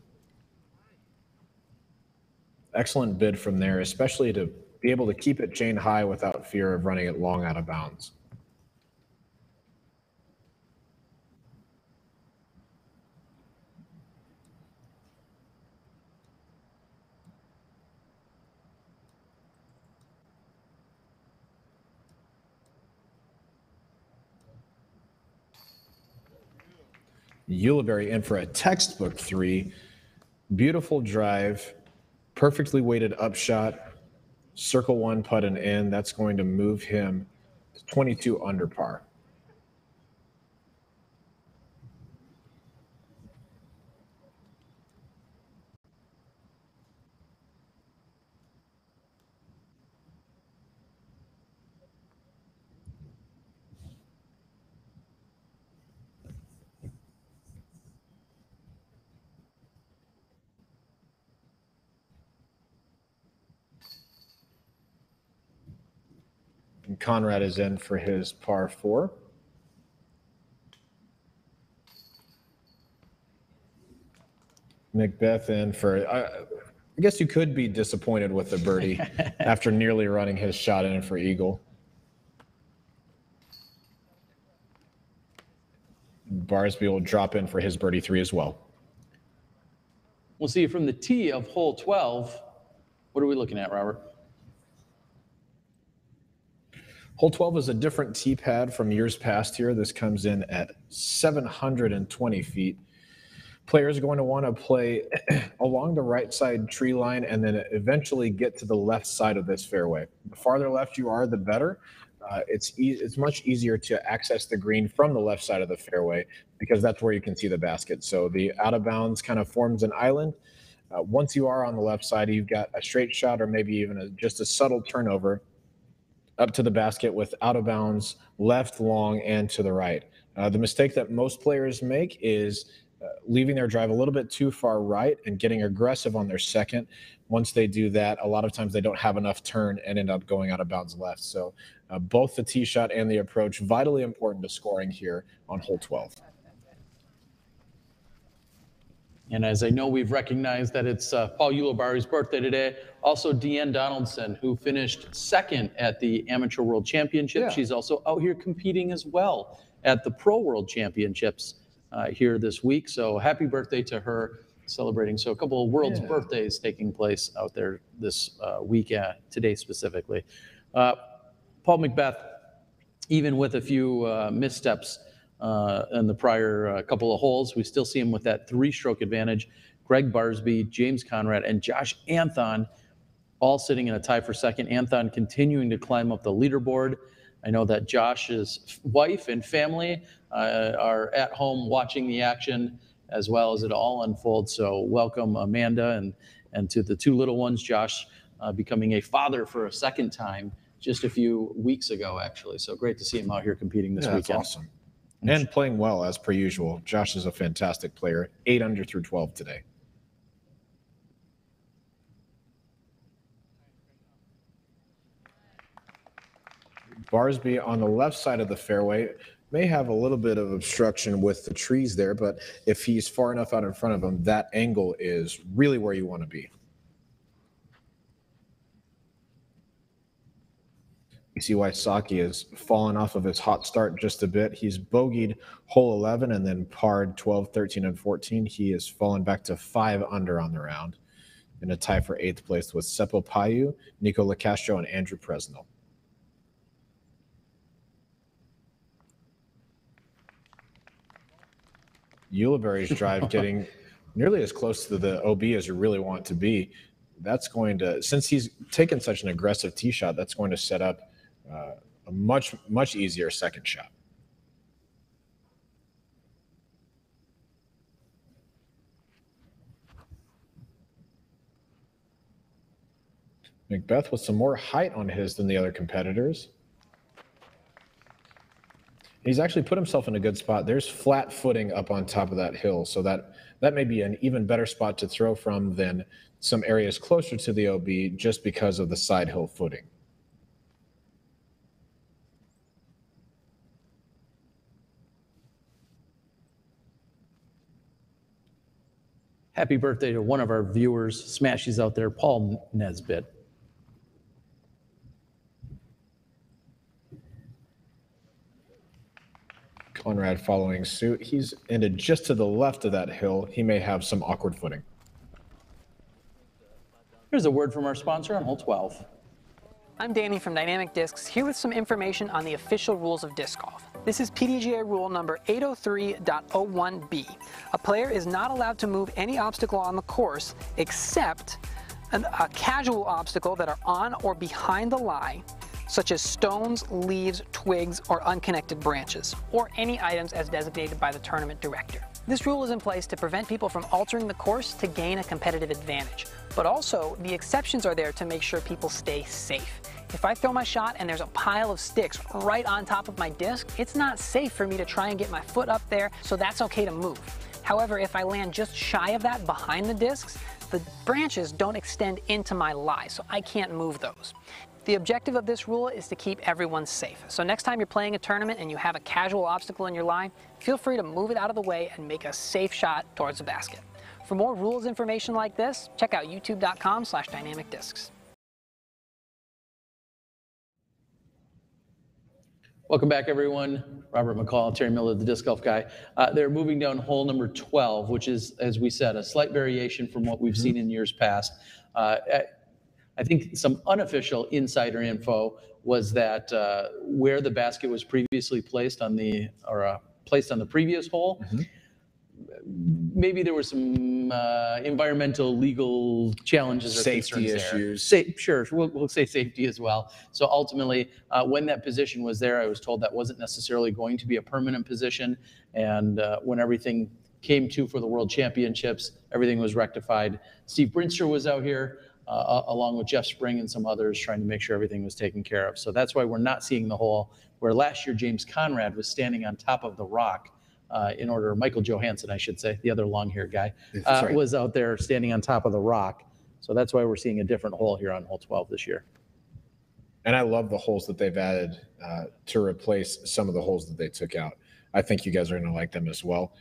Excellent bid from there, especially to be able to keep it chain high without fear of running it long out of bounds. Ulibarri in for a textbook 3. Beautiful drive, perfectly weighted upshot, circle 1 putt and in. That's going to move him to 22 under par. And Conrad is in for his par 4. McBeth in for, I guess you could be disappointed with the birdie after nearly running his shot in for eagle. Barsby will drop in for his birdie 3 as well.
We'll see you from the tee of hole 12. What are we looking at, Robert?
Hole 12 is a different tee pad from years past here. This comes in at 720 feet. Players are going to want to play along the right side tree line and then eventually get to the left side of this fairway. The farther left you are, the better. It's much easier to access the green from the left side of the fairway because that's where you can see the basket. So the out of bounds kind of forms an island. Once you are on the left side, you've got a straight shot or maybe even just a subtle turnover up to the basket with out of bounds, left, long, and to the right. The mistake that most players make is leaving their drive a little bit too far right and getting aggressive on their second. Once they do that, a lot of times they don't have enough turn and end up going out of bounds left. So both the tee shot and the approach, vitally important to scoring here on hole 12.
And as I know, we've recognized that it's Paul Ulibarri's birthday today. Also, Deanne Donaldson, who finished second at the Amateur World Championship. Yeah. She's also out here competing as well at the Pro World Championships here this week. So happy birthday to her, celebrating. So a couple of world's birthdays taking place out there this week, today specifically. Paul McBeth, even with a few missteps in the prior couple of holes, we still see him with that 3-stroke advantage. Greg Barsby, James Conrad, and Josh Anthon all sitting in a tie for second. Anthon continuing to climb up the leaderboard. I know that Josh's wife and family are at home watching the action as well as it all unfolds. So welcome, Amanda, and to the 2 little ones. Josh becoming a father for a second time just a few weeks ago, actually. So great to see him out here competing this weekend.
That's awesome. And playing well, as per usual. Josh is a fantastic player. 8 under through 12 today. Barsby on the left side of the fairway may have a little bit of obstruction with the trees there, but if he's far enough out in front of him, that angle is really where you want to be. You see why Saki has fallen off of his hot start just a bit. He's bogeyed hole 11 and then parred 12, 13, and 14. He has fallen back to 5 under on the round in a tie for 8th place with Seppo Payu, Nico LaCastro, and Andrew Presnell. Ulibarri's drive getting nearly as close to the OB as you really want to be. That's going to, since he's taken such an aggressive tee shot, that's going to set up a much easier second shot. McBeth with some more height on his than the other competitors. He's actually put himself in a good spot. There's flat footing up on top of that hill, so that may be an even better spot to throw from than some areas closer to the OB just because of the side hill footing.
Happy birthday to one of our viewers, Smashies out there, Paul Nesbitt.
Conrad following suit. He's ended just to the left of that hill. He may have some awkward footing.
Here's a word from our sponsor on hole 12.
I'm Danny from Dynamic Discs, here with some information on the official rules of disc golf. This is PDGA rule number 803.01b. A player is not allowed to move any obstacle on the course except a casual obstacle that are on or behind the lie, such as stones, leaves, twigs, or unconnected branches, or any items as designated by the tournament director. This rule is in place to prevent people from altering the course to gain a competitive advantage. But also, the exceptions are there to make sure people stay safe. If I throw my shot and there's a pile of sticks right on top of my disc, it's not safe for me to try and get my foot up there, so that's okay to move. However, if I land just shy of that behind the discs, the branches don't extend into my lie, so I can't move those. The objective of this rule is to keep everyone safe. So next time you're playing a tournament and you have a casual obstacle in your lie, feel free to move it out of the way and make a safe shot towards the basket. For more rules information like this, check out youtube.com/dynamicdiscs.
Welcome back, everyone. Robert McCall, Terry Miller, the disc golf guy. They're moving down hole number 12, which is, as we said, a slight variation from what we've seen in years past. I think some unofficial insider info was that where the basket was previously placed on the previous hole, maybe there were some environmental, legal challenges or
Safety
concerns
issues.
Sure, we'll say safety as well. So ultimately, when that position was there, I was told that wasn't necessarily going to be a permanent position. And when everything came to for the World Championships, everything was rectified. Steve Brinster was out here, along with Jeff Spring and some others, trying to make sure everything was taken care of. So that's why we're not seeing the hole where last year James Conrad was standing on top of the rock. Michael Johansson, I should say, the other long-haired guy, was out there standing on top of the rock. So that's why we're seeing a different hole here on hole 12 this year.
And I love the holes that they've added to replace some of the holes that they took out. I think you guys are going to like them as well.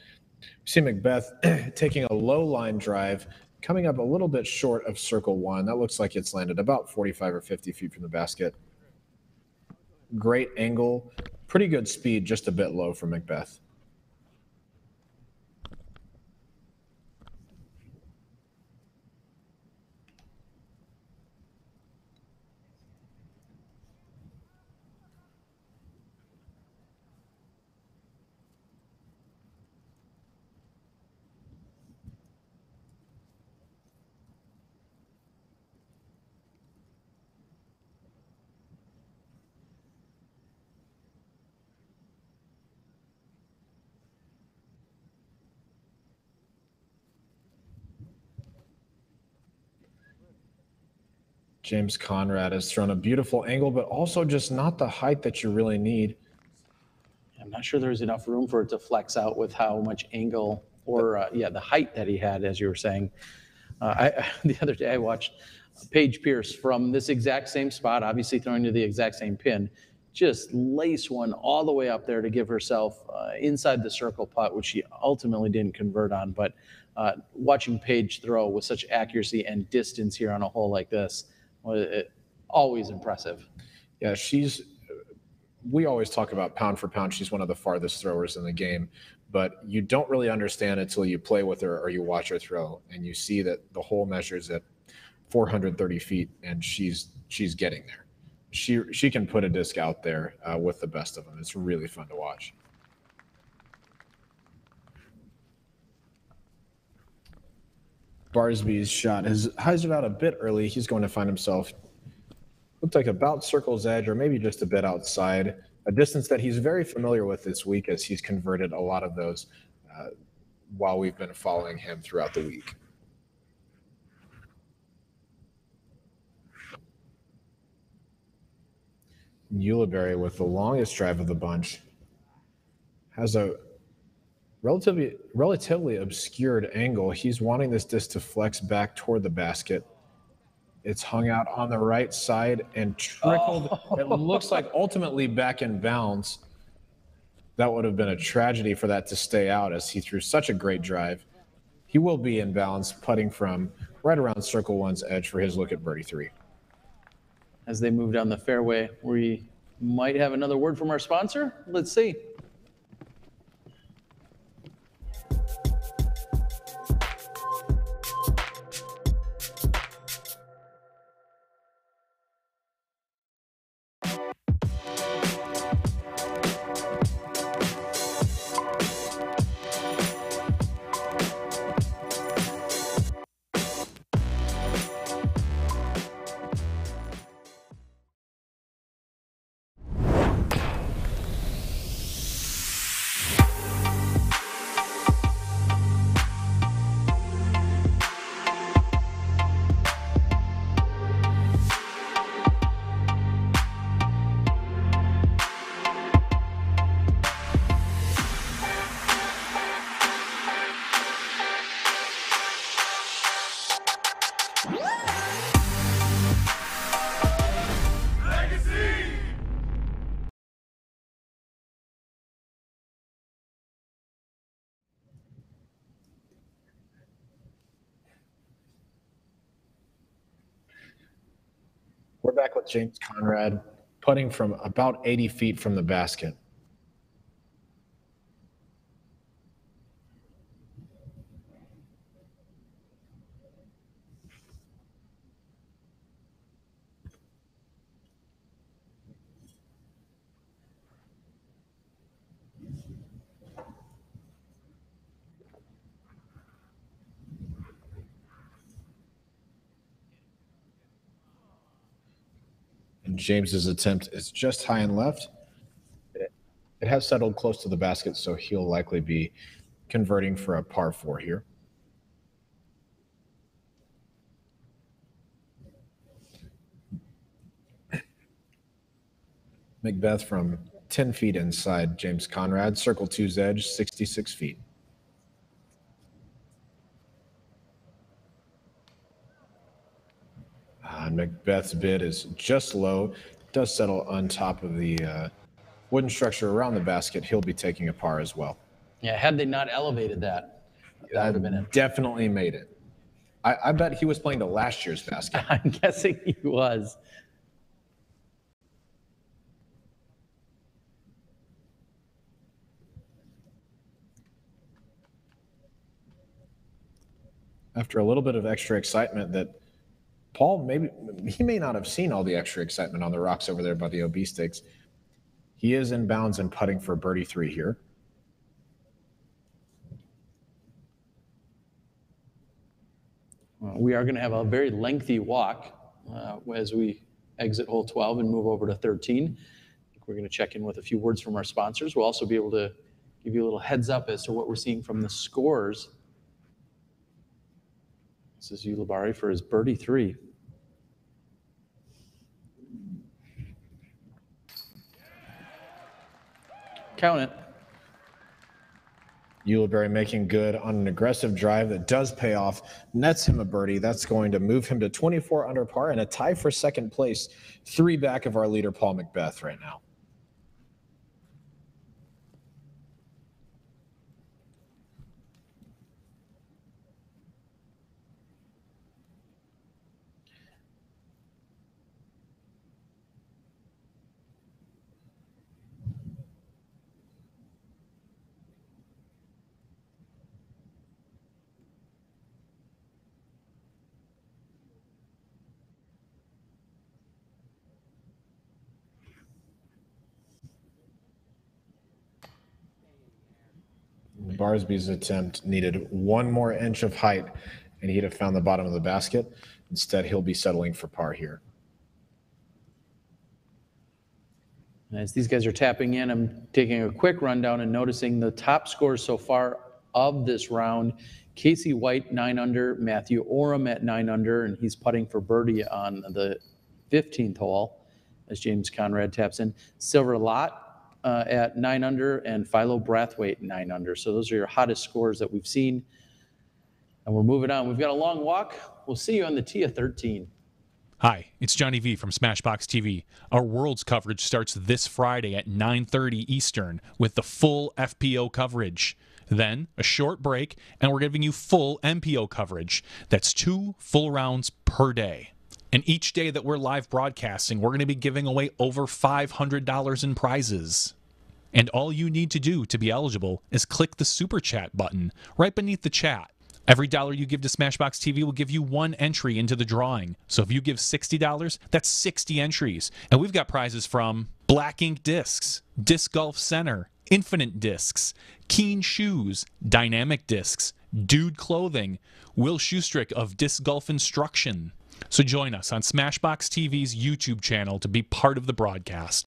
We see McBeth taking a low line drive, coming up a little bit short of circle one. That looks like it's landed about 45 or 50 feet from the basket. Great angle, pretty good speed, just a bit low for McBeth. James Conrad has thrown a beautiful angle, but also just not the height that you really need.
I'm not sure there's enough room for it to flex out with how much angle or, the height that he had, as you were saying. The other day I watched Paige Pierce from this exact same spot, obviously throwing to the exact same pin, just lace one all the way up there to give herself inside the circle putt, which she ultimately didn't convert on. But watching Paige throw with such accuracy and distance here on a hole like this, always impressive.
Yeah, we always talk about pound for pound, she's one of the farthest throwers in the game, but you don't really understand until you play with her or you watch her throw, and you see that the hole measures at 430 feet, and she's getting there. She can put a disc out there with the best of them. It's really fun to watch. Barsby's shot has hyzed it out a bit early. He's going to find himself, looked like about circle's edge or maybe just a bit outside, a distance that he's very familiar with this week as he's converted a lot of those while we've been following him throughout the week. Ulibarri with the longest drive of the bunch has a relatively obscured angle. He's wanting this disc to flex back toward the basket. It's hung out on the right side and trickled. It looks like ultimately back in bounds. That would have been a tragedy for that to stay out as he threw such a great drive. He will be in bounds, putting from right around circle one's edge for his look at birdie 3.
As they move down the fairway, we might have another word from our sponsor. Let's see.
back with James Conrad, putting from about 80 feet from the basket. And James's attempt is just high and left. It has settled close to the basket, so he'll likely be converting for a par 4 here. McBeth from 10 feet inside James Conrad, circle 2's edge, 66 feet. McBeth's bid is just low, does settle on top of the wooden structure around the basket. He'll be taking a par as well.
Yeah, had they not elevated that, that would have been it.
Definitely made it. I bet he was playing to last year's basket.
I'm guessing he was.
After a little bit of extra excitement that Paul, he may not have seen all the extra excitement on the rocks over there by the OB stakes. He is in bounds and putting for birdie 3 here.
We are going to have a very lengthy walk as we exit hole 12 and move over to 13. I think we're going to check in with a few words from our sponsors. We'll also be able to give you a little heads up as to what we're seeing from the scores. This is Ulibarri for his birdie 3. Count it.
Ulibarri making good on an aggressive drive that does pay off, nets him a birdie. That's going to move him to 24 under par and a tie for second place, 3 back of our leader, Paul McBeth, right now. Barsby's attempt needed 1 more inch of height, and he'd have found the bottom of the basket. Instead, he'll be settling for par here.
As these guys are tapping in, I'm taking a quick rundown and noticing the top scores so far of this round. Casey White, 9 under, Matthew Oram at 9 under, and he's putting for birdie on the 15th hole as James Conrad taps in. Silver Lott at 9 under, and Philo Brathwaite 9 under. So those are your hottest scores that we've seen. And we're moving on. We've got a long walk. We'll see you on the tee of 13.
Hi, it's Johnny V from SmashBoxxTV. Our Worlds coverage starts this Friday at 9:30 Eastern with the full FPO coverage. Then a short break, and we're giving you full MPO coverage. That's 2 full rounds per day. And each day that we're live broadcasting, we're going to be giving away over $500 in prizes. And all you need to do to be eligible is click the Super Chat button right beneath the chat. Every dollar you give to SmashBoxxTV will give you 1 entry into the drawing. So if you give $60, that's 60 entries. And we've got prizes from Black Ink Discs, Disc Golf Center, Infinite Discs, Keen Shoes, Dynamic Discs, Dude Clothing, Will Schustrick of Disc Golf Instruction. So join us on SmashBoxxTV's YouTube channel to be part of the broadcast.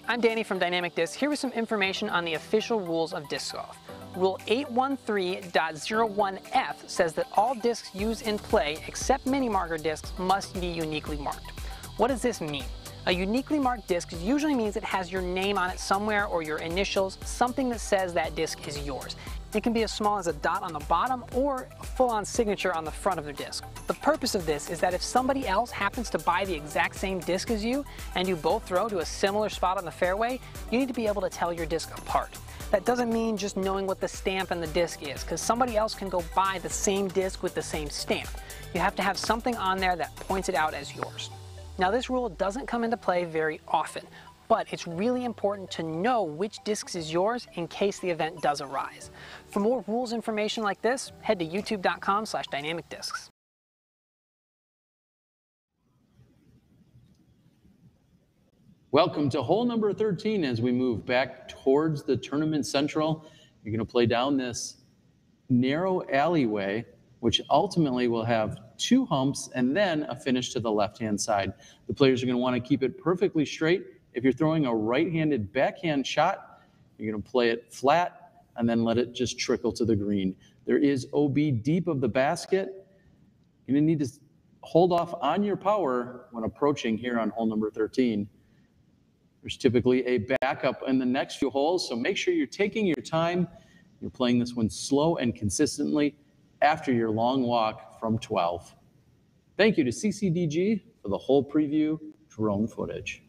I'm Danny from Dynamic Discs, here with some information on the official rules of disc golf. Rule 813.01F says that all discs used in play, except mini marker discs, must be uniquely marked. What does this mean? A uniquely marked disc usually means it has your name on it somewhere or your initials, something that says that disc is yours. It can be as small as a dot on the bottom or a full-on signature on the front of the disc. The purpose of this is that if somebody else happens to buy the exact same disc as you and you both throw to a similar spot on the fairway, you need to be able to tell your disc apart. That doesn't mean just knowing what the stamp and the disc is, because somebody else can go buy the same disc with the same stamp. You have to have something on there that points it out as yours. Now, this rule doesn't come into play very often, but it's really important to know which discs is yours in case the event does arise. For more rules information like this, head to youtube.com/dynamicdiscs.
Welcome to hole number 13 as we move back towards the tournament central. You're going to play down this narrow alleyway, which ultimately will have 2 humps and then a finish to the left-hand side. The players are going to want to keep it perfectly straight. If you're throwing a right-handed backhand shot, you're going to play it flat and then let it just trickle to the green. There is OB deep of the basket. You're going to need to hold off on your power when approaching here on hole number 13. There's typically a backup in the next few holes, so make sure you're taking your time. You're playing this one slow and consistently after your long walk from 12. Thank you to CCDG for the whole preview drone footage.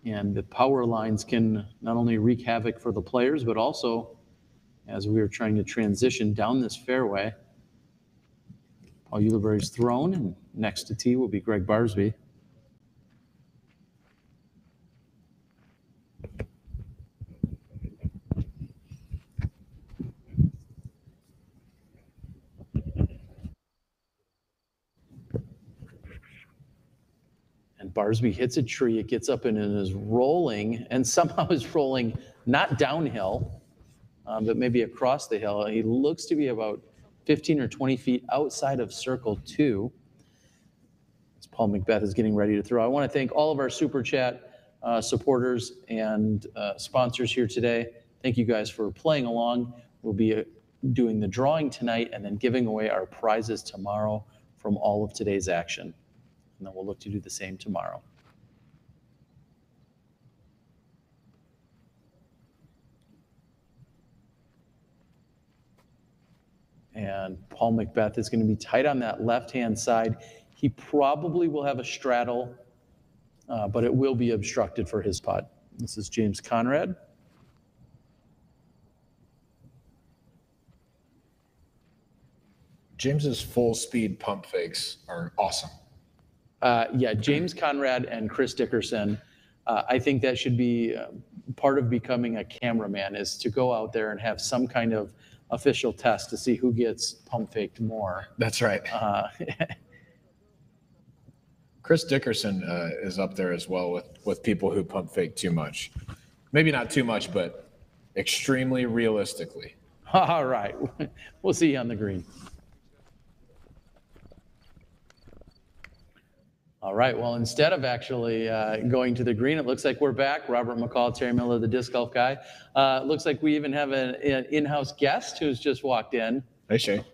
And the power lines can not only wreak havoc for the players, but also as we are trying to transition down this fairway. Paul Ulibarri's thrown, and next to tee will be Greg Barsby. Barsby hits a tree, it gets up and it is rolling, and somehow is rolling not downhill, but maybe across the hill. He looks to be about 15 or 20 feet outside of circle 2. As Paul McBeth is getting ready to throw. I want to thank all of our Super Chat supporters and sponsors here today. Thank you guys for playing along. We'll be doing the drawing tonight and then giving away our prizes tomorrow from all of today's action. And then we'll look to do the same tomorrow. And Paul McBeth is going to be tight on that left-hand side. He probably will have a straddle, but it will be obstructed for his putt. This is James Conrad.
James's full speed pump fakes are awesome.
Yeah, James Conrad and Chris Dickerson. I think that should be part of becoming a cameraman, is to go out there and have some kind of official test to see who gets pump faked more.
That's right. Chris Dickerson is up there as well with people who pump fake too much. Maybe not too much, but extremely realistically.
All right. We'll see you on the green. All right, well, instead of actually going to the green, it looks like we're back. Robert McCall, Terry Miller, the disc golf guy. Looks like we even have an in-house guest who's just walked in.
Hey, Shay.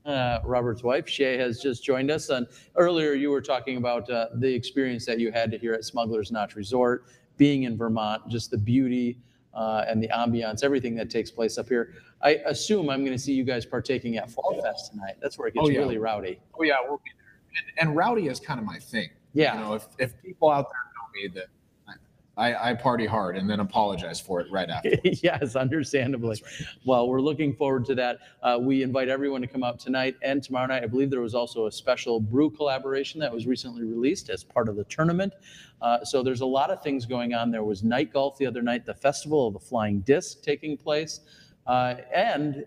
Robert's wife, Shay, has just joined us. And earlier you were talking about the experience that you had here at Smuggler's Notch Resort, being in Vermont, just the beauty and the ambiance, everything that takes place up here. I assume I'm going to see you guys partaking at Fall Fest tonight. That's where it gets really rowdy.
Oh, yeah, we'll be there. And rowdy is kind of my thing.
Yeah.
You know, if people out there know me, that I party hard and then apologize for it right after.
Yes, understandably. Right. Well, we're looking forward to that. We invite everyone to come out tonight and tomorrow night. I believe there was also a special brew collaboration that was recently released as part of the tournament. So there's a lot of things going on. There was night golf the other night, the Festival of the Flying Disc taking place. And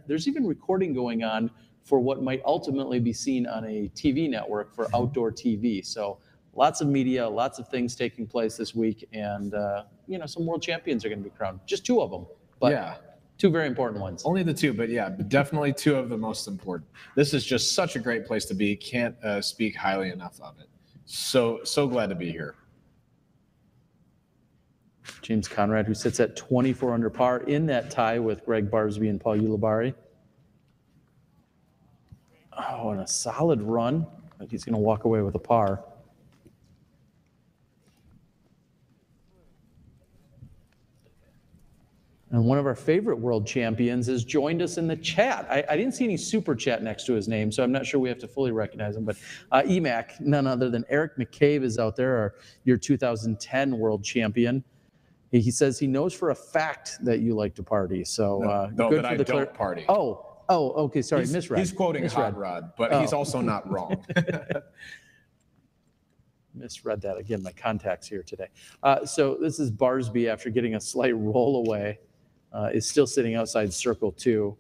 there's even recording going on for what might ultimately be seen on a TV network for outdoor TV. So lots of media, lots of things taking place this week, and some world champions are going to be crowned. Just 2 of them, but 2 very important ones.
Only the 2, but definitely 2 of the most important. This is just such a great place to be. Can't speak highly enough of it. So glad to be here.
James Conrad, who sits at 24 under par in that tie with Greg Barsby and Paul Ulibarri. Oh, and a solid run. I think he's going to walk away with a par. And one of our favorite world champions has joined us in the chat. I didn't see any super chat next to his name, so I'm not sure we have to fully recognize him. But EMAC, none other than Eric McCabe, is out there, your 2010 world champion. He says he knows for a fact that you like to party. So good for the
don't party.
Oh, okay. Sorry, misread.
He's quoting Hot Rod, but he's also not wrong.
Misread that again. My contacts here today. So this is Barsby after getting a slight roll away. Is still sitting outside circle 2.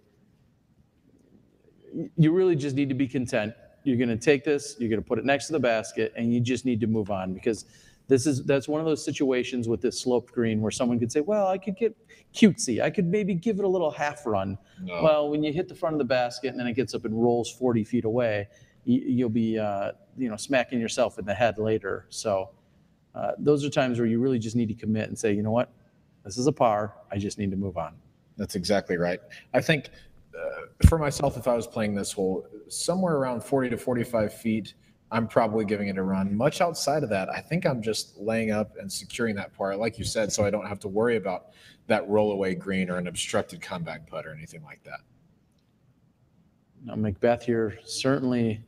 You really just need to be content. You're going to take this, you're going to put it next to the basket, and you just need to move on, because that's one of those situations with this sloped green where someone could say, well, I could get cutesy. I could maybe give it a little half run. No. Well, when you hit the front of the basket and then it gets up and rolls 40 feet away, you'll be smacking yourself in the head later. So those are times where you really just need to commit and say, you know what? This is a par. I just need to move on.
That's exactly right. I think for myself, if I was playing this hole, somewhere around 40 to 45 feet, I'm probably giving it a run. Much outside of that, I think I'm just laying up and securing that par, like you said, so I don't have to worry about that roll-away green or an obstructed comeback putt or anything like that.
Now, McBeth here certainly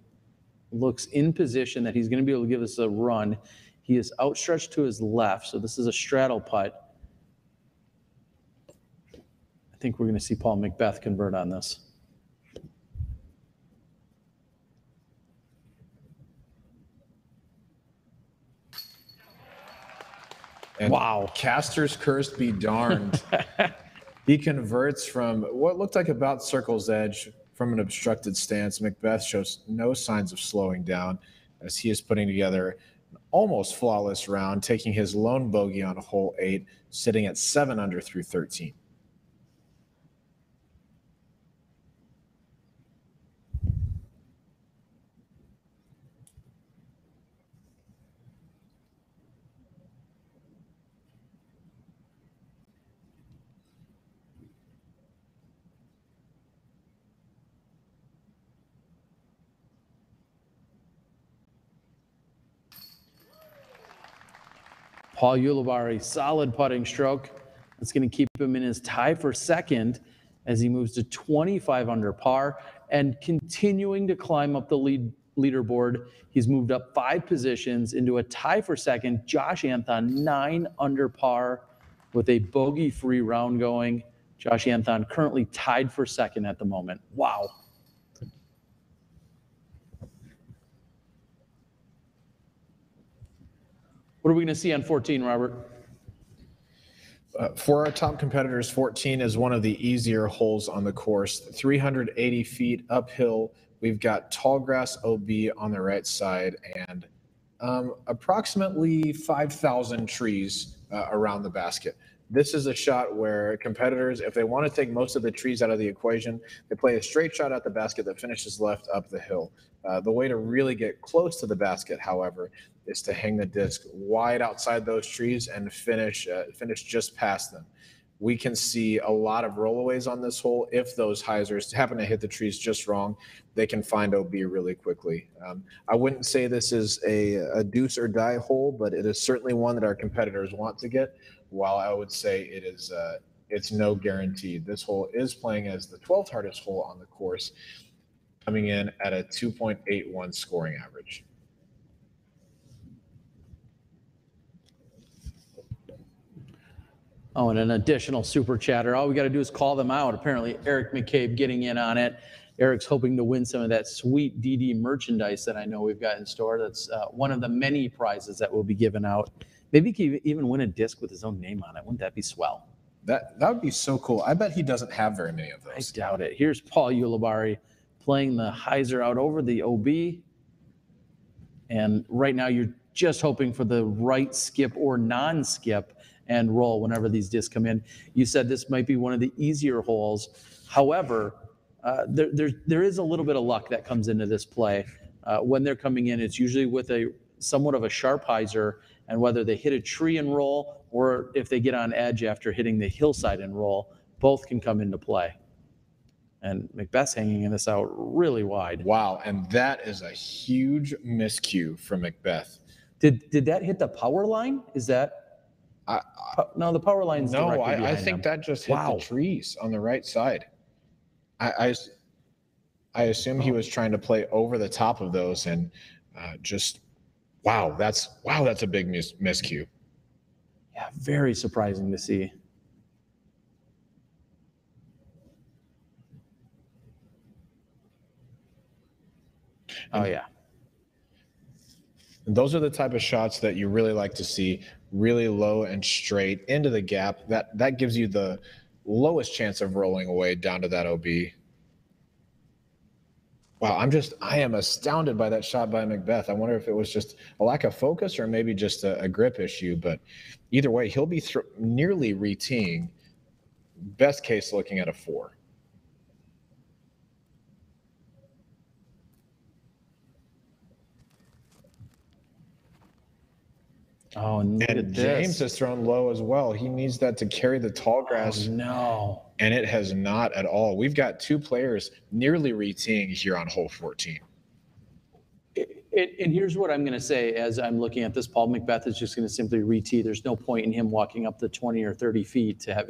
looks in position that he's going to be able to give us a run. He is outstretched to his left, so this is a straddle putt. I think we're going to see Paul McBeth convert on this.
And
wow.
Caster's curse be darned. He converts from what looked like about circle's edge from an obstructed stance. McBeth shows no signs of slowing down as he is putting together an almost flawless round, taking his lone bogey on hole 8, sitting at 7 under through 13.
Paul Ulibarri, solid putting stroke. That's going to keep him in his tie for second as he moves to 25 under par and continuing to climb up the leaderboard. He's moved up 5 positions into a tie for second. Josh Anthon, 9 under par with a bogey-free round going. Josh Anthon currently tied for second at the moment. Wow. What are we going to see on 14, Robert?
For our top competitors, 14 is one of the easier holes on the course. 380 feet uphill. We've got tall grass OB on the right side and approximately 5,000 trees around the basket. This is a shot where competitors, if they want to take most of the trees out of the equation, they play a straight shot at the basket that finishes left up the hill. The way to really get close to the basket, however, is to hang the disc wide outside those trees and finish just past them. We can see a lot of rollaways on this hole. If those hyzers happen to hit the trees just wrong, they can find OB really quickly. I wouldn't say this is a deuce or die hole, but it is certainly one that our competitors want to get. While I would say it is, it's no guarantee. This hole is playing as the 12th hardest hole on the course, coming in at a 2.81 scoring average.
Oh, and an additional super chatter. All we got to do is call them out. Apparently, Eric McCabe getting in on it. Eric's hoping to win some of that sweet DD merchandise that I know we've got in store. That's one of the many prizes that will be given out. Maybe he could even win a disc with his own name on it. Wouldn't that be swell?
That would be so cool. I bet he doesn't have very many of those.
I doubt it. Here's Paul Ulibarri playing the hyzer out over the OB. And right now you're just hoping for the right skip or non-skip and roll whenever these discs come in. You said this might be one of the easier holes. However, there is a little bit of luck that comes into this play. When they're coming in, it's usually with a somewhat of a sharp hyzer, and whether they hit a tree and roll or if they get on edge after hitting the hillside and roll, both can come into play. And McBeth's hanging this out really wide.
Wow, and that is a huge miscue from McBeth.
Did that hit the power line? Is that? No, the power line's
No,
directly
I think that just hit the trees on the right side. I assume he was trying to play over the top of those and just wow, that's a big miscue.
Yeah, very surprising to see. Oh yeah.
And those are the type of shots that you really like to see, really low and straight into the gap. That gives you the lowest chance of rolling away down to that OB. Wow, I am astounded by that shot by McBeth. I wonder if it was just a lack of focus or maybe just a grip issue. But either way, he'll be nearly re-teeing. Best case, looking at a 4.
Oh, and look at
James
this.
has thrown low as well. He needs that to carry the tall grass.
Oh, no.
And it has not at all. We've got 2 players nearly re-teeing here on hole 14.
And here's what I'm going to say as I'm looking at this. Paul McBeth is just going to simply re-tee. There's no point in him walking up the 20 or 30 feet to have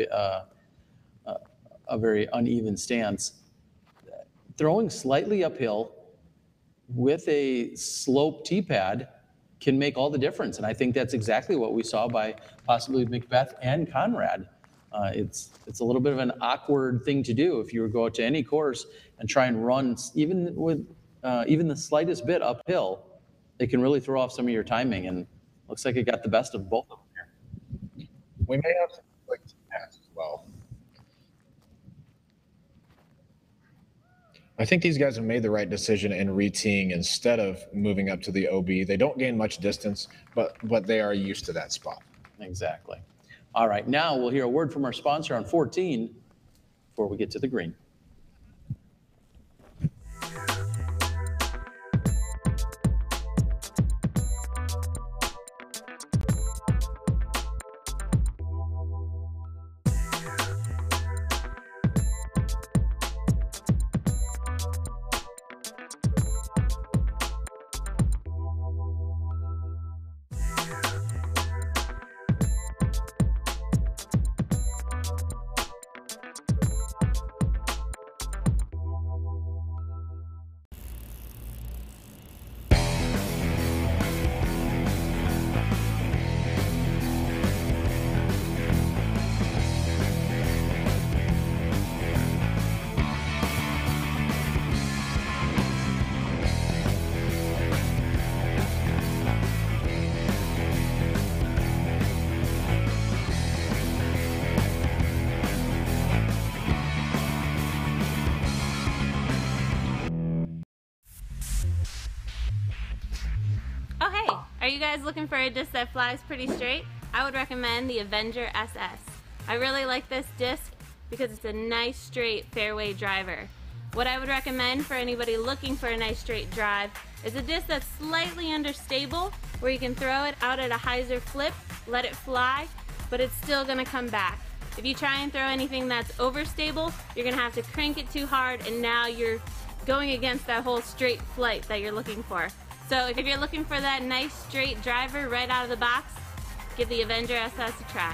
a very uneven stance. Throwing slightly uphill with a slope tee pad can make all the difference. And I think that's exactly what we saw by possibly McBeth and Conrad. It's a little bit of an awkward thing to do if you were to go out to any course and try and run even with even the slightest bit uphill. It can really throw off some of your timing, and looks like it got the best of both of them here.
We may have some like pass as well. I think these guys have made the right decision in re-teeing instead of moving up to the OB. They don't gain much distance, but they are used to that spot.
Exactly. All right, now we'll hear a word from our sponsor on 14 before we get to the green.
Are you guys looking for a disc that flies pretty straight? I would recommend the Avenger SS. I really like this disc because it's a nice straight fairway driver. What I would recommend for anybody looking for a nice straight drive is a disc that's slightly understable, where you can throw it out at a hyzer flip, let it fly, but it's still gonna come back. If you try and throw anything that's overstable, you're gonna have to crank it too hard, and now you're going against that whole straight flight that you're looking for. So if you're looking for that nice straight driver right out of the box, give the Avenger SS a try.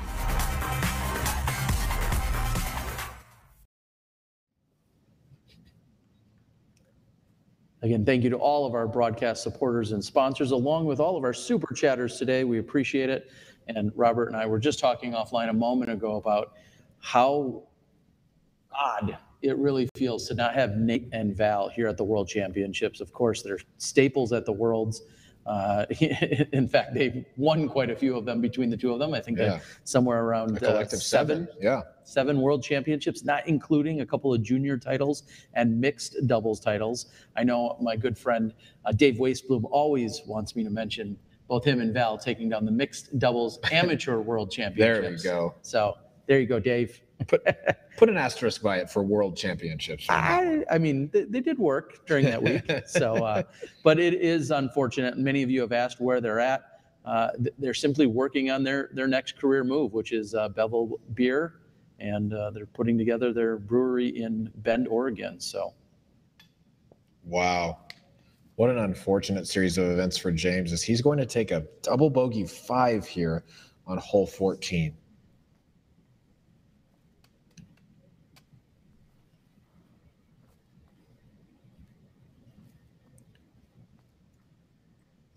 Again, thank you to all of our broadcast supporters and sponsors, along with all of our super chatters today. We appreciate it. And Robert and I were just talking offline a moment ago about how odd it really feels to not have Nate and Val here at the World Championships. Of course, they're staples at the Worlds. In fact, they've won quite a few of them between the two of them. I think they're somewhere around
a collective seven. Yeah.
7 world championships, not including a couple of junior titles and mixed doubles titles. I know my good friend Dave Wastebloom always wants me to mention both him and Val taking down the mixed doubles amateur world championships.
There we go.
So there you go, Dave.
Put an asterisk by it for world championships.
I mean, they did work during that week. So, but it is unfortunate. Many of you have asked where they're at. They're simply working on their next career move, which is Bevel Beer, and they're putting together their brewery in Bend, Oregon. So,
wow, what an unfortunate series of events for James, as he's going to take a double bogey 5 here on hole 14.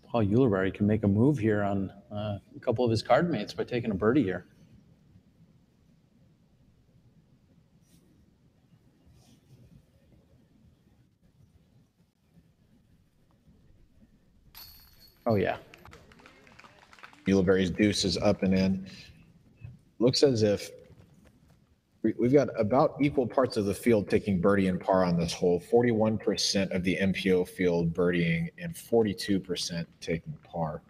Paul Ulibarri can make a move here on a couple of his card mates by taking a birdie here. Oh, yeah.
Ulibarri's deuce is up and in. Looks as if we've got about equal parts of the field taking birdie and par on this hole. 41% of the MPO field birdieing and 42% taking par.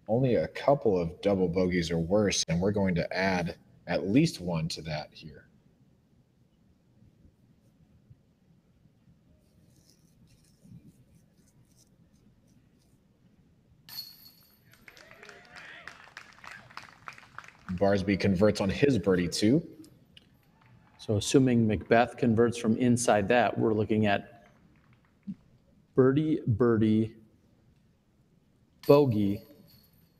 Only a couple of double bogeys or worse, and we're going to add at least one to that here. Barsby converts on his birdie too.
So assuming McBeth converts from inside that, we're looking at birdie, birdie, bogey,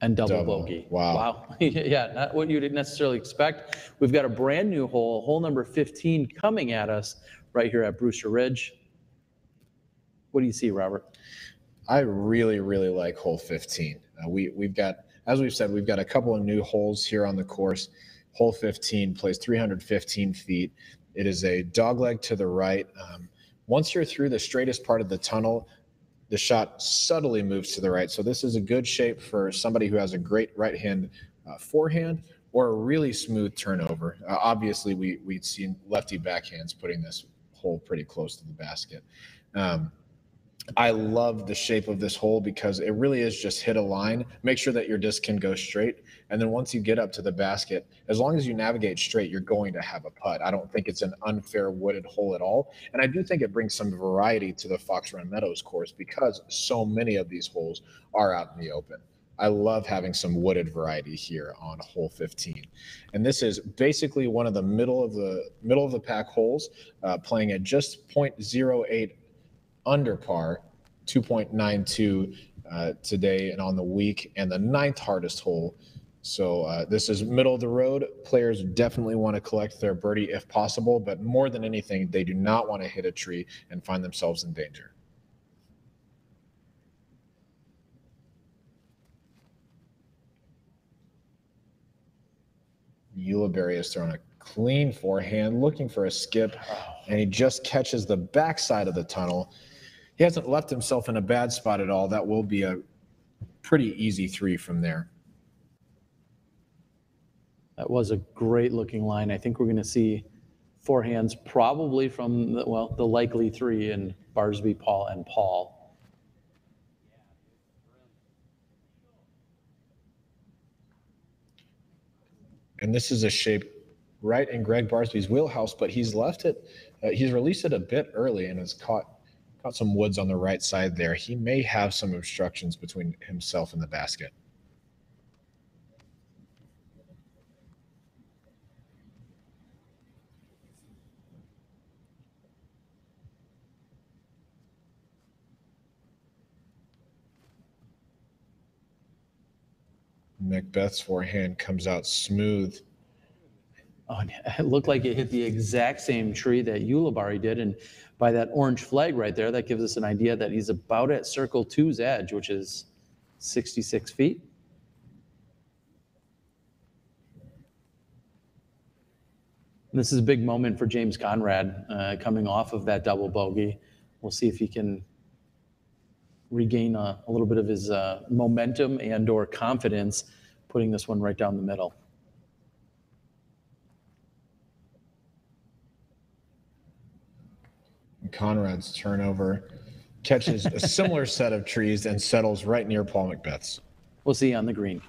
and double bogey.
Wow.
Yeah, not what you'd necessarily expect. We've got a brand new hole number 15 coming at us right here at Brewster Ridge. What do you see, Robert?
I really, really like hole 15. We've got, as we've said, we've got a couple of new holes here on the course. Hole 15 plays 315 feet. It is a dogleg to the right. Once you're through the straightest part of the tunnel, the shot subtly moves to the right. So this is a good shape for somebody who has a great right-hand forehand or a really smooth turnover. Obviously, we'd seen lefty backhands putting this hole pretty close to the basket. I love the shape of this hole because it really is just hit a line, make sure that your disc can go straight, and then once you get up to the basket, as long as you navigate straight, you're going to have a putt. I don't think it's an unfair wooded hole at all, and I do think it brings some variety to the Fox Run Meadows course because so many of these holes are out in the open. I love having some wooded variety here on hole 15. And this is basically one of the middle of the pack holes, playing at just 0.08 under par, 2.92 today and on the week, and the 9th hardest hole. So this is middle of the road. Players definitely want to collect their birdie if possible, but more than anything, they do not want to hit a tree and find themselves in danger. Ulibarri is throwing a clean forehand, looking for a skip, and he just catches the backside of the tunnel. He hasn't left himself in a bad spot at all. That will be a pretty easy 3 from there.
That was a great looking line. I think we're going to see forehands probably from the likely 3 in Barsby, Paul, and Paul.
And this is a shape right in Greg Barsby's wheelhouse, but he's left it. He's released it a bit early and has caught some woods on the right side there. He may have some obstructions between himself and the basket. McBeth's forehand comes out smooth.
Oh, it looked like it hit the exact same tree that Ulibarri did, and by that orange flag right there, that gives us an idea that he's about at circle 2's edge, which is 66 feet. This is a big moment for James Conrad coming off of that double bogey. We'll see if he can regain a little bit of his momentum and or confidence, putting this one right down the middle.
Conrad's turnover catches a similar set of trees and settles right near Paul McBeth's.
We'll see you on the green.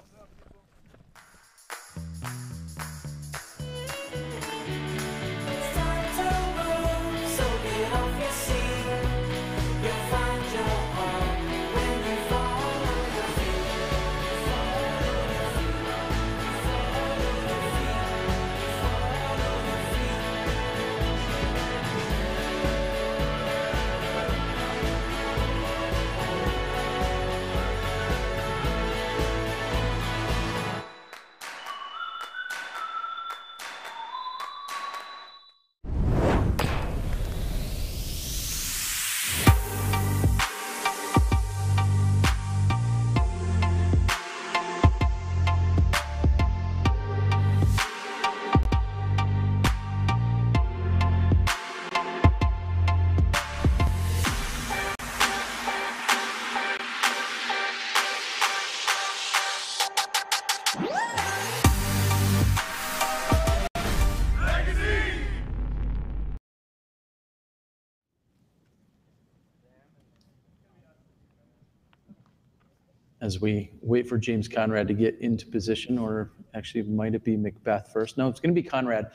As we wait for James Conrad to get into position, or actually might it be McBeth first? No, it's going to be Conrad.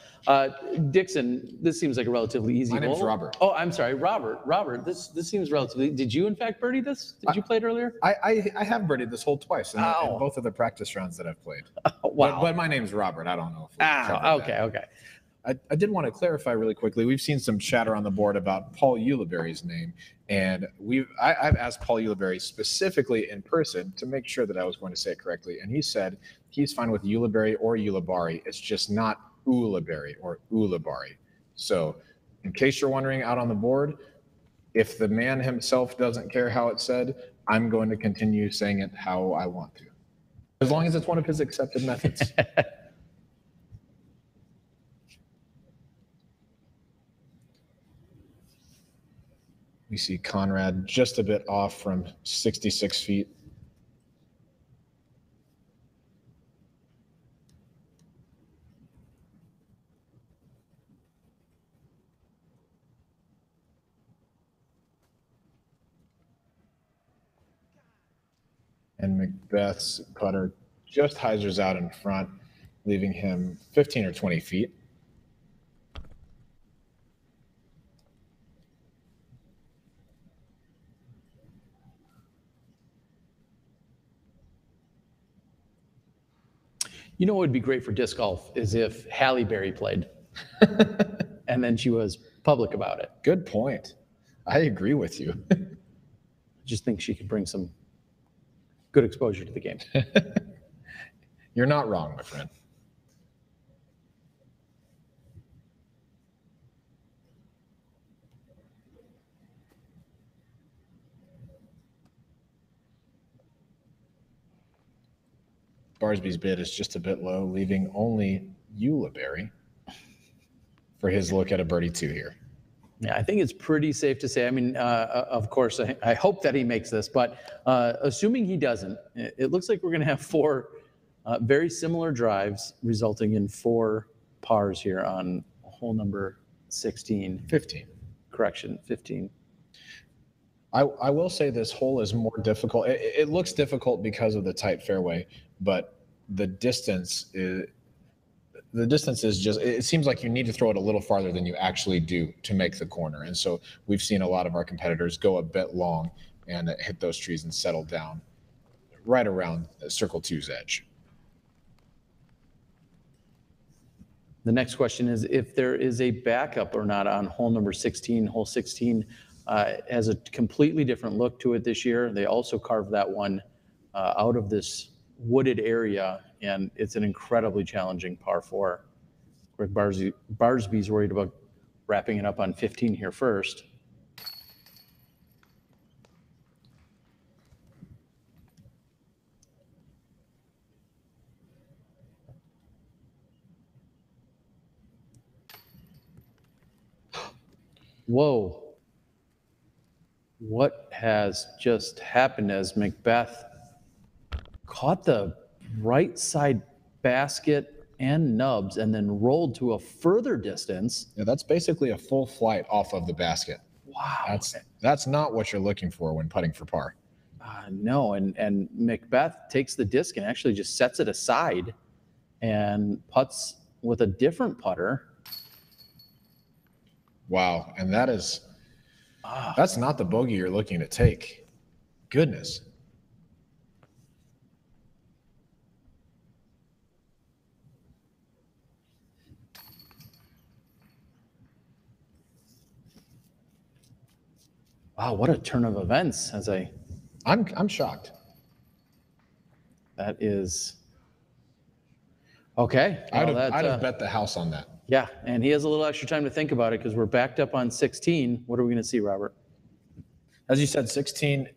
Dixon, this seems like a relatively easy
My name's
hole.
Robert.
Oh, I'm sorry, Robert. Robert, this seems relatively. Did you in fact birdie this? Did you play it earlier?
I have birdied this hole twice in both of the practice rounds that I've played.
Wow.
But my name's Robert. I don't know if we covered that.
Okay.
I did want to clarify really quickly. We've seen some chatter on the board about Paul Ulibarri's name, and I've asked Paul Ulibarri specifically in person to make sure that I was going to say it correctly, and he said he's fine with Ulibarri or Ulibarri. It's just not Ulibarri or Ulibarri. So, in case you're wondering out on the board, if the man himself doesn't care how it's said, I'm going to continue saying it how I want to, as long as it's one of his accepted methods. We see Conrad just a bit off from 66 feet. And McBeth's putter just hyzers out in front, leaving him 15 or 20 feet.
You know what would be great for disc golf is if Halle Berry played, and then she was public about it.
Good point. I agree with you.
I just think she could bring some good exposure to the game.
You're not wrong, my friend. Barsby's bid is just a bit low, leaving only Ulibarri for his look at a birdie 2 here.
Yeah, I think it's pretty safe to say. I mean, of course, I hope that he makes this, but assuming he doesn't, it looks like we're going to have 4 very similar drives, resulting in 4 pars here on hole number 16.
15.
Correction, 15.
I will say this hole is more difficult. It looks difficult because of the tight fairway, but the distance is just, it seems like you need to throw it a little farther than you actually do to make the corner. And so we've seen a lot of our competitors go a bit long and hit those trees and settle down right around Circle 2's edge.
The next question is if there is a backup or not on hole number 16. Hole 16 has a completely different look to it this year. They also carved that one out of this wooded area, and it's an incredibly challenging par 4. Greg Barsby's worried about wrapping it up on 15 here first. Whoa. what has just happened as McBeth caught the right side basket and nubs and then rolled to a further distance.
Yeah, that's basically a full flight off of the basket.
Wow.
That's not what you're looking for when putting for par.
No, and McBeth takes the disc and actually just sets it aside and putts with a different putter.
Wow, and that's not the bogey you're looking to take. Goodness.
Wow, what a turn of events!
I'm shocked.
That is okay.
I'd have bet the house on that.
Yeah, and he has a little extra time to think about it because we're backed up on 16. What are we going to see, Robert?
As you said, 16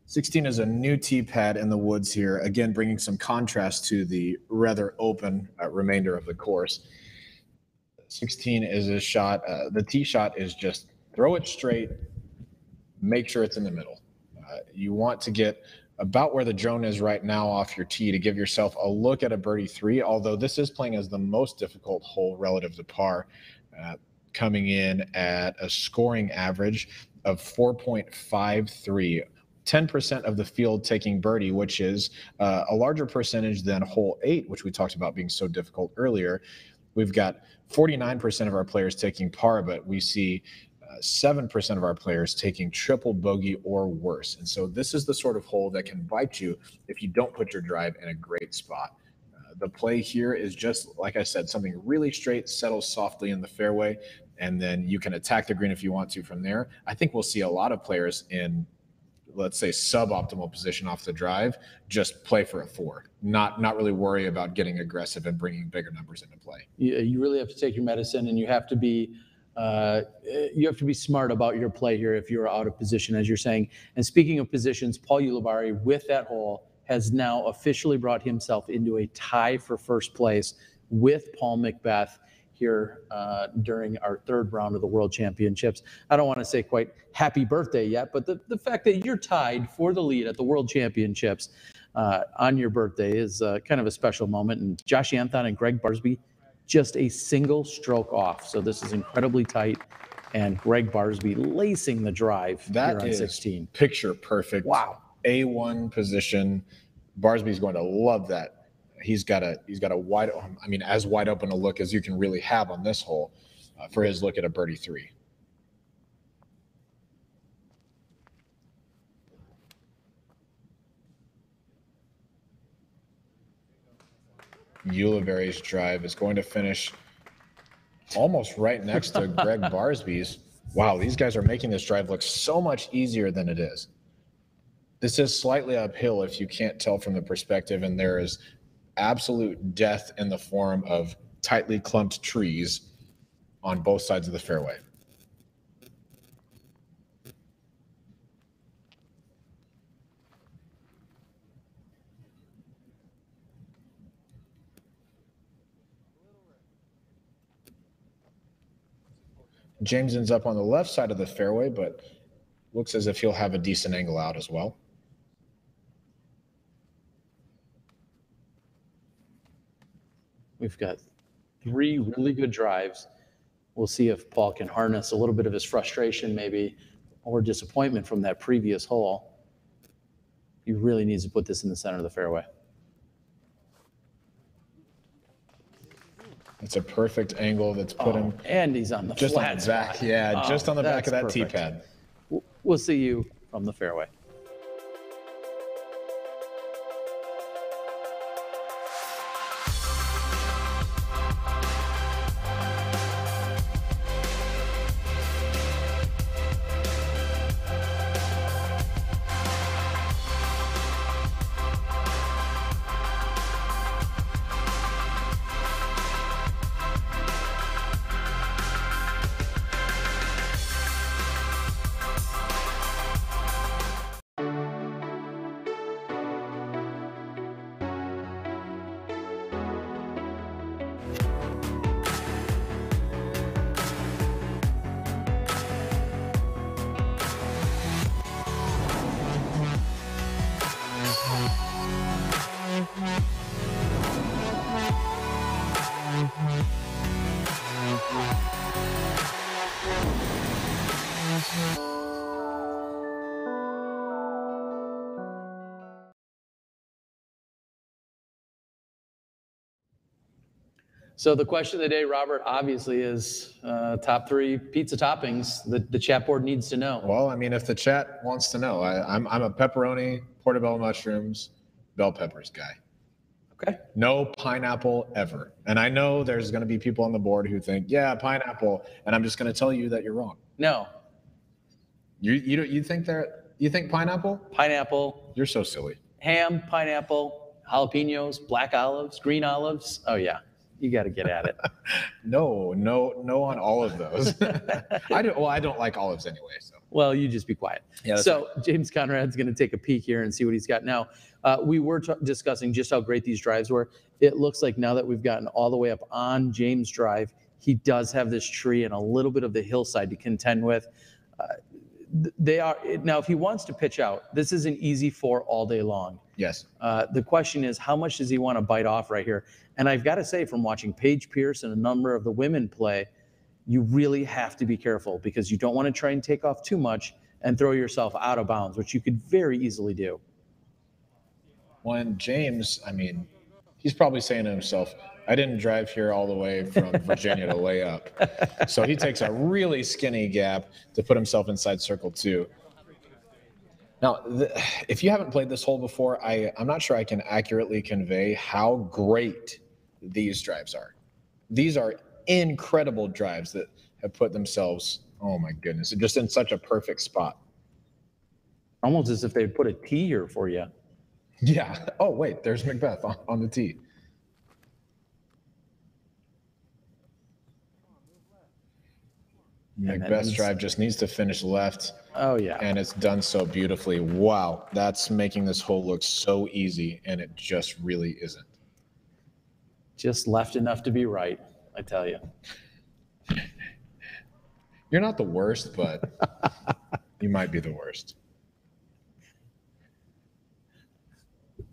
is a new tee pad in the woods here. Again, bringing some contrast to the rather open remainder of the course. 16 is a shot. The tee shot is just throw it straight. Make sure it's in the middle. You want to get about where the drone is right now off your tee to give yourself a look at a birdie 3, although this is playing as the most difficult hole relative to par, coming in at a scoring average of 4.53. 10% of the field taking birdie, which is a larger percentage than hole 8, which we talked about being so difficult earlier. We've got 49% of our players taking par, but we see 7% of our players taking triple bogey or worse. And so this is the sort of hole that can bite you if you don't put your drive in a great spot. The play here is just, like I said, something really straight, settles softly in the fairway, and then you can attack the green if you want to from there. I think we'll see a lot of players in, let's say, suboptimal position off the drive, just play for a 4, not really worry about getting aggressive and bringing bigger numbers into play.
You really have to take your medicine, and you have to be smart about your play here if you're out of position, as you're saying. And speaking of positions, Paul Ulibarri with that hole has now officially brought himself into a tie for first place with Paul McBeth here during our 3rd round of the World Championships. I don't want to say quite happy birthday yet, but the fact that you're tied for the lead at the World Championships on your birthday is kind of a special moment. And Josh Anthon and Greg Barsby just a single stroke off. So this is incredibly tight. And Greg Barsby lacing the drive here on 16.
Picture perfect.
Wow.
A1 position. Barsby's going to love that. He's got a wide, as wide open a look as you can really have on this hole for his look at a birdie 3. Ulibarri's drive is going to finish almost right next to Greg Barsby's. Wow, these guys are making this drive look so much easier than it is. This is slightly uphill if you can't tell from the perspective, and there is absolute death in the form of tightly clumped trees on both sides of the fairway. James ends up on the left side of the fairway, but looks as if he'll have a decent angle out as well.
We've got 3 really good drives. We'll see if Paul can harness a little bit of his frustration maybe or disappointment from that previous hole. He really needs to put this in the center of the fairway.
It's a perfect angle that's put him.
And he's on the
just
flat
on the back.
spot.
Yeah, just on the back of that
perfect.
tee pad.
We'll see you from the fairway. So the question of the day, Robert, obviously is top 3 pizza toppings that the chat board needs to know.
Well, I mean, if the chat wants to know, I'm a pepperoni, portobello mushrooms, bell peppers guy.
Okay.
No pineapple ever. And I know there's going to be people on the board who think, yeah, pineapple, and I'm just going to tell you that you're wrong.
No.
You think pineapple?
Pineapple.
You're so silly.
Ham, pineapple, jalapenos, black olives, green olives. Oh yeah. You got to get at it.
No on all of those. I don't like olives anyway. So.
Well, you just be quiet.
Yeah,
so right. James Conrad's going to take a peek here and see what he's got. Now, we were discussing just how great these drives were. It looks like now that we've gotten all the way up on James' drive, he does have this tree and a little bit of the hillside to contend with. They are now, if he wants to pitch out, this is an easy 4 all day long.
Yes.
The question is, how much does he want to bite off right here? And I've got to say, from watching Paige Pierce and a number of the women play, you really have to be careful because you don't want to try and take off too much and throw yourself out of bounds, which you could very easily do.
When James, I mean, he's probably saying to himself, I didn't drive here all the way from Virginia to lay up. So he takes a really skinny gap to put himself inside circle 2. Now, if you haven't played this hole before, I'm not sure I can accurately convey how great these drives are. These are incredible drives that have put themselves, oh my goodness, just in such a perfect spot.
Almost as if they put a tee here for you.
Yeah. Oh, wait, there's McBeth on the tee. McBeth's drive just needs to finish left.
Oh, yeah.
And it's done so beautifully. Wow, that's making this hole look so easy, and it just really isn't.
Just left enough to be right, I tell you.
You're not the worst, but you might be the worst.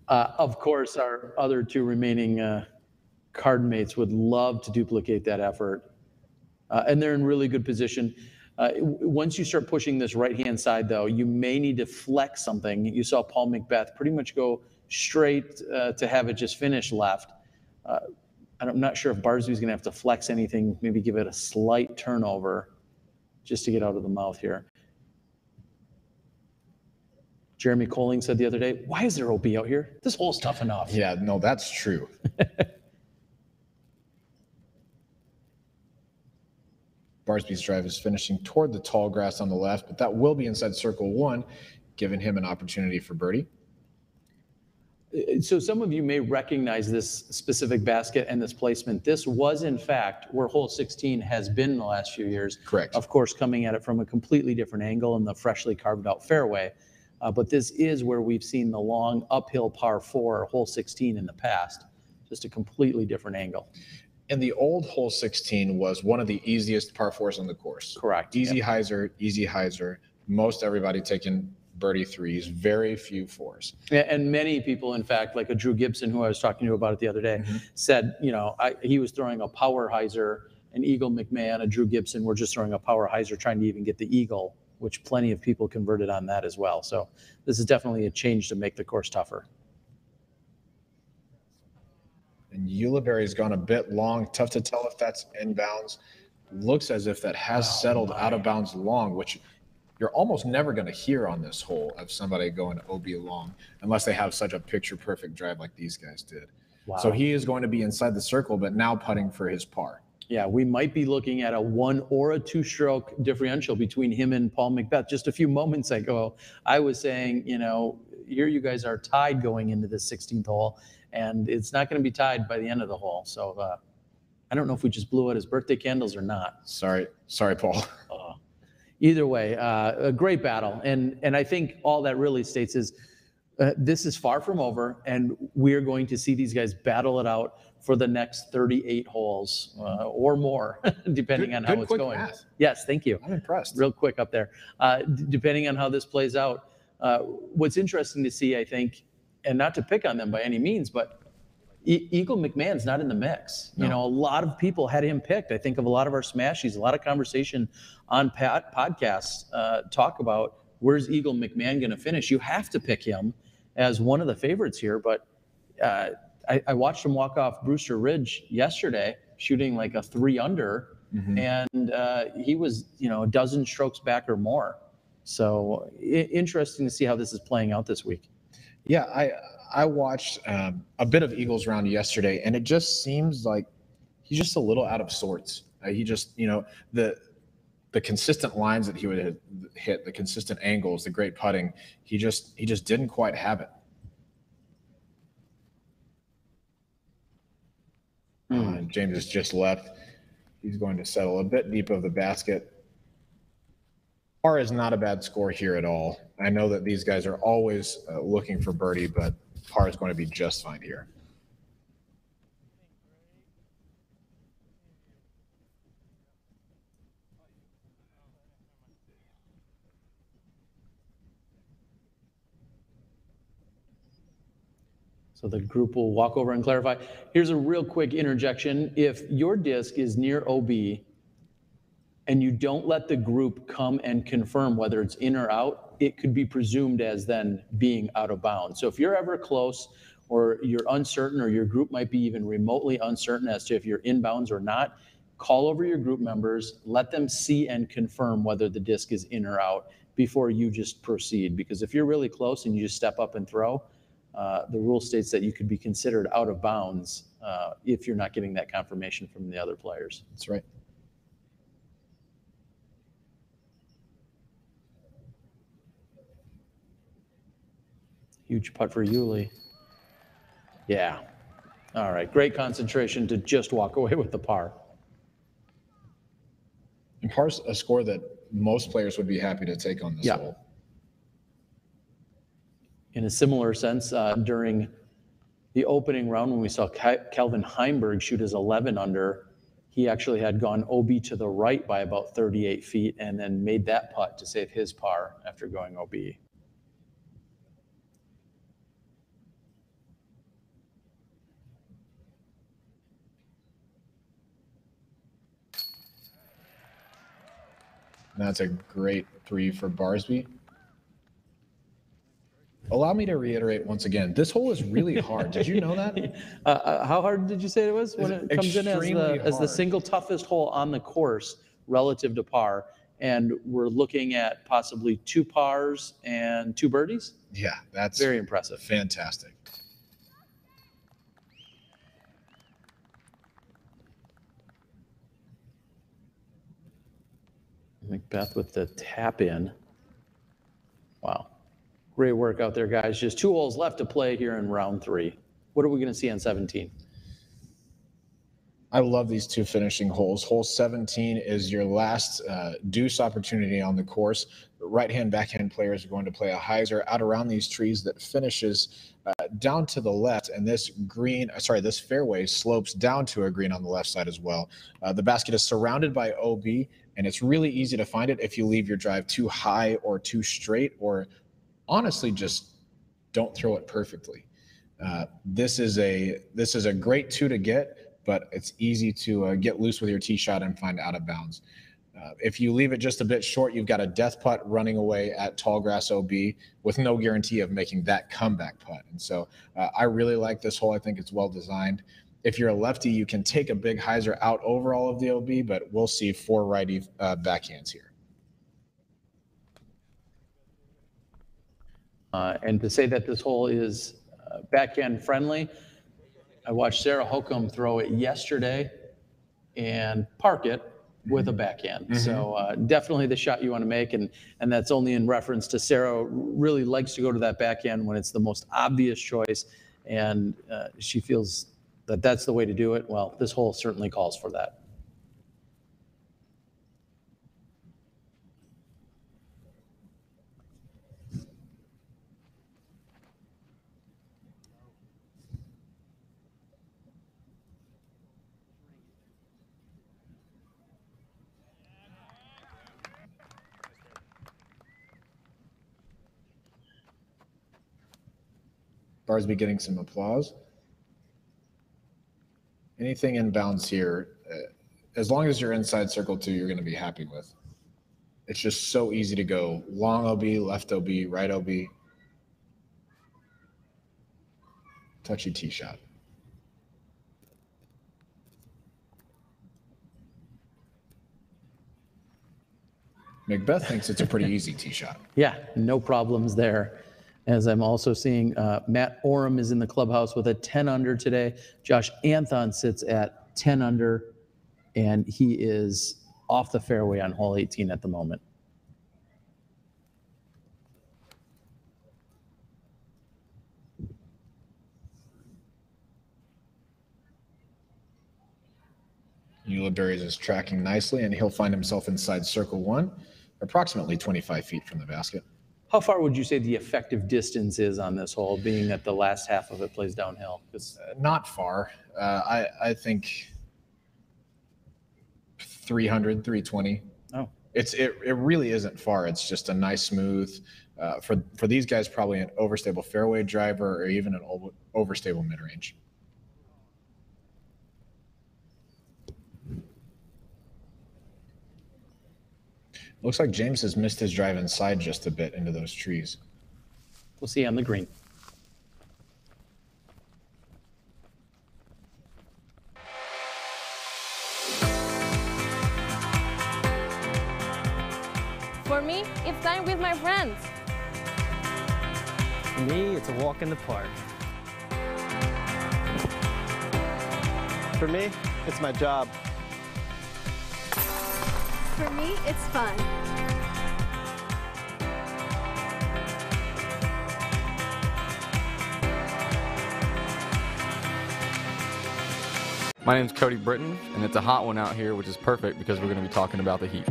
Of course, our other 2 remaining card mates would love to duplicate that effort. And they're in really good position. Once you start pushing this right-hand side, though, you may need to flex something. You saw Paul McBeth pretty much go straight to have it just finish left. I'm not sure if Barsby's going to have to flex anything, maybe give it a slight turnover just to get out of the mouth here. Jeremy Colling said the other day, why is there OB out here? This hole's tough enough.
Yeah, no, that's true. Barsby's drive is finishing toward the tall grass on the left, but that will be inside circle 1, giving him an opportunity for birdie.
So some of you may recognize this specific basket and this placement. This was, in fact, where hole 16 has been in the last few years.
Correct.
Of course, coming at it from a completely different angle in the freshly carved out fairway. But this is where we've seen the long uphill par 4, hole 16 in the past. Just a completely different angle.
And the old hole 16 was one of the easiest par 4s on the course.
Correct.
Easy hyzer. Most everybody taking birdie 3s, very few 4s.
And many people, in fact, like a Drew Gibson, who I was talking to about it the other day, said, you know, he was throwing a power hyzer, an Eagle McMahon, a Drew Gibson were just throwing a power hyzer, trying to even get the Eagle, which plenty of people converted on that as well. So this is definitely a change to make the course tougher.
And Ulibarri's gone a bit long. Tough to tell if that's inbounds. Looks as if that has settled out of bounds long, which you're almost never going to hear on this hole of somebody going OB long unless they have such a picture-perfect drive like these guys did.
Wow.
So he is going to be inside the circle, but now putting for his par.
Yeah, we might be looking at a 1 or a 2-stroke differential between him and Paul McBeth. Just a few moments ago, I was saying, you know, here you guys are tied going into the 16th hole, and it's not going to be tied by the end of the hole. So I don't know if we just blew out his birthday candles or not.
Sorry, Paul.
Either way, a great battle. And I think all that really states is this is far from over, and we're going to see these guys battle it out for the next 38 holes or more, depending on how it's going.
Math.
Yes, thank you.
I'm impressed.
Real quick up there. Depending on how this plays out, what's interesting to see, I think, and not to pick on them by any means, but Eagle McMahon's not in the mix. No. You know, a lot of people had him picked. I think of a lot of our Smashies, a lot of conversation on podcasts talk about where's Eagle McMahon going to finish. You have to pick him as one of the favorites here, but I watched him walk off Brewster Ridge yesterday, shooting like a 3 under, and he was, a dozen strokes back or more. So interesting to see how this is playing out this week.
Yeah, I watched a bit of Eagles round yesterday, and it just seems like he's just a little out of sorts. He just, the consistent lines that he would hit, the consistent angles, the great putting, he just didn't quite have it. James has just left. He's going to settle a bit deep of the basket. Par is not a bad score here at all. I know that these guys are always looking for birdie, but par is going to be just fine here.
So the group will walk over and clarify. Here's a real quick interjection. If your disc is near OB and you don't let the group come and confirm whether it's in or out, it could be presumed as then being out of bounds. So if you're ever close or you're uncertain, or your group might be even remotely uncertain as to if you're inbounds or not, call over your group members, let them see and confirm whether the disc is in or out before you just proceed. Because if you're really close and you just step up and throw, the rule states that you could be considered out of bounds if you're not getting that confirmation from the other players.
That's right.
Huge putt for Yuli. Yeah. All right. Great concentration to just walk away with the par.
And par's a score that most players would be happy to take on this hole.
In a similar sense, during the opening round when we saw Kelvin Heimberg shoot his 11 under, he actually had gone OB to the right by about 38 feet and then made that putt to save his par after going OB.
That's a great 3 for Barsby. Allow me to reiterate once again, this hole is really hard. Did you know that?
How hard did you say it was when it comes in as the single toughest hole on the course relative to par? And we're looking at possibly 2 pars and 2 birdies?
Yeah, that's
very impressive.
Fantastic.
McBeth with the tap in. Wow. Great work out there, guys. Just 2 holes left to play here in round 3. What are we going to see on 17?
I love these 2 finishing holes. Hole 17 is your last deuce opportunity on the course. Right-hand, backhand players are going to play a hyzer out around these trees that finishes down to the left, and this fairway slopes down to a green on the left side as well. The basket is surrounded by OB, and it's really easy to find it if you leave your drive too high or too straight, or honestly just don't throw it perfectly. This is a great 2 to get, but it's easy to get loose with your tee shot and find out of bounds. If you leave it just a bit short, you've got a death putt running away at tall grass OB with no guarantee of making that comeback putt. And so I really like this hole. I think it's well designed. If you're a lefty, you can take a big hyzer out over all of the OB, but we'll see 4 righty backhands here.
And to say that this hole is backhand friendly, I watched Sarah Holcomb throw it yesterday and park it with a backhand. So definitely the shot you want to make, and that's only in reference to Sarah really likes to go to that backhand when it's the most obvious choice, and she feels that that's the way to do it. Well, this hole certainly calls for that.
Barsby getting some applause. Anything in bounds here, as long as you're inside circle 2, you're going to be happy with. It's just so easy to go long OB, left OB, right OB. Touchy tee shot. McBeth thinks it's a pretty easy tee shot.
Yeah, no problems there. As I'm also seeing Matt Oram is in the clubhouse with a 10 under today. Josh Anthon sits at 10 under, and he is off the fairway on hole 18 at the moment.
Ulibarri is tracking nicely, and he'll find himself inside circle 1, approximately 25 feet from the basket.
How far would you say the effective distance is on this hole, being that the last half of it plays downhill?
Not far. I think 300, 320.
Oh.
It really isn't far. It's just a nice smooth, for these guys, probably an overstable fairway driver or even an overstable mid-range. Looks like James has missed his drive inside just a bit into those trees.
We'll see on the green.
For me, it's time with my friends.
For me, it's a walk in the park.
For me, it's my job.
For me, it's fun.
My name's Cody Britton, and it's a hot one out here, which is perfect because we're going to be talking about the heat.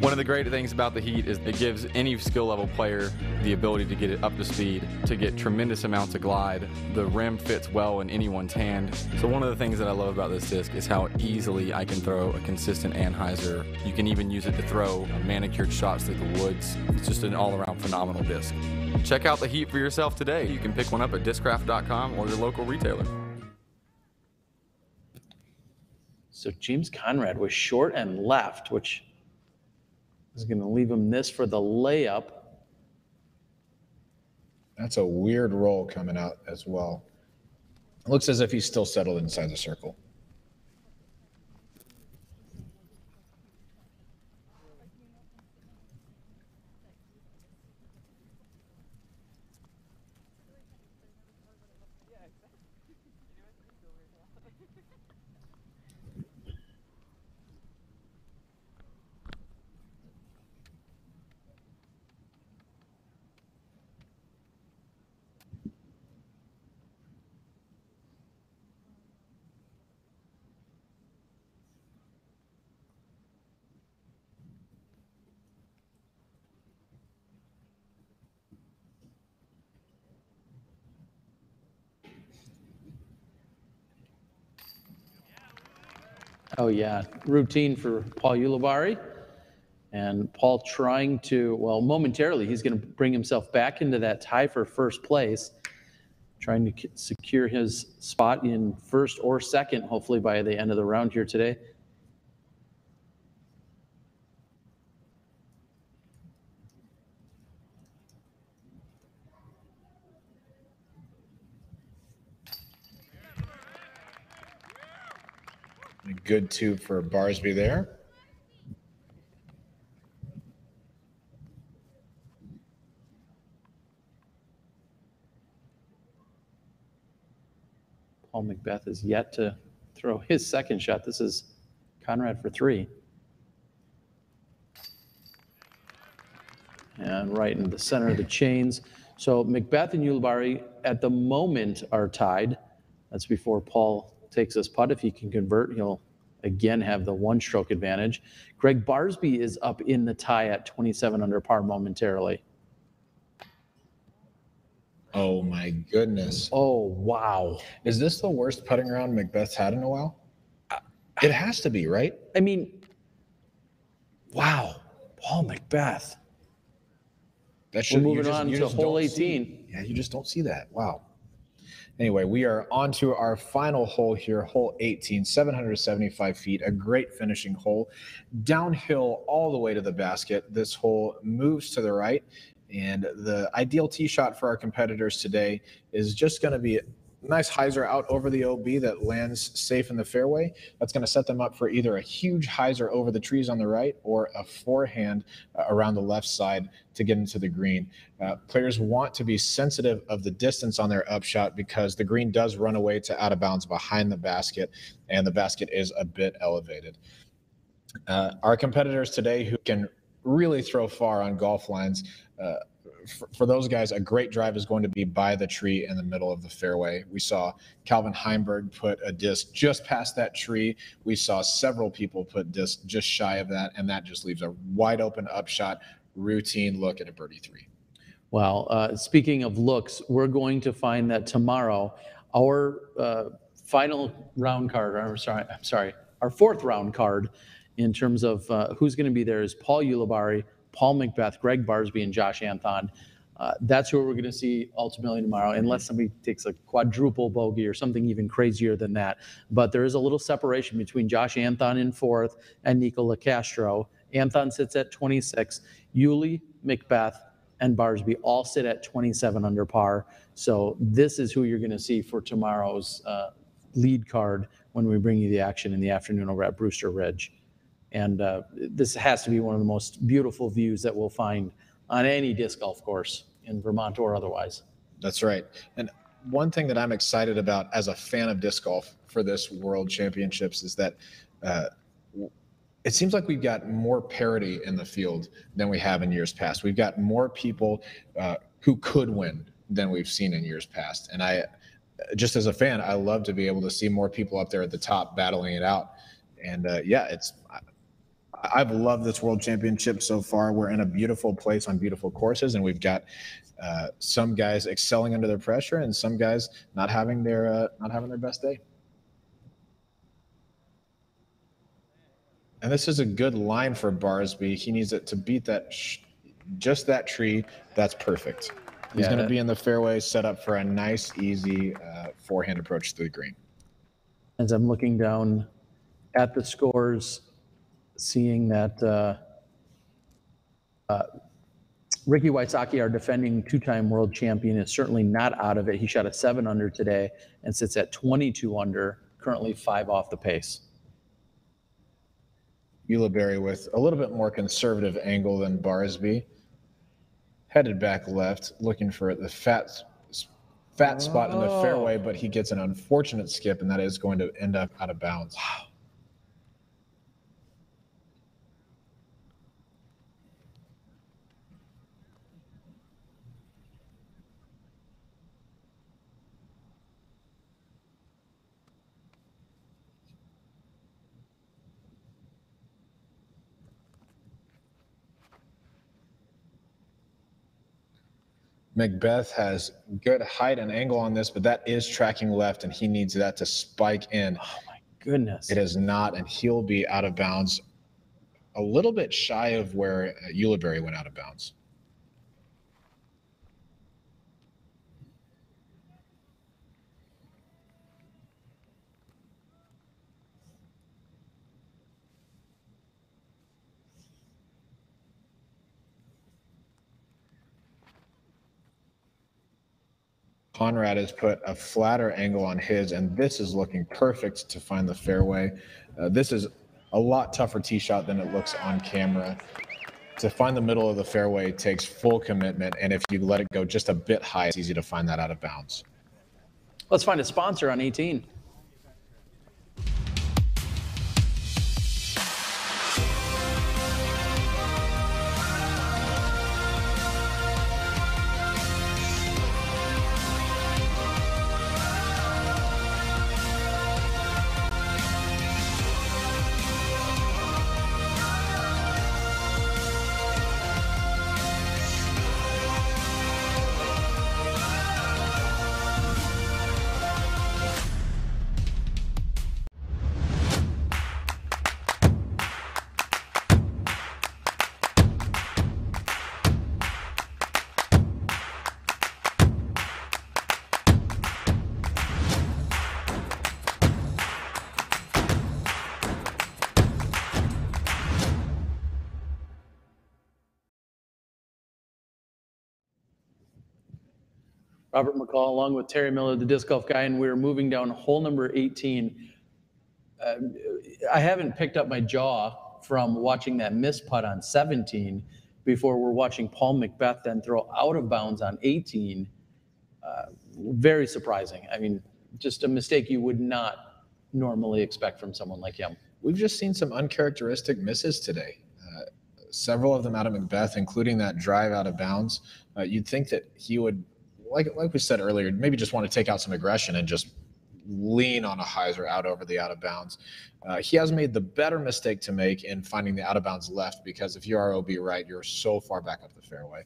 One of the great things about the heat is it gives any skill level player the ability to get it up to speed, to get tremendous amounts of glide. The rim fits well in anyone's hand. So one of the things that I love about this disc is how easily I can throw a consistent Anheuser. You can even use it to throw manicured shots through the woods. It's just an all-around phenomenal disc. Check out the heat for yourself today. You can pick one up at discraft.com or your local retailer.
So James Conrad was short and left, which is going to leave him this for the layup.
That's a weird roll coming out as well. It looks as if he's still settled inside the circle.
Oh yeah, routine for Paul Ulibarri. And Paul trying to, well, momentarily, he's going to bring himself back into that tie for first place, trying to secure his spot in first or second, hopefully by the end of the round here today.
A good tube for Barsby there.
Paul McBeth is yet to throw his second shot. This is Conrad for three. And right in the center of the chains. So McBeth and Ulibarri at the moment are tied. That's before Paul takes his putt. If he can convert, he'll again have the one-stroke advantage. Greg Barsby is up in the tie at 27 under par momentarily.
Oh my goodness.
Oh, wow.
Is this the worst putting round McBeth's had in a while? It has to be, right?
I mean, wow. Paul McBeth.
We're
moving on to hole 18.
Yeah, you just don't see that. Wow. Anyway, we are on to our final hole here, hole 18, 775 feet, a great finishing hole. Downhill all the way to the basket. This hole moves to the right, and the ideal tee shot for our competitors today is just going to be nice hyzer out over the OB that lands safe in the fairway. That's going to set them up for either a huge hyzer over the trees on the right or a forehand around the left side to get into the green. Players want to be sensitive of the distance on their upshot because the green does run away to out of bounds behind the basket, and the basket is a bit elevated. Our competitors today who can really throw far on golf lines, for those guys, a great drive is going to be by the tree in the middle of the fairway. We saw Calvin Heimberg put a disc just past that tree. We saw several people put disc just shy of that, and that just leaves a wide open upshot, routine look at a birdie 3.
Well, speaking of looks, we're going to find that tomorrow our final round card, our fourth round card in terms of who's going to be there is Paul Ulibarri, Paul McBeth, Greg Barsby, and Josh Anthon. That's who we're going to see ultimately tomorrow, unless somebody takes a quadruple bogey or something even crazier than that. But there is a little separation between Josh Anthon in 4th and Nico LaCastro. Anthon sits at 26. Uli, McBeth, and Barsby all sit at 27 under par. So this is who you're going to see for tomorrow's lead card when we bring you the action in the afternoon over at Brewster Ridge. And this has to be one of the most beautiful views that we'll find on any disc golf course in Vermont or otherwise.
That's right. And one thing that I'm excited about as a fan of disc golf for this World Championships is that it seems like we've got more parity in the field than we have in years past. We've got more people who could win than we've seen in years past. And I, just as a fan, I love to be able to see more people up there at the top battling it out. And I've loved this World Championship so far. We're in a beautiful place on beautiful courses, and we've got some guys excelling under their pressure, and some guys not having their best day. And this is a good line for Barsby. He needs it to beat that, just that tree. That's perfect. He's going to be in the fairway, set up for a nice, easy forehand approach to the green.
As I'm looking down at the scores, seeing that Ricky Wysocki, our defending 2-time world champion, is certainly not out of it. He shot a 7 under today and sits at 22 under, currently 5 off the pace.
Ulibarri with a little bit more conservative angle than Barsby. Headed back left, looking for the fat spot in the fairway, but he gets an unfortunate skip, and that is going to end up out of bounds. Wow. McBeth has good height and angle on this, but that is tracking left, and he needs that to spike in.
Oh, my goodness.
It is not, and he'll be out of bounds a little bit shy of where Ulibarri went out of bounds. Conrad has put a flatter angle on his, and this is looking perfect to find the fairway. This is a lot tougher tee shot than it looks on camera. To find the middle of the fairway takes full commitment, and if you let it go just a bit high, it's easy to find that out of bounds.
Let's find a sponsor on 18. Robert McCall, along with Terry Miller, the disc golf guy, and we're moving down hole number 18. I haven't picked up my jaw from watching that miss putt on 17 before we're watching Paul McBeth then throw out of bounds on 18. Very surprising. I mean, just a mistake you would not normally expect from someone like him.
We've just seen some uncharacteristic misses today. Several of them out of McBeth, including that drive out of bounds. You'd think that he would, like we said earlier, maybe just want to take out some aggression and just lean on a hyzer out over the out of bounds. He has made the better mistake to make in finding the out of bounds left, because if you are OB right, you're so far back up the fairway.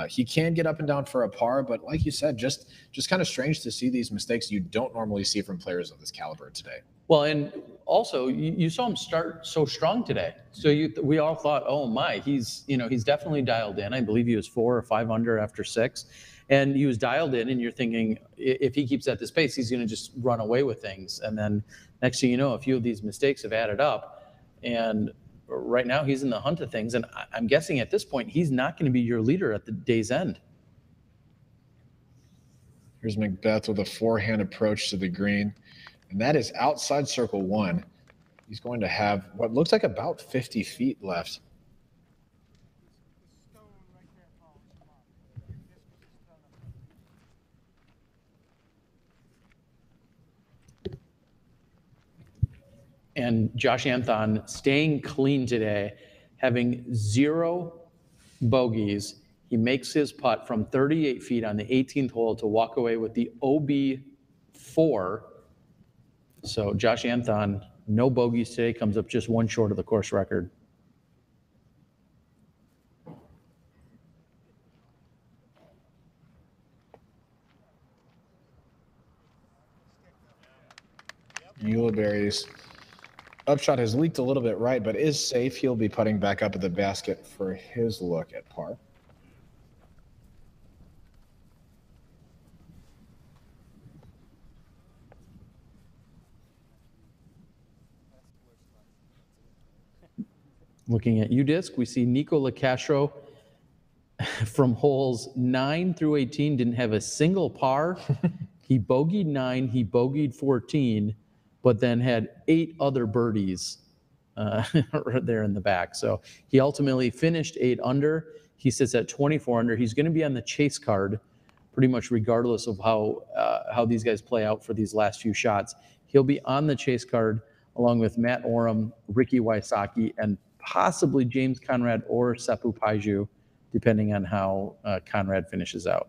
He can get up and down for a par, but like you said, just kind of strange to see these mistakes you don't normally see from players of this caliber today.
Well, and also you saw him start so strong today. So we all thought, oh my, he's definitely dialed in. I believe he was 4 or 5 under after 6, and he was dialed in. And you're thinking, if he keeps at this pace, he's going to just run away with things. And then next thing you know, a few of these mistakes have added up, and right now he's in the hunt of things. And I'm guessing at this point he's not going to be your leader at the day's end.
Here's McBeth with a forehand approach to the green. And that is outside circle 1. He's going to have what looks like about 50 feet left.
And Josh Anthon staying clean today, having 0 bogeys. He makes his putt from 38 feet on the 18th hole to walk away with the OB4. So Josh Anthon, no bogeys today, comes up just 1 short of the course record.
Ulibarri's upshot has leaked a little bit right, but is safe. He'll be putting back up at the basket for his look at par.
Looking at UDisc, we see Nico LaCastro from holes 9 through 18 didn't have a single par. He bogeyed 9, he bogeyed 14, but then had 8 other birdies right there in the back. So he ultimately finished 8 under. He sits at 24 under. He's going to be on the chase card pretty much regardless of how these guys play out for these last few shots. He'll be on the chase card along with Matt Oram, Ricky Wysocki, and possibly James Conrad or Seppu Paiju, depending on how Conrad finishes out.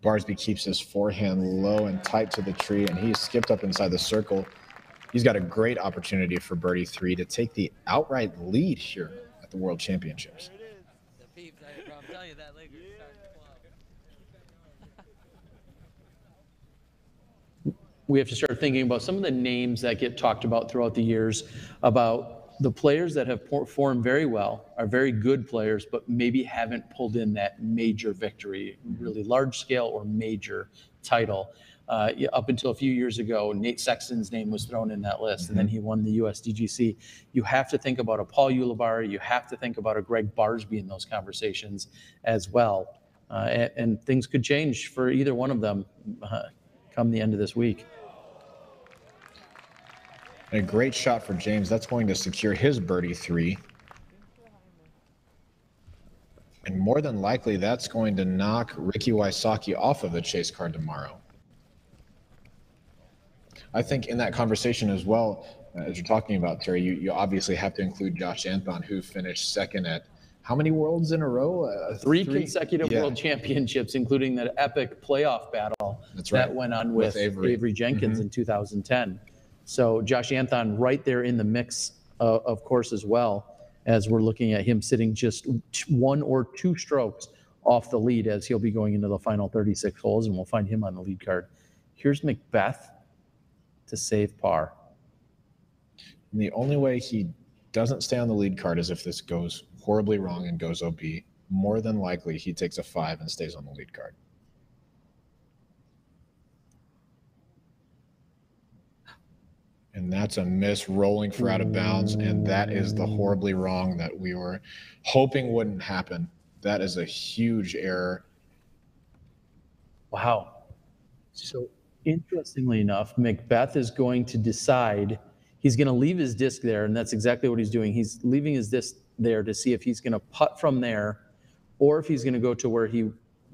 Barsby keeps his forehand low and tight to the tree, and he's skipped up inside the circle. He's got a great opportunity for birdie 3 to take the outright lead here at the World Championships.
We have to start thinking about some of the names that get talked about throughout the years, about the players that have performed very well, are very good players, but maybe haven't pulled in that major victory, really large scale or major title. Up until a few years ago, Nate Sexton's name was thrown in that list, and then he won the USDGC. You have to think about a Paul Ulibarri, you have to think about a Greg Barsby in those conversations as well. And things could change for either one of them come the end of this week.
And a great shot for James. That's going to secure his birdie 3. And more than likely, that's going to knock Ricky Wysocki off of the chase card tomorrow. I think in that conversation as well, as you're talking about, Terry, you obviously have to include Josh Anthon, who finished second at how many worlds in a row?
Three consecutive world championships, including that epic playoff battle that went on with Avery Jenkins in 2010. So Josh Anthon right there in the mix, of course, as well, as we're looking at him sitting just 1 or 2 strokes off the lead as he'll be going into the final 36 holes, and we'll find him on the lead card. Here's McBeth to save par.
And the only way he doesn't stay on the lead card is if this goes horribly wrong and goes OB. More than likely, he takes a 5 and stays on the lead card. And that's a miss rolling for out of bounds, and that is the horribly wrong that we were hoping wouldn't happen. That is a huge error.
Wow. So interestingly enough, McBeth is going to decide he's going to leave his disc there, and that's exactly what he's doing. He's leaving his disc there to see if he's going to putt from there or if he's going to go to where he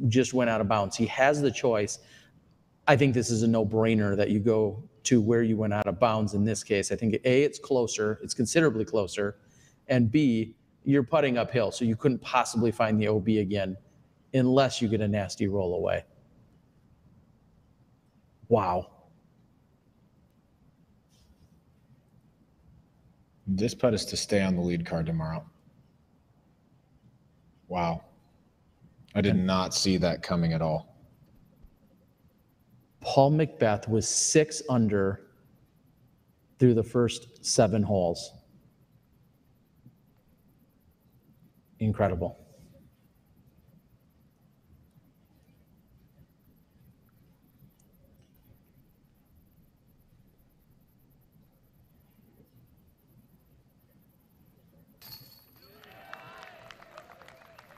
just went out of bounds. He has the choice. I think this is a no-brainer that you go to where you went out of bounds in this case. I think, A, it's closer. It's considerably closer. And B, you're putting uphill, so you couldn't possibly find the OB again unless you get a nasty roll away. Wow.
This putt is to stay on the lead card tomorrow. Wow. I did not see that coming at all.
Paul McBeth was 6 under through the first 7 holes. Incredible.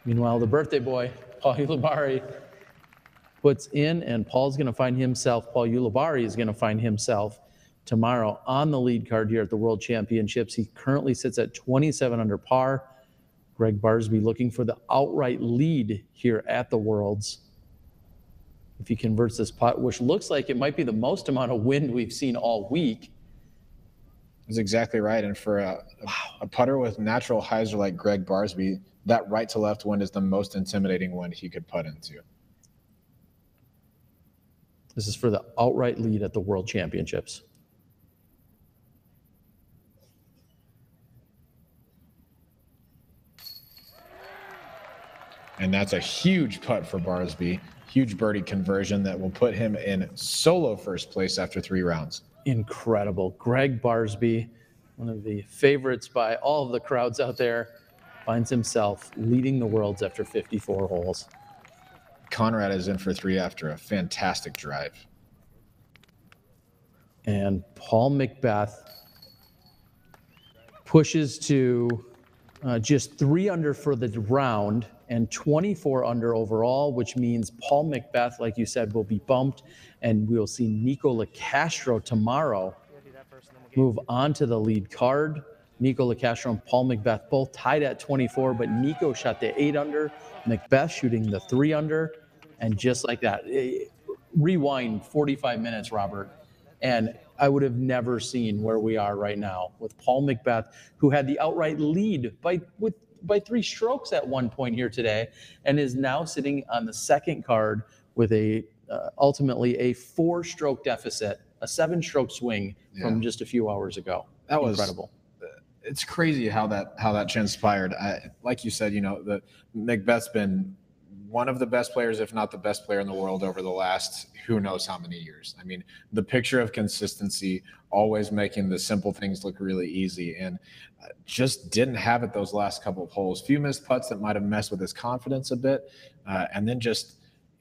Meanwhile, the birthday boy, Paul Ulibarri, puts in, and Paul Ulibarri is going to find himself tomorrow on the lead card here at the World Championships. He currently sits at 27 under par. Greg Barsby looking for the outright lead here at the Worlds. If he converts this putt, which looks like it might be the most amount of wind we've seen all week.
That's exactly right. And for a putter with natural hyzer like Greg Barsby, that right to left wind is the most intimidating wind he could putt into.
This is for the outright lead at the World Championships.
And that's a huge putt for Barsby. Huge birdie conversion that will put him in solo first place after 3 rounds.
Incredible. Greg Barsby, one of the favorites by all of the crowds out there, finds himself leading the Worlds after 54 holes.
Conrad is in for 3 after a fantastic drive.
And Paul McBeth pushes to just 3 under for the round and 24 under overall, which means Paul McBeth, like you said, will be bumped, and we'll see Nico LaCastro tomorrow move on to the lead card. Nico LaCastro and Paul McBeth both tied at 24, but Nico shot the 8 under, McBeth shooting the 3 under, and just like that, rewind 45 minutes, Robert, and I would have never seen where we are right now with Paul McBeth, who had the outright lead by 3 strokes at one point here today, and is now sitting on the second card with ultimately a 4-stroke deficit, a 7-stroke swing from just a few hours ago.
That was
incredible.
It's crazy how that transpired. Like you said, the McBeth's been one of the best players, if not the best player in the world over the last who knows how many years. I mean, the picture of consistency, always making the simple things look really easy, and just didn't have it those last couple of holes. Few missed putts that might have messed with his confidence a bit, and then just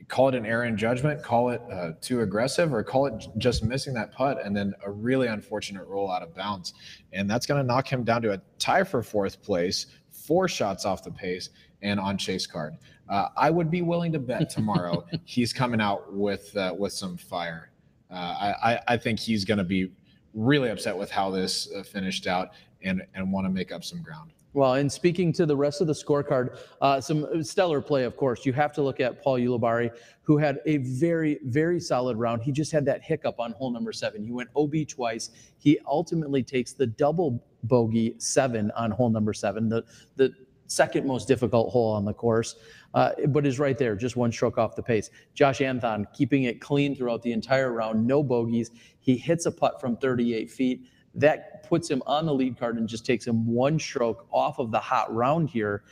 call it an error in judgment, call it too aggressive, or call it just missing that putt, and then a really unfortunate roll out of bounds. And that's going to knock him down to a tie for 4th place, 4 shots off the pace, and on chase card. I would be willing to bet tomorrow he's coming out with some fire. I think he's going to be really upset with how this finished out and want to make up some ground.
Well, and speaking to the rest of the scorecard, some stellar play, of course. You have to look at Paul Ulibarri, who had a very, very solid round. He just had that hiccup on hole number 7. He went OB twice. He ultimately takes the double bogey 7 on hole number 7, the second most difficult hole on the course, but is right there, just 1 stroke off the pace. Josh Anthon keeping it clean throughout the entire round, no bogeys. He hits a putt from 38 feet. That puts him on the lead card and just takes him 1 stroke off of the hot round here,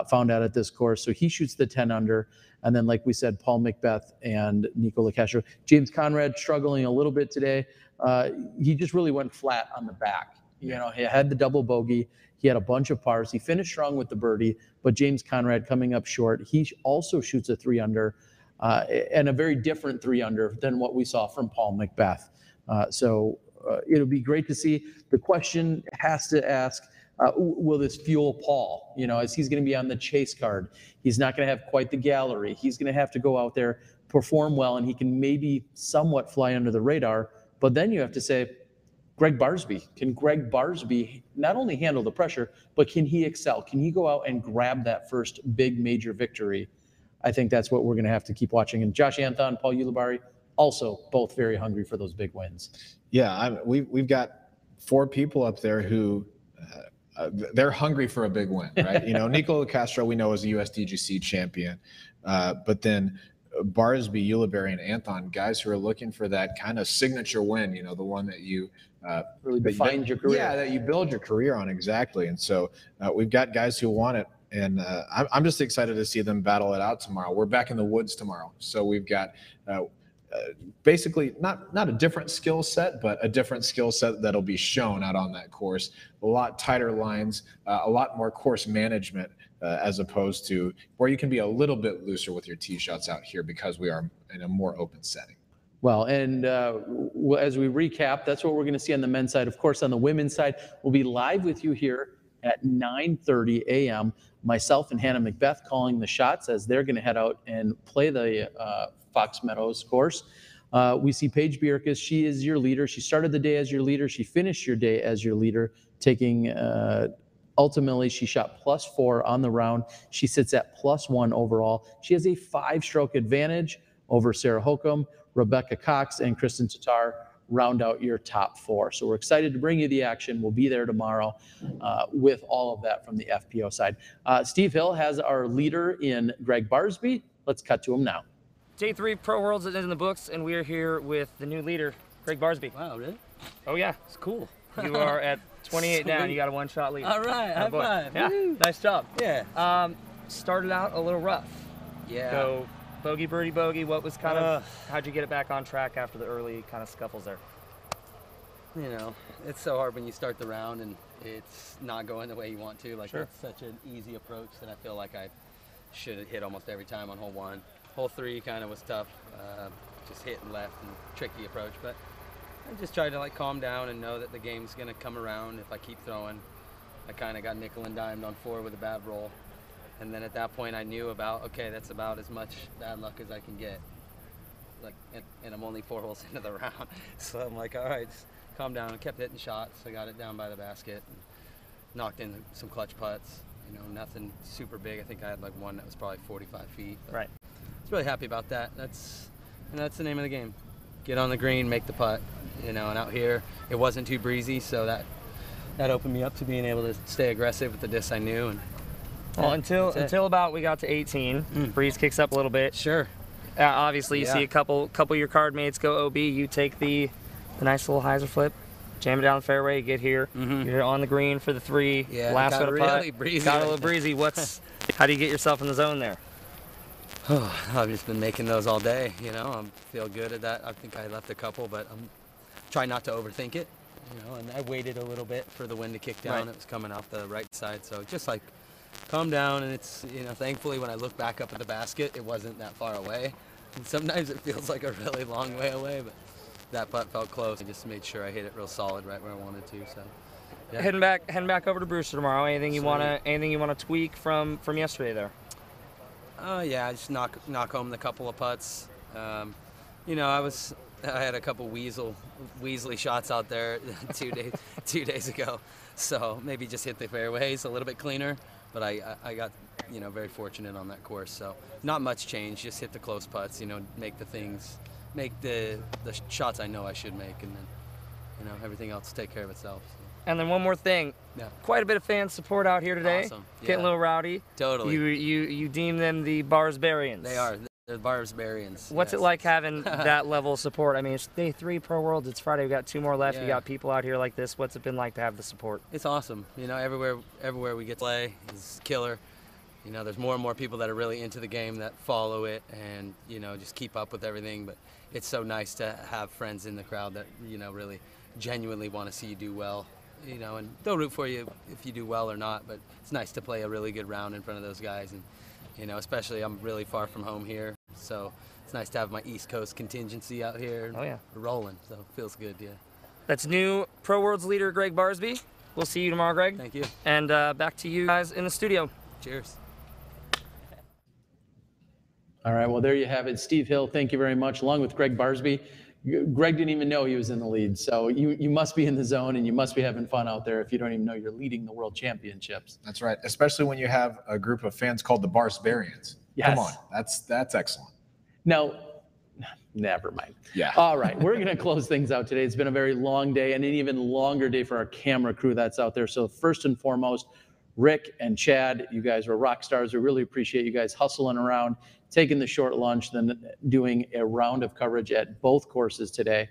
found out at this course. So he shoots the 10 under. And then, like we said, Paul McBeth and Nico LaCastro. James Conrad struggling a little bit today. He just really went flat on the back. He had the double bogey. He had a bunch of pars. He finished strong with the birdie, but James Conrad coming up short. He also shoots a 3 under, and a very different 3 under than what we saw from Paul McBeth. So it'll be great to see. The question has to ask, will this fuel Paul? You know, as he's going to be on the chase card, he's not going to have quite the gallery. He's going to have to go out there, perform well, and he can maybe somewhat fly under the radar. But then you have to say, Greg Barsby, can Greg Barsby not only handle the pressure, but can he excel? Can he go out and grab that first big major victory? I think that's what we're going to have to keep watching. And Josh Anthon, Paul Ulibarri, also both very hungry for those big wins.
Yeah, we've got 4 people up there who they're hungry for a big win, right? You know, Nico Castro, we know, is a USDGC champion, but then Barsby, Ulibarri, and Anthon, guys who are looking for that kind of signature win, you know, the one that you
really defined your career.
Yeah, that you build your career on, exactly. And so we've got guys who want it, and I'm just excited to see them battle it out tomorrow. We're back in the woods tomorrow, so we've got basically not a different skill set, but a different skill set that'll be shown out on that course. A lot tighter lines, a lot more course management, as opposed to where you can be a little bit looser with your tee shots out here because we are in a more open setting.
Well, and as we recap, that's what we're going to see on the men's side. Of course, on the women's side, we'll be live with you here at 9:30 a.m. Myself and Hannah McBeth calling the shots as they're going to head out and play the Fox Meadows course. We see Paige Bierkes. She is your leader. She started the day as your leader. She finished your day as your leader, taking ultimately, she shot +4 on the round. She sits at +1 overall. She has a 5-stroke advantage over Sarah Holcomb. Rebecca Cox and Kristen Tatar round out your top 4. So we're excited to bring you the action. We'll be there tomorrow with all of that from the FPO side. Steve Hill has our leader in Greg Barsby. Let's cut to him now.
Day 3 Pro Worlds is in the books, and we are here with the new leader, Greg Barsby.
Wow, really?
Oh yeah,
It's cool.
you are at 28 down. You got a 1-shot lead.
All right, high five.
Yeah,
Woo.
nice job.
Yeah.
Started out a little rough.
Yeah.
So bogey, birdie, bogey. What was kind of, how'd you get it back on track after the early kind of scuffles there?
You know, it's so hard when you start the round and it's not going the way you want to. Like, it's such an easy approach that I feel like I should have hit almost every time on hole 1. Hole 3 kind of was tough, just hitting left and tricky approach. But I just tried to like calm down and know that the game's gonna come around if I keep throwing. I kind of got nickel and dimed on 4 with a bad roll. And then at that point I knew about, okay, that's about as much bad luck as I can get. Like, and I'm only 4 holes into the round. So I'm like, all right, just calm down. I kept hitting shots. I got it down by the basket and knocked in some clutch putts. You know, nothing super big. I think I had like one that was probably 45 feet.
Right.
I was really happy about that. That's the name of the game. Get on the green, make the putt. You know, and out here it wasn't too breezy, so that opened me up to being able to stay aggressive with the disc I knew. And
well, until about we got to 18, breeze kicks up a little bit.
Sure.
Obviously, you see a couple of your card mates go OB. You take the nice little hyzer flip, jam it down the fairway, you get here. You're on the green for the 3.
Yeah,
last
got
foot of
really
putt.
breezy.
Got a little breezy. How do you get yourself in the zone there?
I've just been making those all day. You know, I feel good at that. I think I left a couple, but I'm trying not to overthink it. You know, and I waited a little bit for the wind to kick down.
Right.
It was coming off the right side, so just like calm down. And it's, you know, thankfully when I look back up at the basket, it wasn't that far away. And sometimes it feels like a really long way away, but that putt felt close. I just made sure I hit it real solid right where I wanted to. So yeah.
Heading back over to Brewster tomorrow. Anything you wanna tweak from yesterday there?
Yeah, just knock home the couple of putts. You know, I had a couple Weasley shots out there 2 days ago, so maybe just hit the fairways a little bit cleaner. But I got, you know, very fortunate on that course, so not much change. Just hit the close putts, you know, make the shots I know I should make, and then, you know, everything else take care of itself. So.
And then one more thing, quite a bit of fan support out here today.
Awesome. Yeah.
Getting a little rowdy.
Totally.
You deem them the Barsbarians.
They are. They're Barsbarians.
What's it like having that level of support? I mean, it's day 3 Pro Worlds. It's Friday. We got 2 more left.
Yeah.
You got people out here like this. What's it been like to have the support?
It's awesome. You know, everywhere we get to play is killer. You know, there's more and more people that are really into the game that follow it and, you know, just keep up with everything. But it's so nice to have friends in the crowd that, you know, really genuinely want to see you do well. You know, and they'll root for you if you do well or not, but it's nice to play a really good round in front of those guys. And, you know, especially I'm really far from home here, so it's nice to have my East Coast contingency out here.
Oh, yeah.
Rolling, so it feels good, yeah.
That's new Pro Worlds leader Greg Barsby. We'll see you tomorrow, Greg.
Thank you.
And back to you guys in the studio.
Cheers.
All right, well, there you have it. Steve Hill, thank you very much, along with Greg Barsby. Greg didn't even know he was in the lead, so you must be in the zone and you must be having fun out there if you don't even know you're leading the World Championships.
That's right, especially when you have a group of fans called the Barsbarians.
Yes.
Come on, that's excellent.
Now, never mind.
Yeah.
All right, we're going to close things out today. It's been a very long day and an even longer day for our camera crew that's out there. So first and foremost, Rick and Chad, you guys were rock stars. We really appreciate you guys hustling around, taking the short lunch, then doing a round of coverage at both courses today.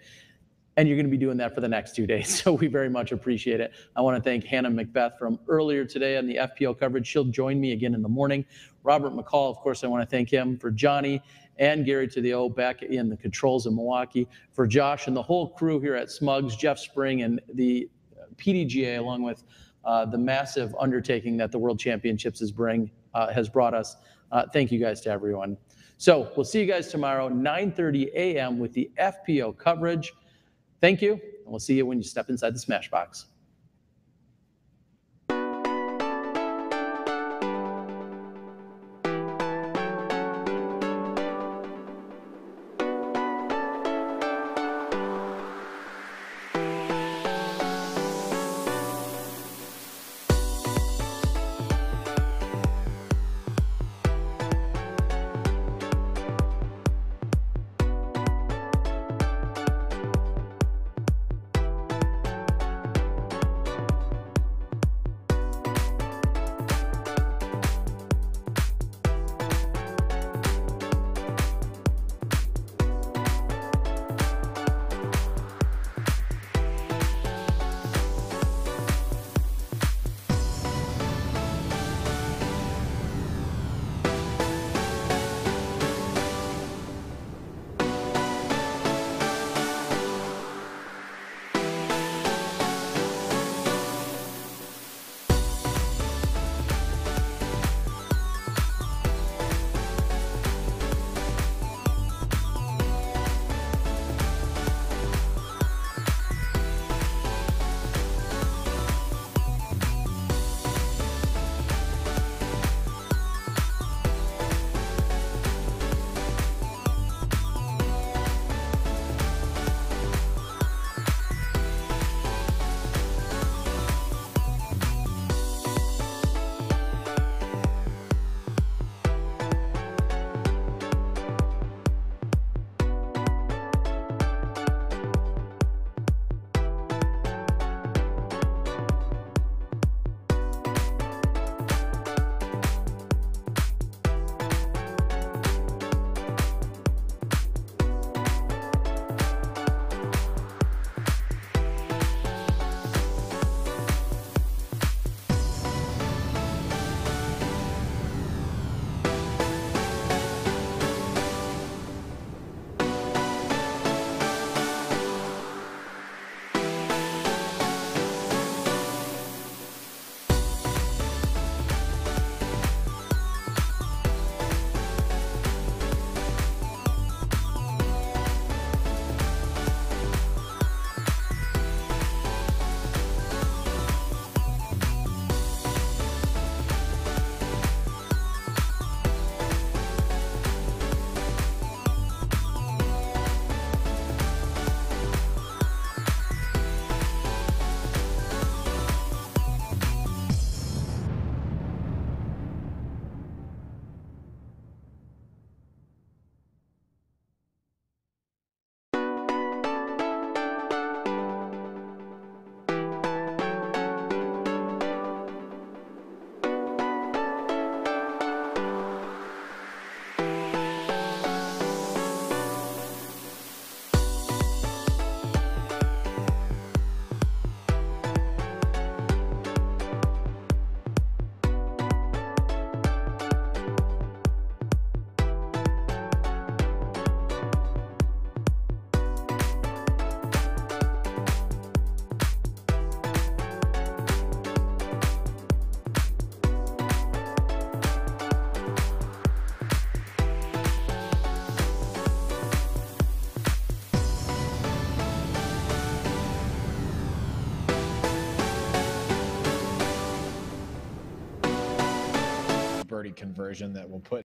And you're going to be doing that for the next 2 days. So we very much appreciate it. I want to thank Hannah McBeth from earlier today on the FPO coverage. She'll join me again in the morning. Robert McCall, of course, I want to thank him. For Johnny and Gary to the O back in the controls in Milwaukee. For Josh and the whole crew here at Smugs, Jeff Spring and the PDGA, along with the massive undertaking that the World Championships has brought us. Thank you guys to everyone. So we'll see you guys tomorrow, 9:30 a.m. with the FPO coverage. Thank you, and we'll see you when you step inside the Smashbox.
birdie conversion that will put